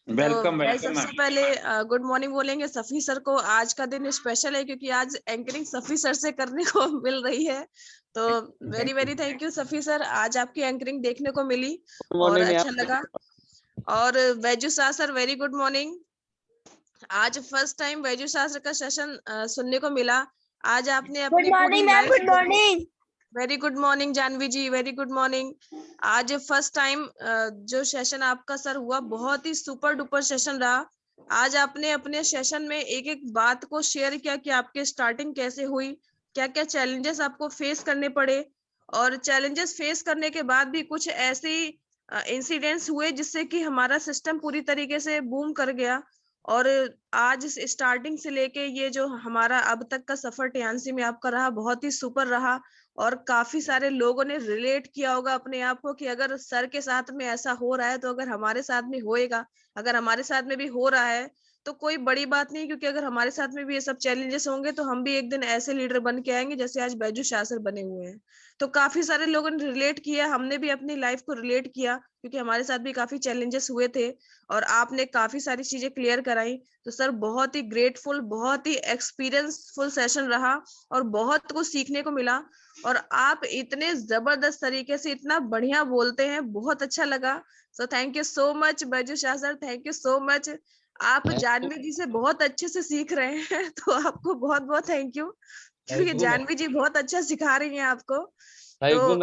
S5: वेलकम
S14: तो सबसे पहले गुड मॉर्निंग बोलेंगे सफी सर को। आज का दिन स्पेशल है क्योंकि आज एंकरिंग सफी सर से करने को मिल रही है, तो very thank you Safi sir, आज आपकी एंकरिंग देखने को मिली और अच्छा लगा। और Baiju sir very good morning. आज फर्स्ट टाइम बैजू सर का सेशन सुनने को मिला। आज आपने अपनी
S6: good morning ma'am, good morning.
S14: Very good morning Janvi ji, very good morning. आज फर्स्ट टाइम जो सेशन आपका सर हुआ, बहुत ही सुपर डुपर सेशन रहा। आज आपने अपने सेशन में एक एक बात को शेयर किया कि आपके स्टार्टिंग कैसे हुई, क्या क्या चैलेंजेस आपको फेस करने पड़े, और चैलेंजेस फेस करने के बाद भी कुछ ऐसे इंसिडेंट्स हुए जिससे कि हमारा सिस्टम पूरी तरीके से बूम कर गया। और आज इस स्टार्टिंग से लेके ये जो हमारा अब तक का सफर टीएनसी में आपका रहा, बहुत ही सुपर रहा। और काफी सारे लोगों ने रिलेट किया होगा अपने आप को कि अगर सर के साथ में ऐसा हो रहा है तो अगर हमारे साथ में होएगा, अगर हमारे साथ में भी हो रहा है तो कोई बड़ी बात नहीं, क्योंकि अगर हमारे साथ में भी ये सब चैलेंजेस होंगे तो हम भी एक दिन ऐसे लीडर बन के आएंगे जैसे आज बैजू शाह सर बने हुए हैं। तो काफी सारे लोगों ने रिलेट किया, हमने भी अपनी लाइफ को रिलेट किया, क्योंकि हमारे साथ भी काफी चैलेंजेस हुए थे और आपने काफी सारी चीजें क्लियर कराई। तो सर बहुत ही ग्रेटफुल, बहुत ही एक्सपीरियंसफुल सेशन रहा और बहुत कुछ सीखने को मिला। और आप इतने जबरदस्त तरीके से इतना बढ़िया बोलते हैं, बहुत अच्छा लगा। सो thank you so much Baiju Shah sir, thank you so much. आप जानवी जी से बहुत अच्छे से सीख रहे हैं तो आपको बहुत बहुत थैंक यू, क्योंकि जानवी जी बहुत अच्छा सिखा रही हैं आपको। तो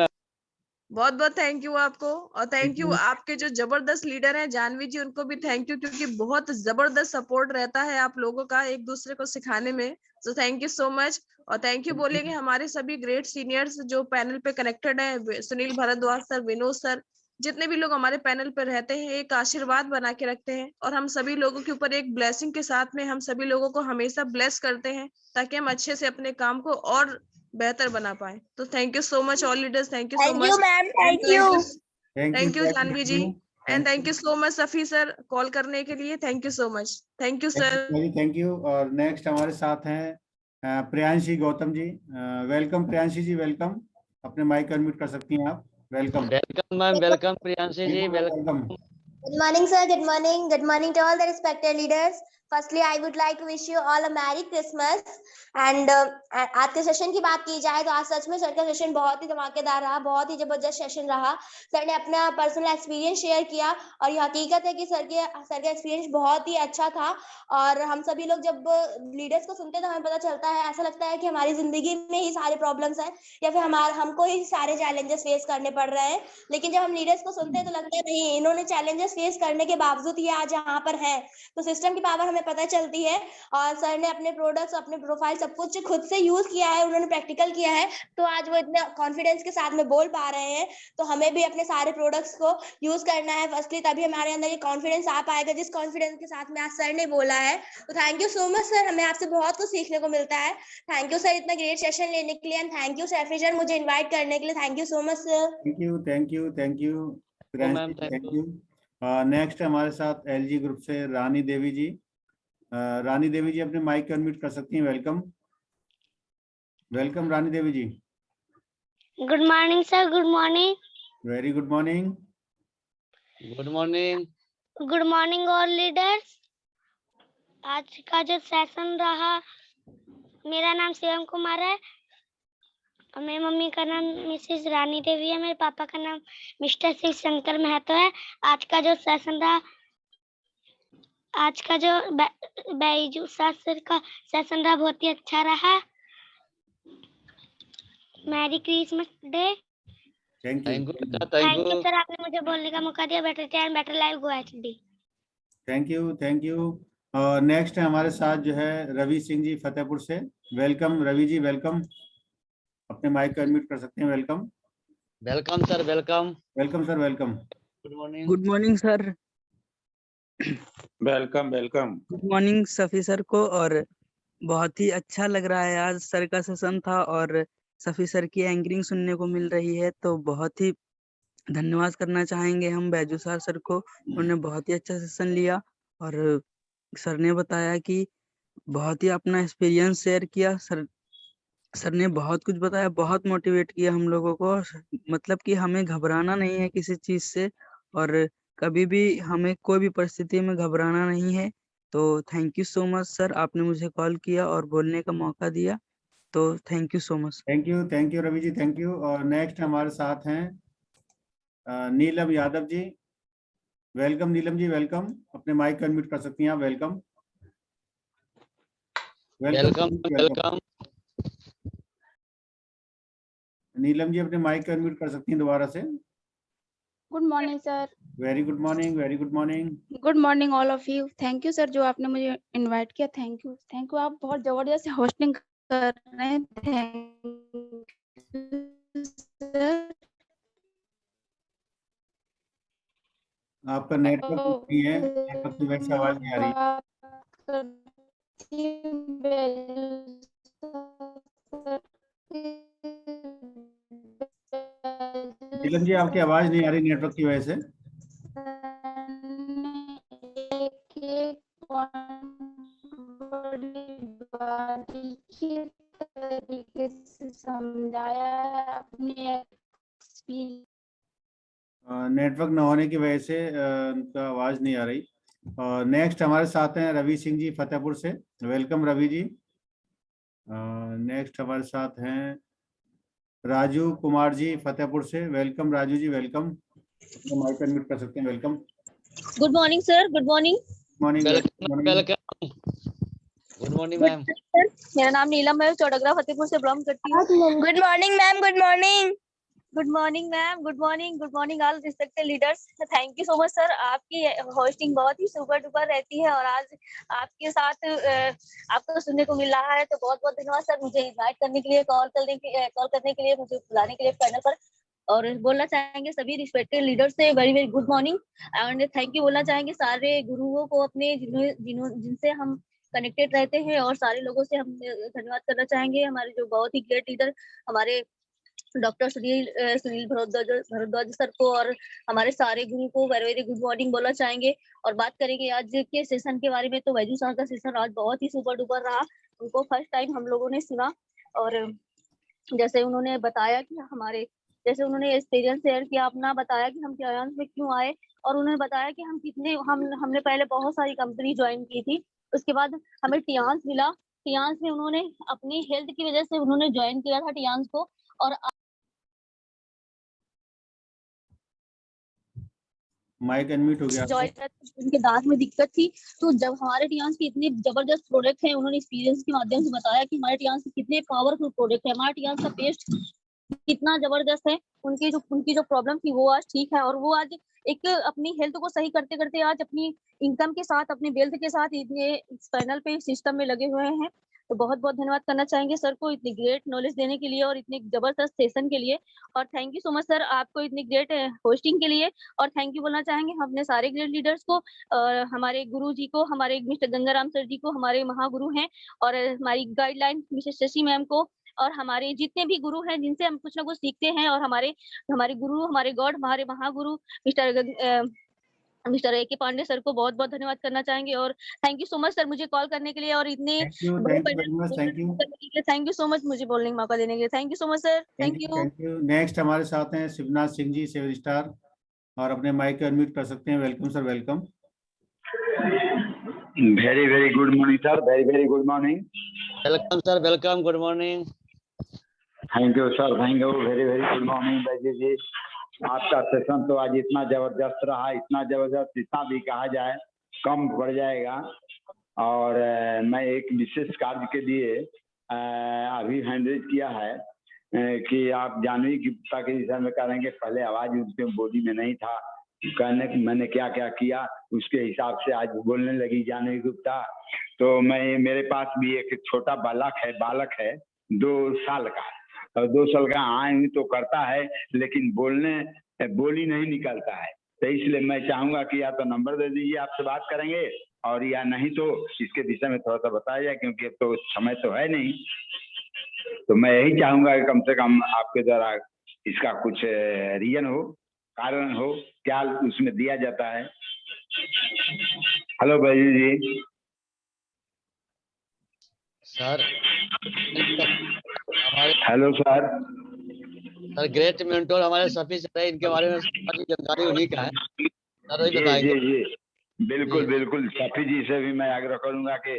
S14: बहुत बहुत थैंक यू आपको, और थैंक यू आपके जो जबरदस्त लीडर हैं जानवी जी, उनको भी थैंक यू, क्योंकि बहुत जबरदस्त सपोर्ट रहता है आप लोगों का एक दूसरे को सिखाने में। सो थैंक यू सो मच। और थैंक यू बोलेंगे हमारे सभी ग्रेट सीनियर्स जो पैनल पे कनेक्टेड है, सुनील भारद्वाज सर, विनोद सर, जितने भी लोग हमारे पैनल पर रहते हैं, एक आशीर्वाद बना के रखते हैं और हम सभी लोगों के ऊपर एक ब्लेसिंग के साथ में हम सभी लोगों को हमेशा ब्लेस करते हैं ताकि हम अच्छे से अपने काम को और बेहतर बना पाए। तो thank you so much all leaders, thank you so
S6: thank you
S14: much
S6: ma'am, thank you.
S14: Thank you Janvi ji, and thank you so much Safi sir call करने के लिए। Thank you so much, thank you sir.
S3: Thank you. और next हमारे साथ हैं Priyanshi Gautam ji. Welcome Priyanshi ji, welcome. अपने mic unmute कर सकती हैं आप। Welcome.
S1: Welcome ma'am, welcome Priyanshi ji, welcome.
S6: Good morning, sir. Good morning. Good morning to all the respected leaders. Firstly, I would like to wish you all a Merry Christmas. And आज के session की बात की जाए तो आज सच में सर का सेशन बहुत ही धमाकेदार रहा, बहुत ही जबरदस्त सेशन रहा। सर ने अपना पर्सनल एक्सपीरियंस शेयर किया और ये हकीकत है कि सर का एक्सपीरियंस बहुत ही अच्छा था। और हम सभी लोग जब लीडर्स को सुनते हैं तो हमें पता चलता है, ऐसा लगता है कि हमारी जिंदगी में ही सारे प्रॉब्लम्स हैं या फिर हमको ही सारे चैलेंजेस फेस करने पड़ रहे हैं। लेकिन जब हम लीडर्स को सुनते हैं तो लगता है नहीं, इन्होंने चैलेंजेस फेस करने के बावजूद ये आज यहाँ पर है। तो सिस्टम की पावर हमें पता चलती है। और सर ने अपने प्रोडक्ट्स, अपने प्रोफाइल सब कुछ खुद से यूज किया है, उन्होंने प्रैक्टिकल किया है, तो आज वो इतने कॉन्फिडेंस के साथ में बोल पा रहे हैं। तो हमें भी अपने सारे प्रोडक्ट्स को यूज करना है फर्स्टली, तभी हमारे अंदर ये कॉन्फिडेंस आ पाएगा जिस कॉन्फिडेंस के साथ में आज सर ने बोला है। तो thank you so much sir, हमें आपसे बहुत कुछ सीखने को मिलता है। थैंक यू सर इतना ग्रेट सेशन लेने के लिए, and thank you Saifi sir मुझे इन्वाइट करने के लिए। Thank you so much sir.
S3: Thank you, thank you, thank you Priyanshi, thank you. Next हमारे साथ एलजी ग्रुप से रानी देवी जी। रानी देवी जी अपने माइक अनम्यूट कर सकती हैं। Welcome, welcome Rani Devi ji.
S15: Good morning sir, good morning.
S3: Very good morning.
S1: Good morning.
S15: Good morning all leaders. आज का जो सेशन रहा, मेरा नाम शिवम कुमार है और मेरी मम्मी का नाम मिसेस रानी देवी है, मेरे पापा का नाम मिस्टर शिव शंकर महतो है। आज का जो सेशन रहा, आज का जो बैजू सर का सेशन रहा बहुत ही अच्छा रहा। Merry Christmas day.
S3: Thank you,
S15: thank you sir, आपने मुझे बोलने का मौका दिया। Better time better life go HD.
S3: Thank you, thank you. Next है हमारे साथ जो है रवि सिंह जी फतेहपुर से। Welcome Ravi ji, welcome. अपने माइक को अनम्यूट कर सकते हैं। Welcome.
S1: Welcome sir, welcome.
S3: Welcome sir, welcome.
S1: Good morning.
S16: Good morning sir.
S5: Welcome, welcome.
S16: Good morning Safi sir को। और बहुत ही अच्छा लग रहा है, आज सर का सेशन था और सफी सर की एंकरिंग सुनने को मिल रही है, तो बहुत ही धन्यवाद करना चाहेंगे हम बैजू सर को। उन्होंने बहुत ही अच्छा सेशन लिया और सर ने बताया कि बहुत ही अपना एक्सपीरियंस शेयर किया। सर ने बहुत कुछ बताया, बहुत मोटिवेट किया हम लोगों को। मतलब कि हमें घबराना नहीं है किसी चीज से और कभी भी हमें कोई भी परिस्थिति में घबराना नहीं है। तो thank you so much sir, आपने मुझे कॉल किया और बोलने का मौका दिया, तो thank you so much.
S3: Thank you Ravi ji, thank you. और नेक्स्ट हमारे साथ हैं नीलम यादव जी। Welcome Neelam ji, welcome. अपने माइक को अनम्यूट कर सकती हैं आप। Welcome,
S1: welcome, welcome.
S3: Neelam ji अपने माइक को अनम्यूट कर सकती हैं दोबारा से।
S17: Good morning sir.
S3: Very good morning, very good morning.
S17: Good morning all of you. Thank you sir जो आपने मुझे इनवाइट किया। Thank you, thank you. आप बहुत जबरदस्त होस्टिंग कर रहे हैं। Thank you sir.
S3: आपका नेटवर्क नहीं है, नेटवर्क की वजह से आवाज नहीं आ रही। नीलम जी आपकी आवाज नहीं आ रही नेटवर्क की वजह से।
S17: तरीके से समझाया है अपने
S3: नेटवर्क न होने की वजह से उनका आवाज नहीं आ रही। और नेक्स्ट हमारे साथ हैं रवि सिंह जी फतेहपुर से। वेलकम रवि जी। नेक्स्ट हमारे साथ हैं राजू कुमार जी फतेहपुर से। Welcome Raju ji, welcome. Mic unmute कर सकते हैं। Welcome.
S18: Good morning sir. Good morning.
S3: Morning.
S1: Welcome. Good morning ma'am.
S18: मेरा नाम नीलम है, चौड़गरा फतेहपुर से बिलोंग करती हूँ।
S6: Good morning ma'am. Good morning.
S18: Good morning ma'am. Good morning. Good morning all respected leaders. Thank you so much sir. आपकी hosting बहुत ही super duper रहती है और आज आपके साथ आपको सुनने को मिल रहा है, तो बहुत बहुत धन्यवाद सर मुझे इनवाइट करने के लिए, कॉल करने के लिए, मुझे बुलाने के लिए पैनल पर। और बोलना चाहेंगे सभी रिस्पेक्टेड लीडर्स से very very good morning and thank you बोलना चाहेंगे सारे गुरुओं को अपने जिनसे हम कनेक्टेड रहते हैं, और सारे लोगों से हम धन्यवाद करना चाहेंगे। हमारे जो बहुत ही ग्रेट लीडर हमारे डॉक्टर सुनील भारद्वाज सर को और हमारे सारे गुरु को वेरी वेरी गुड मॉर्निंग बोलना चाहेंगे। और बात करेंगे आज के सेशन के बारे में, तो वैजू सर का सेशन आज बहुत ही सुपर डुपर रहा। उनको फर्स्ट टाइम हम लोगों ने सुना, और जैसे उन्होंने बताया कि जैसे उन्होंने एक्सपीरियंस शेयर किया अपना, बताया कि हम क्लायंस में क्यों आए, और उन्होंने बताया कि हमने पहले बहुत सारी कंपनी ज्वाइन की थी, उसके बाद हमें टियांस मिला। टियांस में उन्होंने अपनी हेल्थ की वजह से उन्होंने ज्वाइन किया था टियांस को, और
S3: माइक अनम्यूट हो गया।
S18: उनके दांत में दिक्कत थी, तो जब हमारे टियांस के इतने जबरदस्त प्रोडक्ट हैं, उन्होंने एक्सपीरियंस के माध्यम से बताया कि हमारे टियांस के कितने पावरफुल प्रोडक्ट है, हमारे टियांस का पेस्ट कितना जबरदस्त है। उनकी जो प्रॉब्लम थी वो आज ठीक है, और वो आज एक अपनी हेल्थ को सही करते करते आज अपनी इनकम के साथ, अपने वेल्थ के साथ इतने पैनल पे सिस्टम में लगे हुए हैं। तो बहुत बहुत धन्यवाद करना चाहेंगे सर को इतनी ग्रेट नॉलेज देने के लिए और इतने जबरदस्त सेशन के लिए। और thank you so much sir आपको इतनी ग्रेट होस्टिंग के लिए। और थैंक यू बोलना चाहेंगे हम अपने सारे ग्रेट लीडर्स को, हमारे गुरु जी को, हमारे मिस्टर गंगाराम सर जी को, हमारे महागुरु हैं, और हमारी गाइडलाइन मिसेस शशि मैम को, और हमारे जितने भी गुरु हैं जिनसे हम कुछ ना कुछ सीखते हैं, और हमारे गुरु, हमारे गॉड, हमारे महागुरु मिस्टर ए के पांडे सर को बहुत बहुत धन्यवाद करना चाहेंगे। और thank you so much sir मुझे कॉल करने के लिए, और इतने थैंक यू सो मच मुझे बोलने का मौका देने के लिए। Thank you so much sir. Thank you.
S3: Next हमारे साथ हैं शिवनाथ सिंह जी सिविल स्टार, और अपने माइक को अनम्यूट कर सकते हैं। Welcome sir, welcome.
S19: Very very good morning sir. Very very good morning.
S1: Welcome sir, welcome. Good morning.
S19: Thank you sir, thank you. Very very good morning Baiju ji. आपका सेशन तो आज इतना जबरदस्त रहा, इतना जबरदस्त, इतना भी कहा जाए कम पड़ जाएगा। और मैं एक विशेष कार्य के लिए अभी हैंडल किया है कि आप जानवी गुप्ता के विषय में करेंगे। पहले आवाज उसके बॉडी में नहीं था, कहने कि मैंने क्या क्या किया उसके हिसाब से आज बोलने लगी जानवी गुप्ता। तो मेरे पास भी एक छोटा बालक है 2 साल का, और 2 साल का आए तो करता है, लेकिन बोली नहीं निकलता है। तो इसलिए मैं चाहूंगा कि या तो नंबर दे दीजिए, आपसे बात करेंगे, और या नहीं तो इसके विषय में थोड़ा सा बताया जाए, क्योंकि तो समय तो है नहीं। तो मैं यही चाहूंगा कि कम से कम आपके द्वारा इसका कुछ रीजन हो, कारण हो, क्या उसमें दिया जाता है। हेलो भाई जी।
S1: Sir
S19: hello sir.
S1: Sir great mentor हमारे सफी सर है, इनके बारे में सारी जानकारी उन्हीं का है सर, वही बताएंगे।
S19: जी बिल्कुल बिल्कुल। सफी जी से भी मैं आग्रह करूंगा कि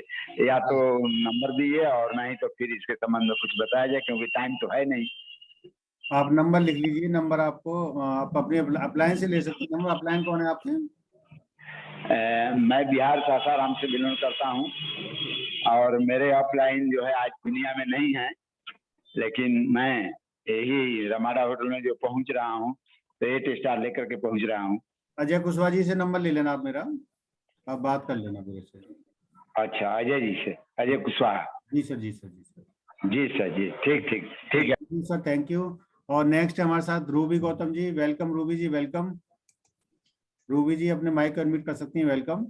S19: या तो नंबर दीजिए, और नहीं तो फिर इसके संबंध में कुछ बताया जाए, क्योंकि टाइम तो है नहीं।
S3: आप नंबर लिख लीजिए। नंबर आपको आप अपने अपलाइन से ले सकते हैं। नंबर अपलाइन कौन है आपके?
S19: मैं बिहार सासाराम से बिलोंग करता हूं, और मेरे अपलाइन जो है आज दुनिया में नहीं है, लेकिन मैं यही रमाडा होटल में जो पहुंच रहा हूं, तो 8 स्टार लेकर के पहुंच रहा हूँ।
S3: अजय कुशवाहा जी से नंबर ले लेना आप मेरा, आप बात कर लेना मेरे से।
S19: अच्छा, अजय जी से, अजय कुशवाहा।
S3: जी सर, जी सर, जी सर,
S19: जी सर, जी ठीक ठीक ठीक है
S3: सर, थैंक यू। और नेक्स्ट हमारे साथ रूबी गौतम जी। Welcome Ruby ji, welcome. रूबी जी अपने माइक अनम्यूट कर सकती हैं। Welcome.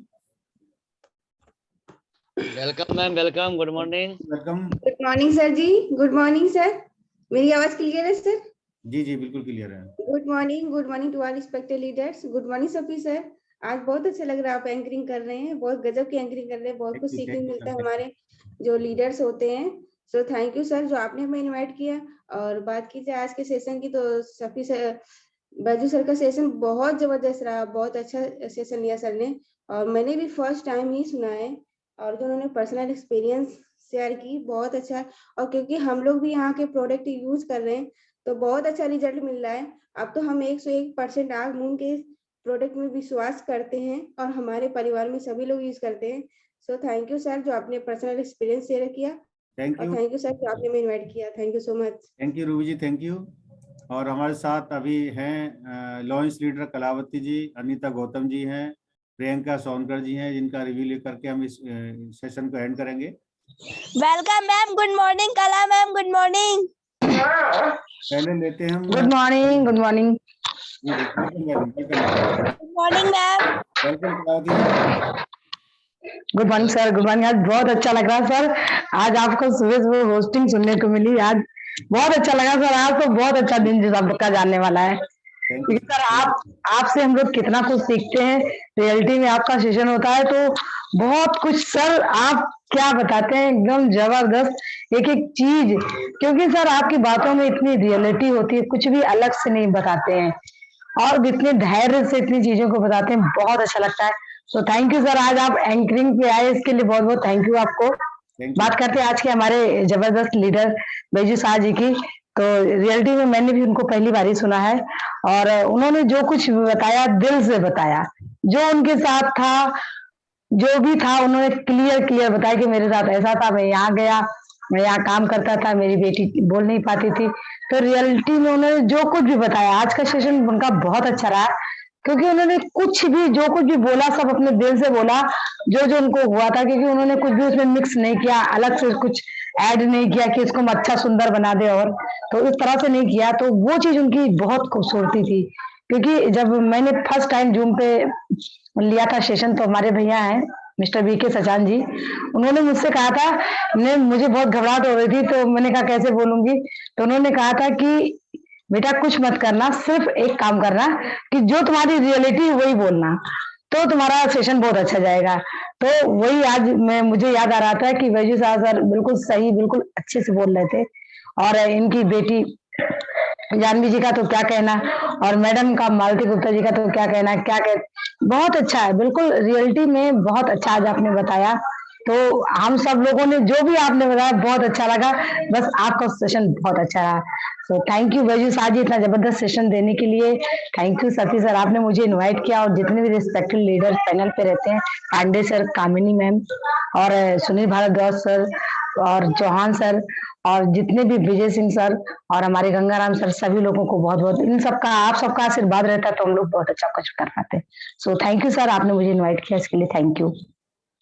S1: Welcome ma'am, welcome. Good morning.
S3: Welcome.
S20: Good morning sir ji. Good morning sir. मेरी आवाज क्लियर है सर?
S3: जी जी बिल्कुल क्लियर है।
S20: Good morning to all respected leaders. Good morning Safi sir. आज बहुत अच्छा लग रहा है, आप एंकरिंग कर रहे हैं, बहुत गजब की एंकरिंग कर रहे हैं, बहुत कुछ सीखने को मिलता है हमारे जो लीडर्स होते हैं। सो थैंक यू सर जो आपने हमें इनवाइट किया। और बात की जाए आज के सेशन की, तो सफी सर, बैजू सर का सेशन बहुत जबरदस्त रहा, बहुत अच्छा सेशन लिया सर ने। और मैंने भी फर्स्ट टाइम ही सुना है, और जो उन्होंने पर्सनल एक्सपीरियंस शेयर की, बहुत अच्छा। और क्योंकि हम लोग भी यहाँ के प्रोडक्ट यूज कर रहे हैं, तो बहुत अच्छा रिजल्ट मिल रहा है। अब तो हम 101% आग मूंग के प्रोडक्ट में विश्वास करते हैं, और हमारे परिवार में सभी लोग यूज करते हैं। सो थैंक यू सर जो आपने पर्सनल एक्सपीरियंस शेयर किया।
S3: थैंक
S20: और
S3: यू।
S20: थैंक यू सर जो आपने हमें इनवाइट किया। Thank you so much.
S3: Thank you Ruby ji, thank you. और हमारे साथ अभी हैं लॉन्च लीडर कलावती जी, अनीता गौतम जी हैं, प्रियंका सोनकर जी हैं, जिनका रिव्यू लेकर के हम इस सेशन को एंड करेंगे।
S6: Welcome ma'am, good morning Kala ma'am, good morning.
S3: पहले लेते हैं हम
S12: good morning, good morning.
S6: Good morning ma'am.
S3: Welcome Kalavati ji.
S12: Good morning sir, good morning. आज बहुत अच्छा लग रहा है सर, आज आपको सुबह सुबह होस्टिंग सुनने को मिली, आज बहुत अच्छा लगा सर। आज तो बहुत अच्छा दिन जो सब का जाने वाला है, क्योंकि सर आपसे हम लोग कितना कुछ सीखते हैं। रियलिटी में आपका सेशन होता है तो बहुत कुछ सर आप क्या बताते हैं, एकदम जबरदस्त एक एक चीज। क्योंकि सर आपकी बातों में इतनी रियलिटी होती है, कुछ भी अलग से नहीं बताते हैं, और इतने धैर्य से इतनी चीजों को बताते हैं, बहुत अच्छा लगता है। तो थैंक यू सर, आज आप एंकरिंग पे आए, इसके लिए बहुत बहुत थैंक यू आपको। बात करते हैं आज के हमारे जबरदस्त लीडर बैजू शाह जी की। तो रियलिटी में मैंने भी उनको पहली बार ही सुना है, और उन्होंने जो कुछ बताया दिल से बताया, जो उनके साथ था, जो भी था, उन्होंने क्लियर बताया कि मेरे साथ ऐसा था, मैं यहाँ गया, मैं यहाँ काम करता था, मेरी बेटी बोल नहीं पाती थी। तो रियलिटी में उन्होंने जो कुछ भी बताया, आज का सेशन उनका बहुत अच्छा रहा, क्योंकि उन्होंने कुछ भी जो कुछ भी बोला सब अपने दिल से बोला, जो जो उनको हुआ था। क्योंकि उन्होंने कुछ भी उसमें मिक्स नहीं किया, अलग से कुछ ऐड नहीं किया कि इसको हम अच्छा सुंदर बना दे, और तो इस तरह से नहीं किया। तो वो चीज उनकी बहुत खूबसूरती थी। क्योंकि जब मैंने फर्स्ट टाइम जूम पे लिया था सेशन, तो हमारे भैया हैं मिस्टर बीके सचान जी, उन्होंने मुझसे कहा था, मुझे बहुत घबराहट हो रही थी, तो मैंने कहा कैसे बोलूंगी, तो उन्होंने कहा था कि बेटा कुछ मत करना, सिर्फ एक काम करना कि जो तुम्हारी रियलिटी है वही बोलना, तो तुम्हारा सेशन बहुत अच्छा जाएगा। तो वही आज मुझे याद आ रहा था कि बैजू साहब सर बिल्कुल सही, बिल्कुल अच्छे से बोल रहे थे। और इनकी बेटी जानवी जी का तो क्या कहना, और मैडम का मालती गुप्ता जी का तो क्या कहना, बहुत अच्छा है, बिल्कुल रियलिटी में बहुत अच्छा आज आपने बताया। तो हम सब लोगों ने जो भी आपने बताया बहुत अच्छा लगा, बस आपका सेशन बहुत अच्छा रहा। So thank you Baiju Shah ji इतना जबरदस्त सेशन देने के लिए। थैंक यू सती सर, आपने मुझे इनवाइट किया, और जितने भी रिस्पेक्टेड लीडर पैनल पे रहते हैं, पांडे सर, कामिनी मैम, और सुनील भारद्वाज सर, और चौहान सर, और जितने भी विजय सिंह सर, और हमारे गंगाराम सर, सभी लोगों को बहुत बहुत इन सबका, आप सबका आशीर्वाद रहता तो हम लोग बहुत अच्छा कुछ कर पाते। सो थैंक यू सर, आपने मुझे इन्वाइट किया, इसके लिए thank you.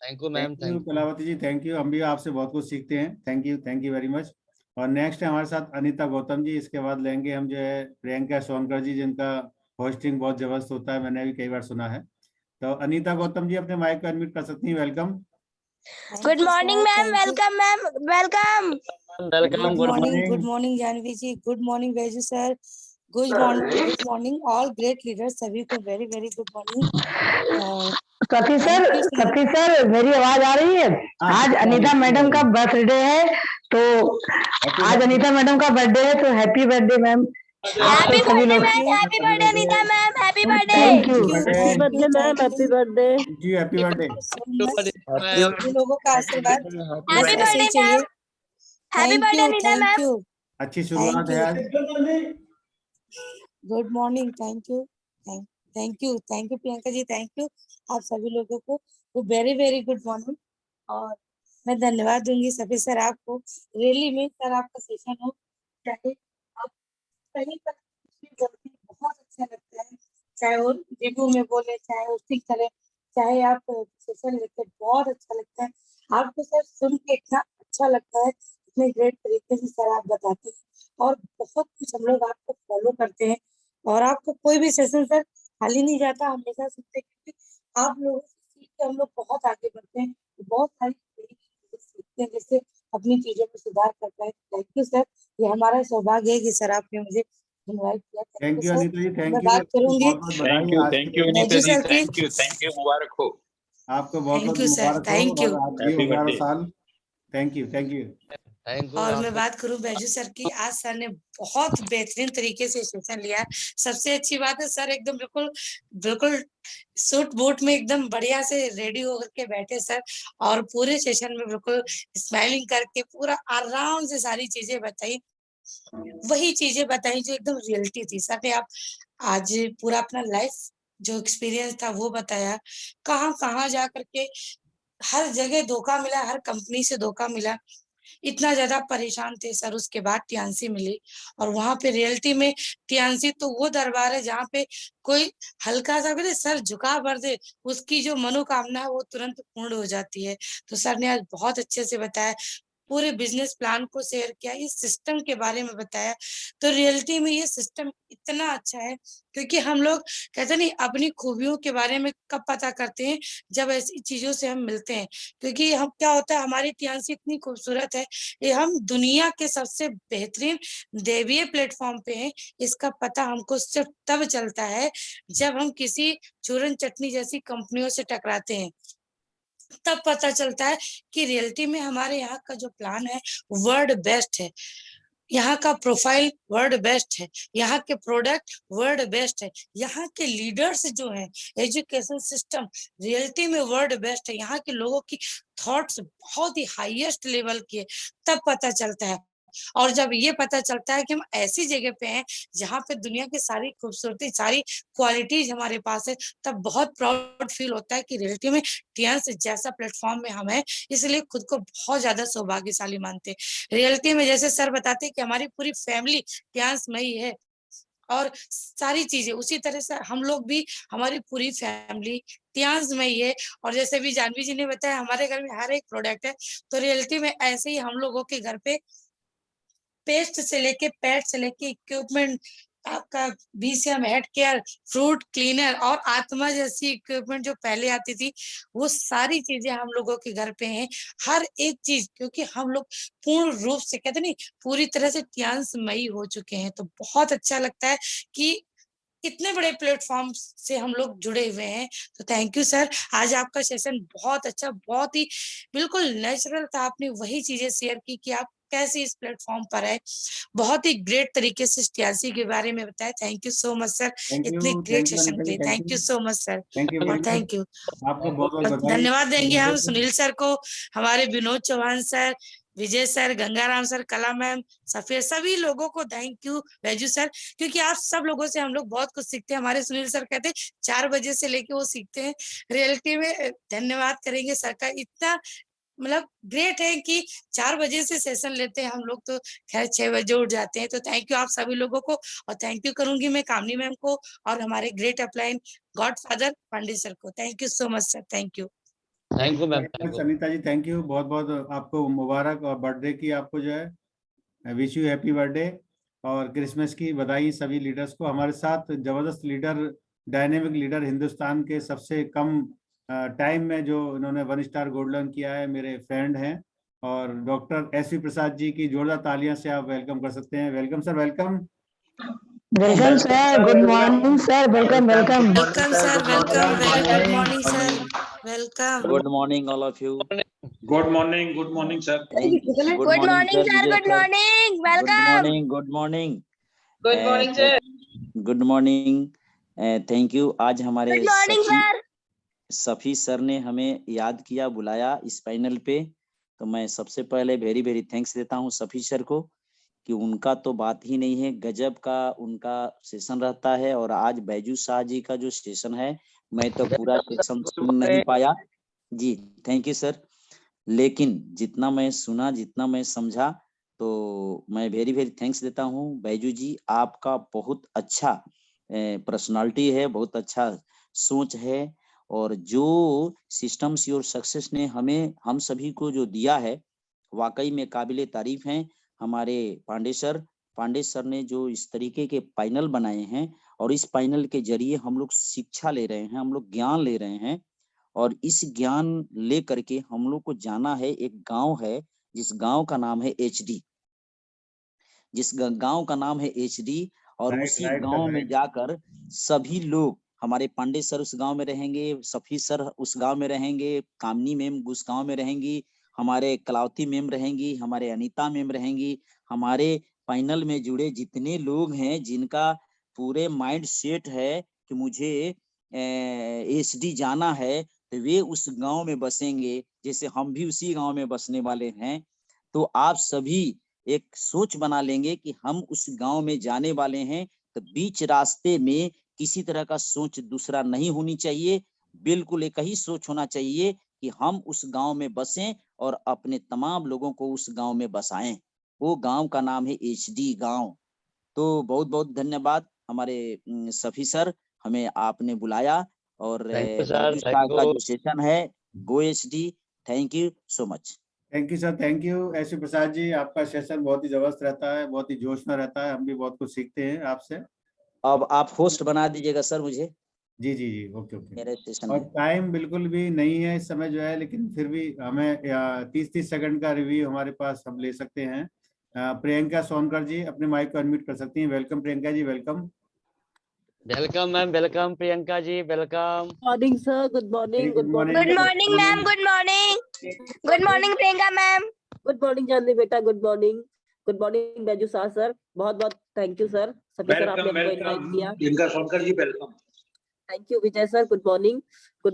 S1: Thank you ma'am,
S3: thank you Kalavati ji, thank you. हम भी आपसे बहुत कुछ सीखते हैं। Thank you very much. और नेक्स्ट है हमारे साथ अनीता गौतम जी। इसके बाद लेंगे हम जो है प्रियंका सोनकर जी, जिनका होस्टिंग बहुत जबरदस्त होता है, मैंने भी कई बार सुना है। तो अनीता गौतम जी अपने माइक को अनम्यूट कर सकती हैं। Welcome.
S6: Good morning ma'am, welcome ma'am, welcome.
S1: Welcome.
S21: Good morning Janvi ji, good morning Baiju sir, good morning all great leaders, सभी को very very good morning.
S12: Sati sir मेरी आवाज आ रही है? आज अनीता मैडम का बर्थडे है, तो आज अनीता मैडम का बर्थडे है, तो happy birthday ma'am.
S6: Happy birthday ma'am, happy birthday Anita ma'am, happy birthday.
S12: Thank you.
S21: Happy birthday ma'am, happy birthday
S3: जी, हैप्पी बर्थडे।
S21: सभी लोगों का आशीर्वाद
S6: हैप्पी
S21: ऐसे ही
S6: बर्थडे
S21: चाहिए।
S6: Ma'am, happy birthday Anita
S21: thank
S6: ma'am.
S21: You,
S3: अच्छी शुरुआत है आज।
S21: Good morning, thank you, thank you Priyanka ji, thank you आप सभी लोगों को वेरी वेरी गुड मॉर्निंग। और मैं धन्यवाद दूंगी सभी सर आपको, रियली में सर आपका सेशन हो चाहे आप कहीं पर बहुत अच्छा लगता है, चाहे वो रिव्यू में बोले, चाहे होस्टिंग करे, चाहे आप सेशन लेते, बहुत अच्छा लगता है। आपको सर सुन के इतना अच्छा लगता है, इतने ग्रेट तरीके से सर आप बताते हैं और बहुत कुछ हम लोग आपको फॉलो करते हैं और आपको कोई भी सेशन सर खाली नहीं जाता, हमेशा सुनते हैं, क्योंकि आप लोगों से सीख के हम लोग बहुत आगे बढ़ते हैं, बहुत सारी नई चीजें सीखते हैं, जैसे अपनी चीजों में सुधार करते हैं। थैंक यू सर, ये हमारा सौभाग्य है कि सर आपने मुझे इनवाइट किया।
S3: Thank you Anita ji, thank
S21: मैं
S3: यू,
S21: बात करूंगी
S3: बहुत बहुत बधाई आज के दिन।
S21: अनीता जी,
S5: थैंक यू, मुबारक हो
S3: आपको बहुत बहुत
S21: थैंक यू सर,
S3: मुबारक हो
S21: थैंक यू।
S3: और आप जियो 11 साल। Thank you, thank you.
S1: Thank you
S21: और मैं
S1: आपको।
S21: बात करूं बैजू सर की, आज सर ने बहुत बेहतरीन तरीके से सेशन लिया। सबसे अच्छी बात है सर एकदम बिल्कुल बिल्कुल सूट बूट में एकदम बढ़िया से रेडी होकर के बैठे सर, और पूरे सेशन में बिल्कुल स्माइलिंग करके पूरा आराम से सारी चीजें बताई, वही चीजें बताई जो एकदम रियलिटी थी। सर ने आप आज पूरा अपना लाइफ जो एक्सपीरियंस था वो बताया, कहाँ कहाँ जा करके हर जगह धोखा मिला, हर कंपनी से धोखा मिला, इतना ज्यादा परेशान थे सर। उसके बाद टीएनसी मिली और वहां पे रियलिटी में टीएनसी तो वो दरबार है जहाँ पे कोई हल्का सा भी सर झुका भर दे, उसकी जो मनोकामना है वो तुरंत पूर्ण हो जाती है। तो सर ने आज बहुत अच्छे से बताया, पूरे बिजनेस प्लान को शेयर किया, इस सिस्टम के बारे में बताया। तो रियलिटी में ये सिस्टम इतना अच्छा है, क्योंकि हम लोग कहते नहीं अपनी खूबियों के बारे में कब पता करते हैं, जब ऐसी चीजों से हम मिलते हैं। क्योंकि हम क्या होता है, हमारी टीएनसी इतनी खूबसूरत है, ये हम दुनिया के सबसे बेहतरीन दैवीय प्लेटफॉर्म पे हैं। इसका पता हमको सिर्फ तब चलता है जब हम किसी चूरन चटनी जैसी कंपनियों से टकराते हैं, तब पता चलता है कि रियलिटी में हमारे यहाँ का जो प्लान है वर्ल्ड बेस्ट है, यहाँ का प्रोफाइल वर्ल्ड बेस्ट है, यहाँ के प्रोडक्ट वर्ल्ड बेस्ट है, यहाँ के लीडर्स जो हैं, एजुकेशन सिस्टम रियलिटी में वर्ल्ड बेस्ट है, यहाँ के लोगों की थॉट्स बहुत ही हाईएस्ट लेवल की है, तब पता चलता है। और जब ये पता चलता है कि हम ऐसी जगह पे हैं जहाँ पे दुनिया की सारी खूबसूरती, सारी क्वालिटीज हमारे पास है, तब बहुत प्राउड फील होता है कि रियलिटी में टीएनस जैसा प्लेटफॉर्म में हम हैं, इसलिए खुद को बहुत ज्यादा सौभाग्यशाली मानते हैं। रियलिटी में जैसे सर बताते हैं कि हमारी पूरी फैमिली टीएनस में ही है और सारी चीजें उसी तरह से हम लोग भी, हमारी पूरी फैमिली टीएनस में ही है। और जैसे भी जानवी जी ने बताया हमारे घर में हर एक प्रोडक्ट है, तो रियलिटी में ऐसे ही हम लोगों के घर पे पेस्ट से लेके पैड से लेके इक्विपमेंट, आपका BCM head care, fruit cleaner और आत्मा जैसी इक्विपमेंट जो पहले आती थी, वो सारी चीजें हम लोगों के घर पे हैं। हर एक चीज, क्योंकि हम लोग पूर्ण रूप से कहते नहीं पूरी तरह से टीएनसमयी हो चुके हैं। तो बहुत अच्छा लगता है कि इतने बड़े प्लेटफॉर्म से हम लोग जुड़े हुए हैं। तो थैंक यू सर, आज आपका सेशन बहुत अच्छा, बहुत ही बिल्कुल नेचुरल था। आपने वही चीजें शेयर की कि आप कैसे इस प्लेटफॉर्म पर है, बहुत ही ग्रेट तरीके से टीएनसी के बारे में बताया। Thank you so much sir, इतने ग्रेट सेशन के लिए thank you so much sir, और थैंक यू।
S3: आपको बहुत बहुत
S21: और
S3: बधाई।
S21: धन्यवाद देंगे हम सुनील सर को, हमारे Vinod Chauhan sir, Vijay sir, Gangaram sir, कला मैम, सफिया, सभी लोगों को थैंक यू बैजू सर, क्योंकि आप सब लोगों से हम लोग बहुत कुछ सीखते हैं। हमारे सुनील सर कहते हैं 4 बजे से लेके वो सीखते हैं। रियलिटी में धन्यवाद करेंगे सर का, इतना मतलब ग्रेट है कि 4 बजे से सेशन लेते हैं हम लोग, तो खैर 6 बजे उठ जाते हैं। तो थैंक यू आप सभी लोगों को, और थैंक यू करूंगी मैं कामनी मैम को और हमारे great upline godfather Pandey sir को। Thank you so much sir, thank you.
S1: Thank you ma'am, thank you.
S3: Sunita ji thank you, बहुत बहुत आपको मुबारक, और बर्थडे की आपको जो है विश यू हैप्पी बर्थडे, और क्रिसमस की बधाई सभी लीडर्स को। हमारे साथ जबरदस्त लीडर, डायनेमिक लीडर, हिंदुस्तान के सबसे कम टाइम में जो इन्होंने 1 स्टार गोल्डन किया है, मेरे फ्रेंड हैं, और डॉक्टर एसवी प्रसाद जी की जोरदार तालियां से आप वेलकम कर सकते हैं। Welcome sir, welcome.
S2: Welcome sir, good morning sir, welcome welcome.
S21: Welcome sir, welcome, very good morning sir, welcome.
S22: Good morning, all of you.
S5: Good morning sir.
S21: Good morning
S22: sir,
S21: sir,
S22: Vijay
S21: good
S22: sir.
S21: Morning,
S22: Good
S21: welcome.
S22: morning, good morning.
S21: Good morning sir.
S22: Good morning. Thank you. आज हमारे
S21: good morning sir.
S22: Safi sir ने हमें याद किया, बुलाया इस panel पे, तो मैं सबसे पहले वेरी वेरी थैंक्स देता हूँ सफी सर को, कि उनका तो बात ही नहीं है, गजब का उनका सेशन रहता है। और आज बैजू शाह जी का जो सेशन है, मैं तो पूरा सेशन सुन नहीं पाया जी, थैंक यू सर, लेकिन जितना मैं सुना, जितना मैं समझा, तो मैं वेरी वेरी थैंक्स देता हूँ बैजू जी। आपका बहुत अच्छा पर्सनालिटी है, बहुत अच्छा सोच है, और जो सिस्टम्स योर सक्सेस ने हमें हम सभी को जो दिया है वाकई में काबिले तारीफ हैं। हमारे पांडे सर ने जो इस तरीके के पैनल बनाए हैं, और इस पैनल के जरिए हम लोग शिक्षा ले रहे हैं, हम लोग ज्ञान ले रहे हैं, और इस ज्ञान ले करके हम लोग को जाना है। एक गांव है जिस गांव का नाम है एचडी, और उसी गांव में जाकर सभी लोग, हमारे पांडे सर उस गांव में रहेंगे, सफी सर उस गांव में रहेंगे, कामनी मैम उस गांव में रहेंगी, हमारे कलावती मैम रहेंगी, हमारे अनीता मैम रहेंगी, हमारे पैनल में जुड़े जितने लोग हैं जिनका पूरे माइंड सेट है कि मुझे एचडी जाना है, तो वे उस गांव में बसेंगे, जैसे हम भी उसी गांव में बसने वाले हैं। तो आप सभी एक सोच बना लेंगे कि हम उस गांव में जाने वाले हैं, तो बीच रास्ते में किसी तरह का सोच दूसरा नहीं होनी चाहिए, बिल्कुल एक ही सोच होना चाहिए कि हम उस गांव में बसें और अपने तमाम लोगों को उस गांव में बसाएं। वो गांव का नाम है एचडी गांव। तो बहुत बहुत धन्यवाद हमारे सफी सर, हमें आपने बुलाया, और का जो सेशन है go HD. Thank you so much.
S3: Thank you sir, thank you SP Prasad ji. आपका सेशन बहुत ही जबरदस्त रहता है, बहुत ही जोश में रहता है, हम भी बहुत कुछ सीखते हैं आपसे।
S22: अब आप होस्ट बना दीजिएगा सर मुझे।
S3: जी जी जी, ओके ओके।
S22: मेरे सेशन
S3: और
S22: में
S3: टाइम बिल्कुल भी नहीं है इस समय जो है, लेकिन फिर भी हमें 30-30 सेकंड का रिव्यू हमारे पास हम ले सकते हैं। प्रियंका सोनकर जी अपने माइक को अनम्यूट कर सकती हैं। Welcome Priyanka ji, welcome.
S1: Welcome ma'am, welcome Priyanka ji, welcome.
S2: Morning sir, good morning, good morning,
S6: good morning ma'am, good morning Priyanka ma'am,
S2: good morning Janhvi बेटा, गुड मॉर्निंग बैजू सर। बहुत बहुत थैंक यू सर, सभी सर आपने हमको इनवाइट किया।
S5: Priyanka Sonkar ji welcome.
S2: Thank you Vijay sir, good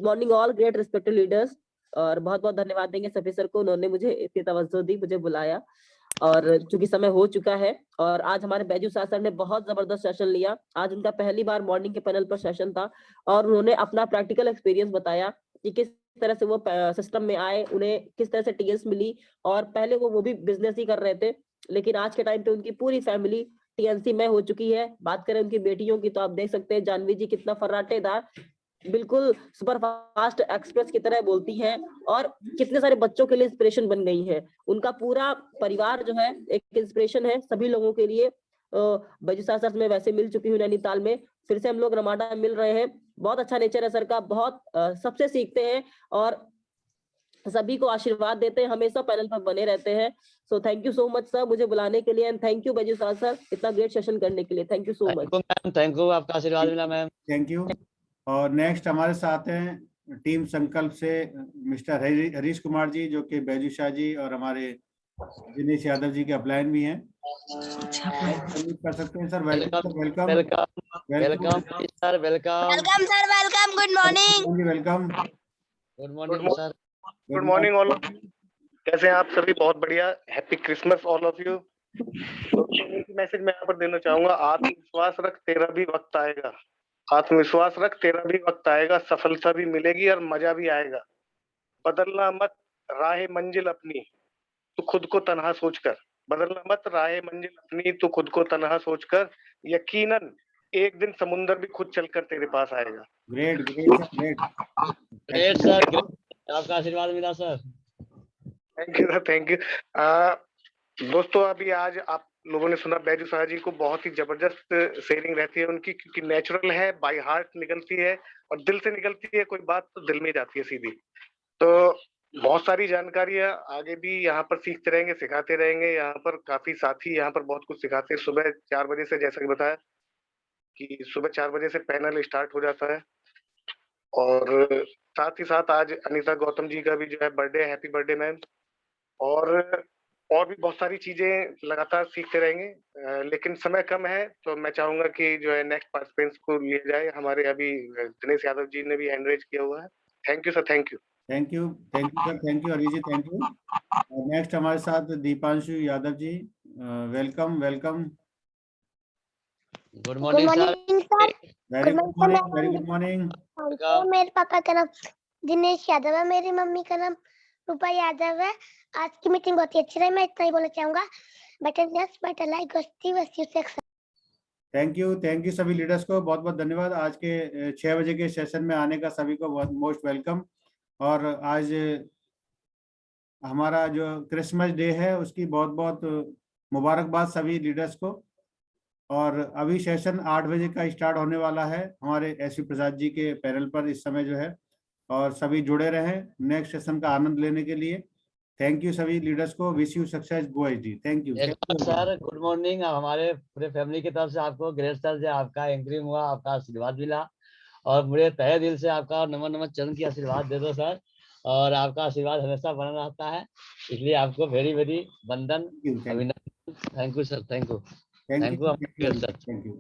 S2: morning all great respected leaders. और बहुत बहुत धन्यवाद देंगे सफी सर को, उन्होंने मुझे इतनी तवज्जो दी, मुझे बुलाया, और चूंकि समय हो चुका है। और आज हमारे बैजू सर ने बहुत जबरदस्त सेशन लिया। आज उनका पहली बार मॉर्निंग के पैनल पर सेशन था, और उन्होंने अपना प्रैक्टिकल एक्सपीरियंस बताया कि किस तरह से वो सिस्टम में आए, उन्हें किस तरह से टीएस मिली, और पहले वो भी बिजनेस ही कर रहे थे, लेकिन आज के टाइम पे उनकी पूरी फैमिली टीएनसी में हो चुकी है। बात करें उनकी बेटियों की, तो आप देख सकते हैं जानवी जी कितना फर्राटेदार, बिल्कुल सुपर फास्ट एक्सप्रेस की तरह बोलती हैं, और कितने सारे बच्चों के लिए इंस्पिरेशन बन गई है। उनका पूरा परिवार जो है एक इंस्पिरेशन है सभी लोगों के लिए। बैजू सर में वैसे मिल चुकी हूँ नैनीताल में, फिर से हम लोग रमाडा में मिल रहे हैं। बहुत अच्छा नेचर है सर का, बहुत सबसे सीखते हैं और सभी को आशीर्वाद देते हैं, हमेशा पैनल पर बने रहते हैं। So thank you so much sir मुझे बुलाने के लिए, and thank you Baiju sir इतना ग्रेट सेशन करने के लिए। Thank you so much
S1: ma'am, thank you, आपका आशीर्वाद मिला मैम।
S3: Thank you. और नेक्स्ट हमारे साथ हैं टीम संकल्प से मिस्टर हरीश कुमार जी, जो कि बैजू शाह जी और हमारे दिनेश यादव जी के अपलाइन भी हैं। कर सकते हैं sir. Welcome welcome
S1: welcome sir, welcome
S6: sir, welcome, good morning.
S3: Welcome,
S1: good morning sir.
S7: Good morning all of you. कैसे हैं आप सभी? बहुत बढ़िया। Happy Christmas all of you. Message मैं यहाँ पर देना चाहूंगा, आत्मविश्वास रख, तेरा भी वक्त आएगा। आत्मविश्वास रख, तेरा भी वक्त आएगा, सफलता भी मिलेगी और मजा भी आएगा। बदलना मत राह मंजिल अपनी, तू खुद को तन्हा सोचकर। बदलना मत राह मंजिल अपनी, तू खुद को तन्हा सोचकर। यकीनन एक दिन समुंदर भी खुद चलकर तेरे पास आएगा।
S3: Great great great
S1: great sir, आपका आशीर्वाद मिला sir.
S7: Thank you sir, thank you. दोस्तों अभी आज आप लोगों ने सुना बैजू शाह जी को, बहुत ही जबरदस्त शेयरिंग रहती है उनकी, क्योंकि नेचुरल है, बाय हार्ट निकलती है और दिल से निकलती है। कोई बात तो दिल में जाती है सीधी। तो बहुत सारी जानकारियां आगे भी यहाँ पर सीखते रहेंगे, सिखाते रहेंगे। यहाँ पर काफी साथी यहाँ पर बहुत कुछ सिखाते हैं। सुबह 4 बजे से, जैसा कि बताया कि सुबह 4 बजे से पैनल स्टार्ट हो जाता है। और साथ ही साथ आज अनीता गौतम जी का भी जो है बर्थडे, हैप्पी बर्थडे मैम। और भी बहुत सारी चीजें लगातार सीखते रहेंगे, लेकिन समय कम है, तो मैं चाहूंगा कि जो है नेक्स्ट पार्टिसिपेंट्स को लिया जाए। हमारे अभी दिनेश यादव जी ने भी हैंड रेज किया हुआ है। Thank you sir, thank you.
S3: Thank you sir, thank you Harish ji, thank you. Next हमारे साथ Deepanshu Yadav ji, welcome welcome.
S1: Good morning sir.
S3: Very good morning, very good morning.
S15: मेरे पापा का नाम दिनेश यादव है, मेरी मम्मी का नाम रूपा यादव है। आज की मीटिंग बहुत ही अच्छी रही, मैं इतना ही बोलना चाहूंगा। बेटर लाइक
S3: थैंक यू सभी लीडर्स को बहुत बहुत धन्यवाद। आज के 6 बजे के सेशन में आने का सभी को बहुत मोस्ट वेलकम। और आज हमारा जो क्रिसमस डे है उसकी बहुत बहुत मुबारकबाद सभी लीडर्स को। और अभी सेशन 8 बजे का स्टार्ट होने वाला है हमारे एसपी प्रसाद जी के पैनल पर इस समय जो है, और सभी जुड़े रहें नेक्स्ट सेशन का आनंद लेने के लिए। थैंक यू सभी लीडर्स को। विश यू सक्सेस गोएज ji. Thank you
S1: sir. Good morning. हमारे पूरे फैमिली की तरफ से आपको ग्रेट सर जो आपका एंकरिंग हुआ, आपका आशीर्वाद मिला, और मुझे तहे दिल से आपका नमन नमन चरण की आशीर्वाद दे दो सर, और आपका आशीर्वाद हमेशा बना रहता है, इसलिए आपको वेरी वेरी वंदन, अभिनंदन। Thank you sir. Thank you sir.
S3: Thank you.